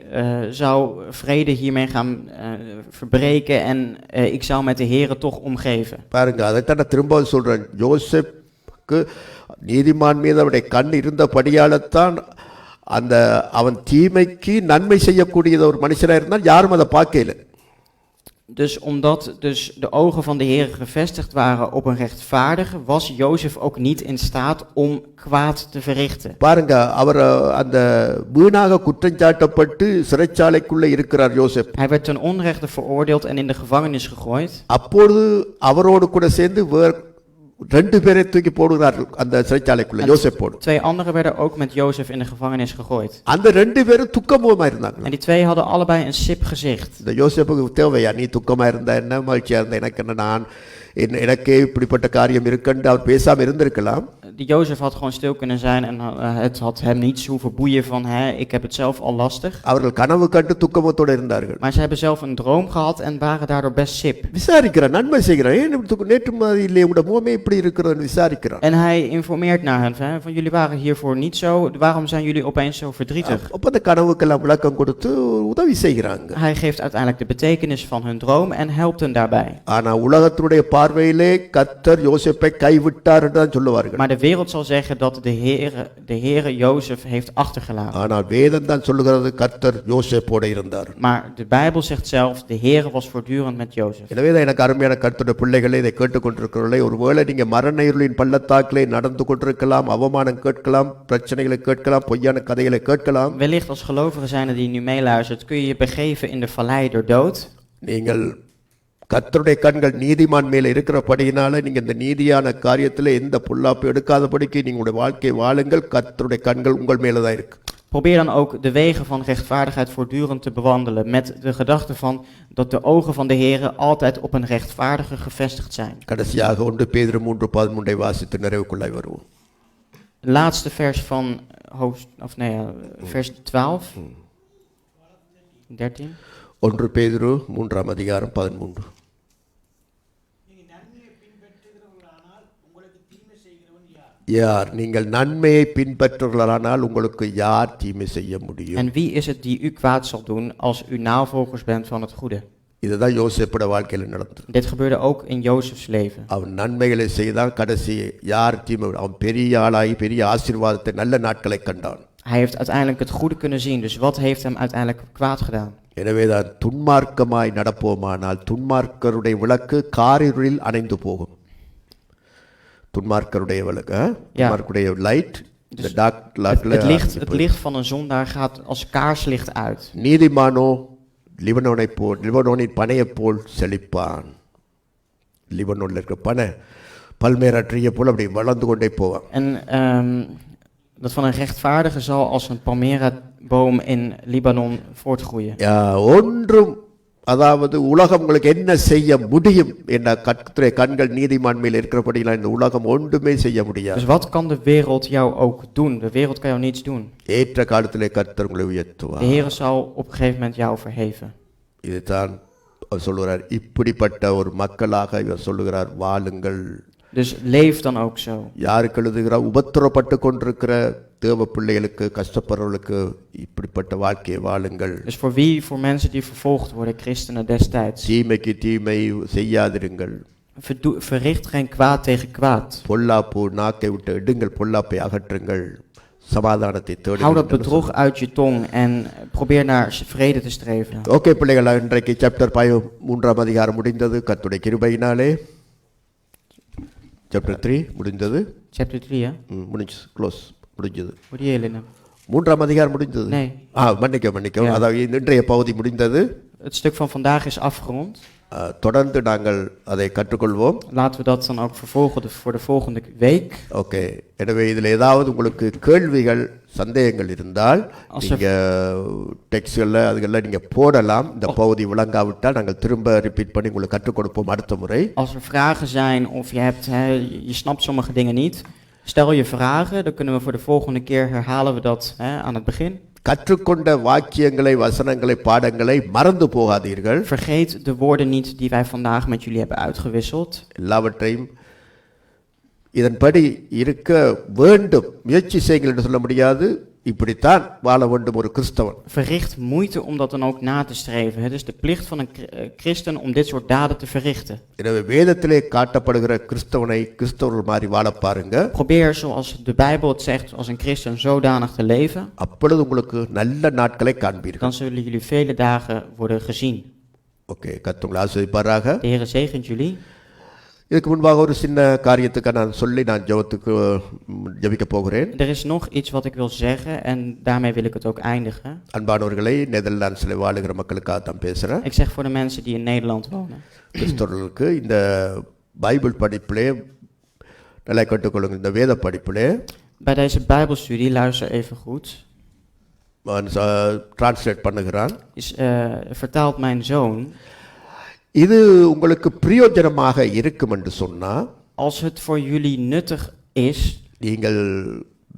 zou vrede hiermee gaan verbreken en ik zou met de Heere toch omgeven. பாருங்க அதைத்தான் நான் திரும்ப சொல்றேன் யோசேப்புக்கு நீதிமான் மீது அவருடைய கண் இருந்தபடியால்தான் அந்த அவன் தீமைக்கு நன்மை செய்யக்கூடியது ஒரு மனுஷனாக இருந்தால் யாரும் அதை பார்க்கல. Dus omdat dus de ogen van de Heere gevestigd waren op een rechtvaardige, was Jozef ook niet in staat om kwaad te verrichten. பாருங்க அவர் அந்த வீணாக குற்றஞ்சாட்டப்பட்டு சிறைச்சாலைக்குள்ளே இருக்கிறார் யோசேப். Hij werd ten onrechte veroordeeld en in de gevangenis gegooid. அப்பொழுது அவரோடு கூட சேர்ந்து ரெண்டு பேரை தூக்கி போடுகிறார்கள் அந்த சிறைச்சாலைக்குள்ள யோசேப்போடு. Twee anderen werden ook met Jozef in de gevangenis gegooid. அந்த ரெண்டு பேரும் துக்கமுகமா இருந்தாங்க. En die twee hadden allebei een sip gezicht. இந்த யோசேப்புக்கு தேவையா நீ துக்கமா இருந்தா என்ன மகிழ்ச்சியா இருந்தா எனக்கு என்ன நான் எனக்கே இப்படிப்பட்ட காரியம் இருக்குன்னு அவர் பேசாம இருந்திருக்கலாம். Die Jozef had gewoon stil kunnen zijn en het had hem niets hoeven boeien van ik heb het zelf al lastig. அவர்கள் கனவு கண்டு துக்கமத்தோடு இருந்தார்கள். Maar ze hebben zelf een droom gehad en waren daardoor best sip. விசாரிக்கிறார் நன்மை செய்கிறார் ஏன் நேற்று மாதிரி இல்லை உங்களோட முகமே இப்படி இருக்கிறதுன்னு விசாரிக்கிறார். En hij informeert naar hen van jullie waren hiervoor niet zo, waarom zijn jullie opeens zo verdrietig? அப்ப அந்த கனவுக்கெல்லாம் விளக்கம் கொடுத்து உதவி செய்கிறாங்க. Hij geeft uiteindelijk de betekenis van hun droom en helpt hen daarbij. ஆனா உலகத்தினுடைய பார்வையிலே கர்த்தர் யோசேப்பை கைவிட்டார் என்று தான் சொல்லுவார்கள். Maar de wereld zal zeggen dat de Heere Jozef heeft achtergelaten. ஆனால் வேதம் தான் சொல்லுகிறது கர்த்தர் யோசேப்போடு இருந்தார். Maar de Bijbel zegt zelf, de Heere was voortdurend met Jozef. எனவே தான் எனக்கு அருமையான கர்த்தருடைய பிள்ளைகளே இதை கேட்டுக்கொண்டிருக்கிறவர்களே ஒருவேளை நீங்க மரண இருளின் பள்ளத்தாக்கிலே நடந்து கொண்டிருக்கலாம் அவமானம் கேட்கலாம் பிரச்சனைகளை கேட்கலாம் பொய்யான கதைகளை கேட்கலாம். Wellicht als gelovigen zijn er die nu meeluistert, kun je je begeven in de vallei door dood. நீங்கள் கர்த்தருடைய கண்கள் நீதிமான் மேல இருக்கிறபடியினால நீங்க இந்த நீதியான காரியத்துல எந்த பொல்லாப்பு எடுக்காதபடிக்கு நீங்களுடைய வாழ்க்கை வாழுங்கள். கர்த்தருடைய கண்கள் உங்கள் மேல தான் இருக்கு. Probeer dan ook de wegen van rechtvaardigheid voortdurend te bewandelen met de gedachte van dat de ogen van de Heere altijd op een rechtvaardige gevestigd zijn. கடைசியாக 1 பேதுரு 3:13 வாசித்து நிறைவுக்குள்ளாய் வருவோம். Laatste vers van vers 12. 13. 1 பேதுரு 3:13. யார் நீங்கள் நன்மையை பின்பற்றுவீர்களானால் உங்களுக்கு யார் தீமை செய்ய முடியும்? En wie is het die u kwaad zal doen als u navolgers bent van het goede? இதுதான் யோசேப்போட வாழ்க்கையில நடந்தது. Dit gebeurde ook in Jozefs leven. அவன் நன்மைகளை செய்தான் கடைசி யார் தீமை அவன் பெரிய ஆளாகி பெரிய ஆசீர்வாதத்தை நல்ல நாட்களை கண்டான். Hij heeft uiteindelijk het goede kunnen zien, dus wat heeft hem uiteindelijk kwaad gedaan? எனவேதான் துன்மார்க்கமாய் நடப்போமானால் துன்மார்க்கருடைய விளக்கு காரிருளில் அணைந்து போகும். துன்மார்க்கருடைய துன்மார்க்கருடைய லைட் இந்த dark Het licht van een zondaar gaat als kaarslicht uit. நீதிமானோ லிபனோனின் பனையைப் போல் செழிப்பான். லிபனோனில் இருக்கிற பனை பல்மேரா ட்ரீயை போல் அப்படி வளர்ந்து கொண்டே போவான். En dat van een rechtvaardige zal als een palmera-boom in Libanon voortgroeien. ஒன்றும் அதாவது உலகம் உங்களுக்கு என்ன செய்ய முடியும் என்ற கர்த்தருடைய கண்கள் நீதிமான் மேல் இருக்கிறபடியால் இந்த உலகம் ஒன்றுமே செய்ய முடியாது. Dus wat kan de wereld jou ook doen? De wereld kan jou niets doen. ஏற்ற காலத்திலே கர்த்தர் உங்களை De உயர்த்துவார். Heer zal op een gegeven moment jou verheven. இதுதான் அவர் சொல்லுகிறார். இப்படிப்பட்ட ஒரு மக்களாக இவர் சொல்லுகிறார், வாழுங்கள். Dus leef dan ook zo. யாருக்கு எழுதுகிறார்? உபத்திரப்பட்டு கொண்டிருக்கிற தேவ பிள்ளைகளுக்கு, கஷ்டப்படுறவர்களுக்கு இப்படிப்பட்ட வாழ்க்கையை வாழுங்கள். Dus voor wie? Voor mensen die vervolgd worden, christenen destijds. தீமைக்கு தீமை செய்யாதிருங்கள். Verricht geen kwaad tegen kwaad. பொல்லாப்பு நாக்கை விட்டு எடுங்கள், பொல்லாப்பை அகற்றுங்கள், சமாதானத்தை Hou dat தேடுங்கள். bedrog uit je tong en probeer naar vrede te streven. Okay பிள்ளைகளா, இன்றைக்கு சாப்டர் 5 3ஆம் அதிகாரம் முடிந்தது கர்த்தருடைய கிருபையினாலே. சாப்டர் 3 முடிந்தது. Chapter 3, hè? முடிஞ்சு, க்ளோஸ், முடிஞ்சது. Hoor je Helene? 3ஆம் அதிகாரம் முடிந்தது. Nee. மன்னிக்கவும். அதாவது இன்றைய பகுதி முடிந்தது. Het stuk van vandaag is afgerond. தொடர்ந்து நாங்கள் அதை கற்றுக்கொள்வோம். Laten we dat dan ook vervolgen voor de volgende week. Okay, எனவே இதில் ஏதாவது உங்களுக்கு கேள்விகள் சந்தேகங்கள் இருந்தால் நீங்கள் டெக்ஸ்ட்களில் அதுகளில் நீங்கள் போடலாம். இந்த பகுதி விளங்காவிட்டால் நாங்கள் திரும்ப ரிப்பீட் பண்ணி உங்களுக்கு கற்றுக் கொடுப்போம் அடுத்த முறை. Als er vragen zijn of je snapt sommige dingen niet, stel je vragen, dan kunnen we voor de volgende keer herhalen we dat aan het begin. கற்றுக்கொண்ட வாக்கியங்களை, வசனங்களை, பாடங்களை மறந்து போகாதீர்கள். Vergeet de woorden niet die wij vandaag met jullie hebben uitgewisseld. எல்லாவற்றையும் இதன்படி இருக்க வேண்டும், முயற்சி செய்யுங்கள் என்று சொல்ல முடியாது. இப்படித்தான் வாழ வேண்டும் ஒரு கிறிஸ்தவன். Verricht moeite om dat dan ook na te streven. Het is de plicht van een christen om dit soort daden te verrichten. எனவே வேதத்திலே காட்டப்படுகிற கிறிஸ்தவனை கிறிஸ்தவர்கள் மாதிரி வாழ பாருங்க. Probeer zoals de Bijbel het zegt als een christen zodanig te leven. அப்பொழுது உங்களுக்கு நல்ல நாட்களை காண்பீர்கள். Dan zullen jullie vele dagen worden gezien. Okay, கர்த்தர் உங்களை ஆசீர்வதிப்பாராக. De Heer zegent jullie. இதுக்கு முன்பாக ஒரு சின்ன காரியத்துக்கு நான் ஜெபிக்க போகிறேன். Er is nog iets wat ik wil zeggen en daarmee wil ik het ook eindigen. அன்பானவர்களை, நெதர்லாண்ட்ஸ்ல வாழுகிற மக்களுக்காக தான் பேசுறேன். Ik zeg voor de mensen die in Nederland wonen. கிறிஸ்தவர்களுக்கு இந்த பைபிள் படிப்பிலே நல்லா கற்றுக்கொள்ளுங்க. இந்த வேத படிப்பிலே Bij deze Bijbelstudie, luister even goed. Translate பண்ணுகிறான். Vertaalt mijn zoon. இது உங்களுக்கு பிரயோஜனமாக இருக்கும் என்று சொன்னா, als het voor jullie nuttig is, நீங்கள்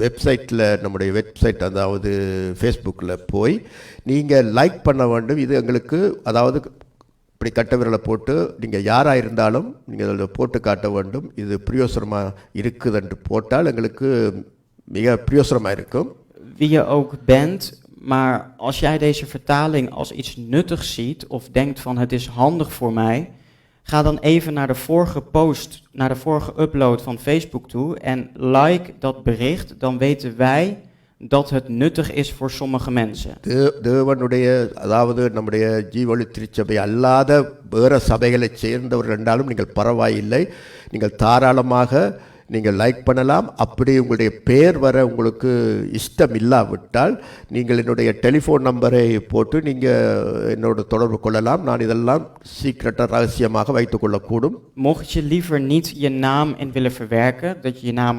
வெப்சைட்டில், நம்முடைய வெப்சைட் அதாவது ஃபேஸ்புக்கில் போய் நீங்கள் லைக் பண்ண வேண்டும். இது எங்களுக்கு, அதாவது இப்படி கட்ட விரலை போட்டு நீங்கள் யாராக இருந்தாலும் நீங்கள் அதில் போட்டு காட்ட வேண்டும். இது பிரயோசனமாக இருக்குது என்று போட்டால் எங்களுக்கு மிக பிரயோசனமாக இருக்கும். Wie je ook bent, maar als jij deze vertaling als iets nuttigs ziet of denkt van het is handig voor mij, ga dan even naar de vorige post, naar de vorige upload van Facebook toe en like dat bericht. Dan weten wij dat het nuttig is voor sommige mensen. தேவனுடைய, அதாவது நம்முடைய ஜீவொளி திருச்சபை அல்லாத வேற சபைகளை சேர்ந்தவர்கள் என்றாலும் நீங்கள் பரவாயில்லை, நீங்கள் தாராளமாக நீங்கள் லைக் பண்ணலாம். அப்படி உங்களுடைய பேர் வர உங்களுக்கு இஷ்டம் இல்லாவிட்டால் நீங்கள் என்னுடைய டெலிஃபோன் நம்பரை போட்டு நீங்கள் என்னோட தொடர்பு கொள்ளலாம். நான் இதெல்லாம் சீக்ரெட்டாக ரகசியமாக வைத்துக்கொள்ளக்கூடும். Mocht je liever niet je naam in willen verwerken, dat je naam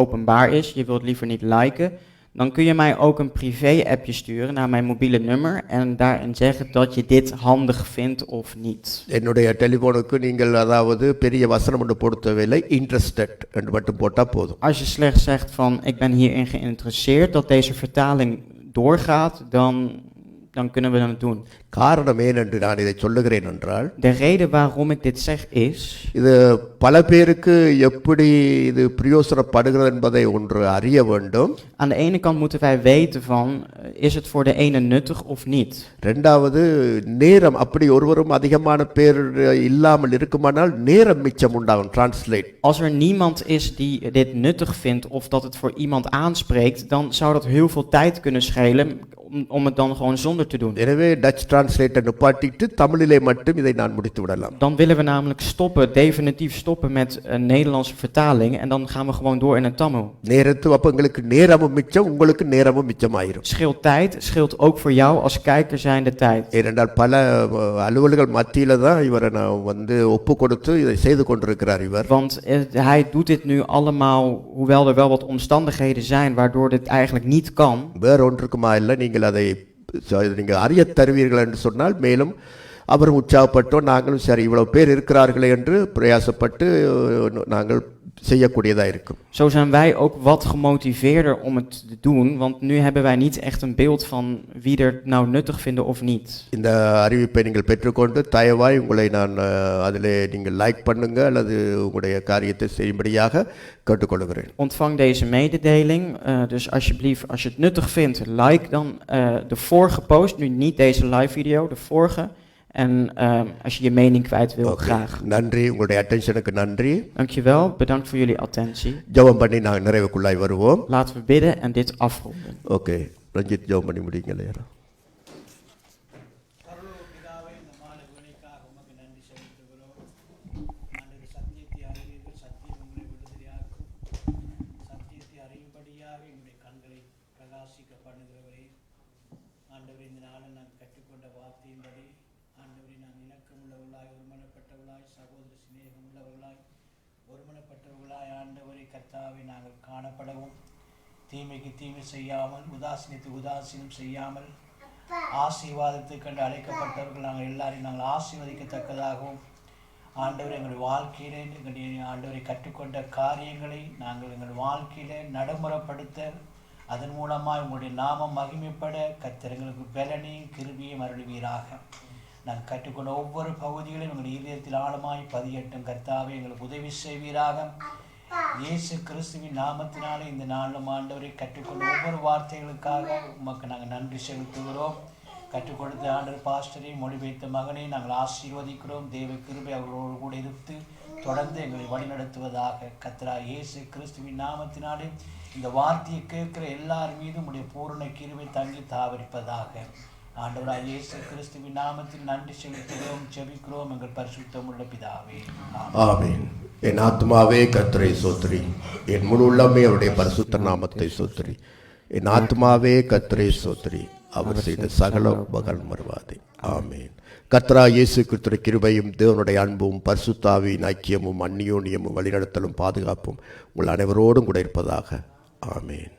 openbaar is, je wilt liever niet liken, dan kun je mij ook een privé-appje sturen naar mijn mobiele nummer en daarin zeggen dat je dit handig vindt of niet. என்னுடைய டெலிஃபோனுக்கு நீங்கள் அதாவது பெரிய வசனம் ஒன்று பொறுத்தவில்லை, interested என்று மட்டும் போட்டால் போதும். Als je slechts zegt van ik ben hierin geïnteresseerd dat deze vertaling doorgaat, dan kunnen we dat doen. காரணம் ஏனென்று நான் இதை சொல்லுகிறேன் என்றால், De reden waarom ik dit zeg is, இது பல பேருக்கு எப்படி இது பிரயோசனப்படுகிறது என்பதை ஒன்று அறிய வேண்டும். aan de ene kant moeten wij weten van is het voor de ene nuttig of niet. ரெண்டாவது, நேரம், அப்படி ஒருவரும் அதிகமான பேர் இல்லாமல் இருக்குமானால் நேரம் மிச்சம் உண்டாகும். Translate. Als er niemand is die dit nuttig vindt of dat het voor iemand aanspreekt, dan zou dat heel veel tijd kunnen schelen om het dan gewoon zonder te doen. எனவே டச் டிரான்ஸ்லேட்டர் நிப்பாட்டிட்டு தமிழிலே மட்டும் இதை நான் முடித்து விடலாம். Dan willen we namelijk definitief stoppen met een Nederlandse vertaling en dan gaan we gewoon door in het Tamil. நேரத்து அப்ப உங்களுக்கு நேரமும் மிச்சம், உங்களுக்கு நேரமும் மிச்சமாயிரும். Scheelt tijd, scheelt ook voor jou als kijker zijnde tijd. ஏனென்றால் பல அலுவல்கள் மத்தியில தான் இவரை நான் வந்து ஒப்பு கொடுத்து இதை செய்து கொண்டிருக்கிறார் இவர். Want hij doet dit nu allemaal, hoewel er wel wat omstandigheden zijn waardoor dit eigenlijk niet kan. வேற ஒன்றுக்குமா இல்லை, நீங்கள் அதை நீங்கள் அறிய தருவீர்கள் என்று சொன்னால் மேலும் அவரும் உற்சாகப்பட்டோம், நாங்களும் சரி இவ்வளவு பேர் இருக்கிறார்களே என்று பிரயாசப்பட்டு நாங்கள் செய்யக்கூடியதாக இருக்கும். Zo zijn wij ook wat gemotiveerder om het te doen, want nu hebben wij niet echt een beeld van wie er nou nuttig vinden of niet. இந்த அறிவிப்பை நீங்கள் பெற்றுக்கொண்டு தயவாய் உங்களை நான் அதிலே நீங்கள் லைக் பண்ணுங்க அல்லது உங்களுடைய காரியத்தை செய்யும்படியாக கேட்டுக்கொள்கிறேன். Ontvang deze mededeling, dus alsjeblieft, als je het nuttig vindt, like dan de vorige post, nu niet deze live video, de vorige. En als je je mening kwijt wil, graag. நன்றி, உங்களுடைய அட்டென்ஷனுக்கு நன்றி. Dankjewel, bedankt voor jullie attentie. ஜெபம் பண்ணி நாங்கள் நிறைவுக்குள்ளாய் வருவோம். Laten we bidden en dit afronden. Okay, Ranjith ஜெபம் பண்ணி முடியுங்களே. பரலோக பிதாவே, இந்த மாலை வேளைக்காக உமக்கு நன்றி செலுத்துகிறோம். ஆண்டவரே, சத்தியத்தை அறிவீர்கள், சத்தியம் உங்களை விடுதலையாக்கும். சத்தியத்தை அறியும்படியாக எங்களுடைய கண்களை பிரகாசிக்க பண்ணுகிறவரே, ஆண்டவரே, இந்த நாளில் நாங்கள் கற்றுக்கொண்ட வார்த்தையின்படி ஆண்டவரே, நாங்கள் இணக்கமுள்ளவர்களாய், ஒருமனப்பட்டவர்களாய், சகோதர சிநேகம் உள்ளவர்களாய், ஒருமனப்பட்டவர்களாய் ஆண்டவரே கர்த்தாவை நாங்கள் காணப்படவும், தீமைக்கு தீமை செய்யாமல், உதாசீனத்துக்கு உதாசீனம் செய்யாமல், ஆசீர்வாதத்தை கண்டு அழைக்கப்பட்டவர்கள் நாங்கள் எல்லாரையும் நாங்கள் ஆசீர்வதிக்கத்தக்கதாகவும், ஆண்டவரை எங்கள் வாழ்க்கையிலே எங்களுடைய ஆண்டவரை கற்றுக்கொண்ட காரியங்களை நாங்கள் எங்கள் வாழ்க்கையிலே நடைமுறைப்படுத்த, அதன் மூலமாக உங்களுடைய நாமம் மகிமைப்பட கர்த்தர் எங்களுக்கு பலனையும் கிருபையும் அருளுவீராக. நாங்கள் கற்றுக்கொண்ட ஒவ்வொரு பகுதிகளையும் எங்களுடைய இதயத்தில் ஆழமாய் பதியட்டும். கர்த்தாவே, எங்களுக்கு உதவி செய்வீராக. இயேசு கிறிஸ்துவின் நாமத்தினாலே இந்த நாளும் ஆண்டவரை கற்றுக்கொண்ட ஒவ்வொரு வார்த்தைகளுக்காக உமக்கு நாங்கள் நன்றி செலுத்துகிறோம். கற்றுக் கொடுத்த ஆண்டவர் பாஸ்டரை, மொழிபெயர்த்த மகனை நாங்கள் ஆசீர்வதிக்கிறோம். தேவ கிருபை அவர்களோடு கூட இருத்து தொடர்ந்து எங்களை வழிநடத்துவதாக. கர்த்தரா இயேசு கிறிஸ்துவின் நாமத்தினாலே இந்த வார்த்தையை கேட்கிற எல்லார் மீதும் உடைய பூரண கிருபை தங்கி தாவரிப்பதாக. ஆண்டவராய் இயேசு கிறிஸ்துவின் நாமத்தில் நன்றி செலுத்துகிறோம், ஜெபிக்கிறோம் எங்கள் பரிசுத்தமுள்ள பிதாவே, ஆமென். என் ஆத்மாவே கர்த்தரை ஸ்தோத்திரி, என் முழு உள்ளமே அவருடைய பரிசுத்த நாமத்தை ஸ்தோத்திரி. என் ஆத்மாவே கர்த்தரை ஸ்தோத்திரி, அவர் செய்த சகல உபகாரம் மறவாதே. ஆமென். கர்த்தராகிய இயேசு கிறிஸ்துவின் கிருபையும் தேவனுடைய அன்பும் பரிசுத்த ஆவியின் ஐக்கியமும் அந்நியோன்யமும் வழிநடத்தலும் பாதுகாப்பும் உங்கள் அனைவரோடும் கூட இருப்பதாக. ஆமென்.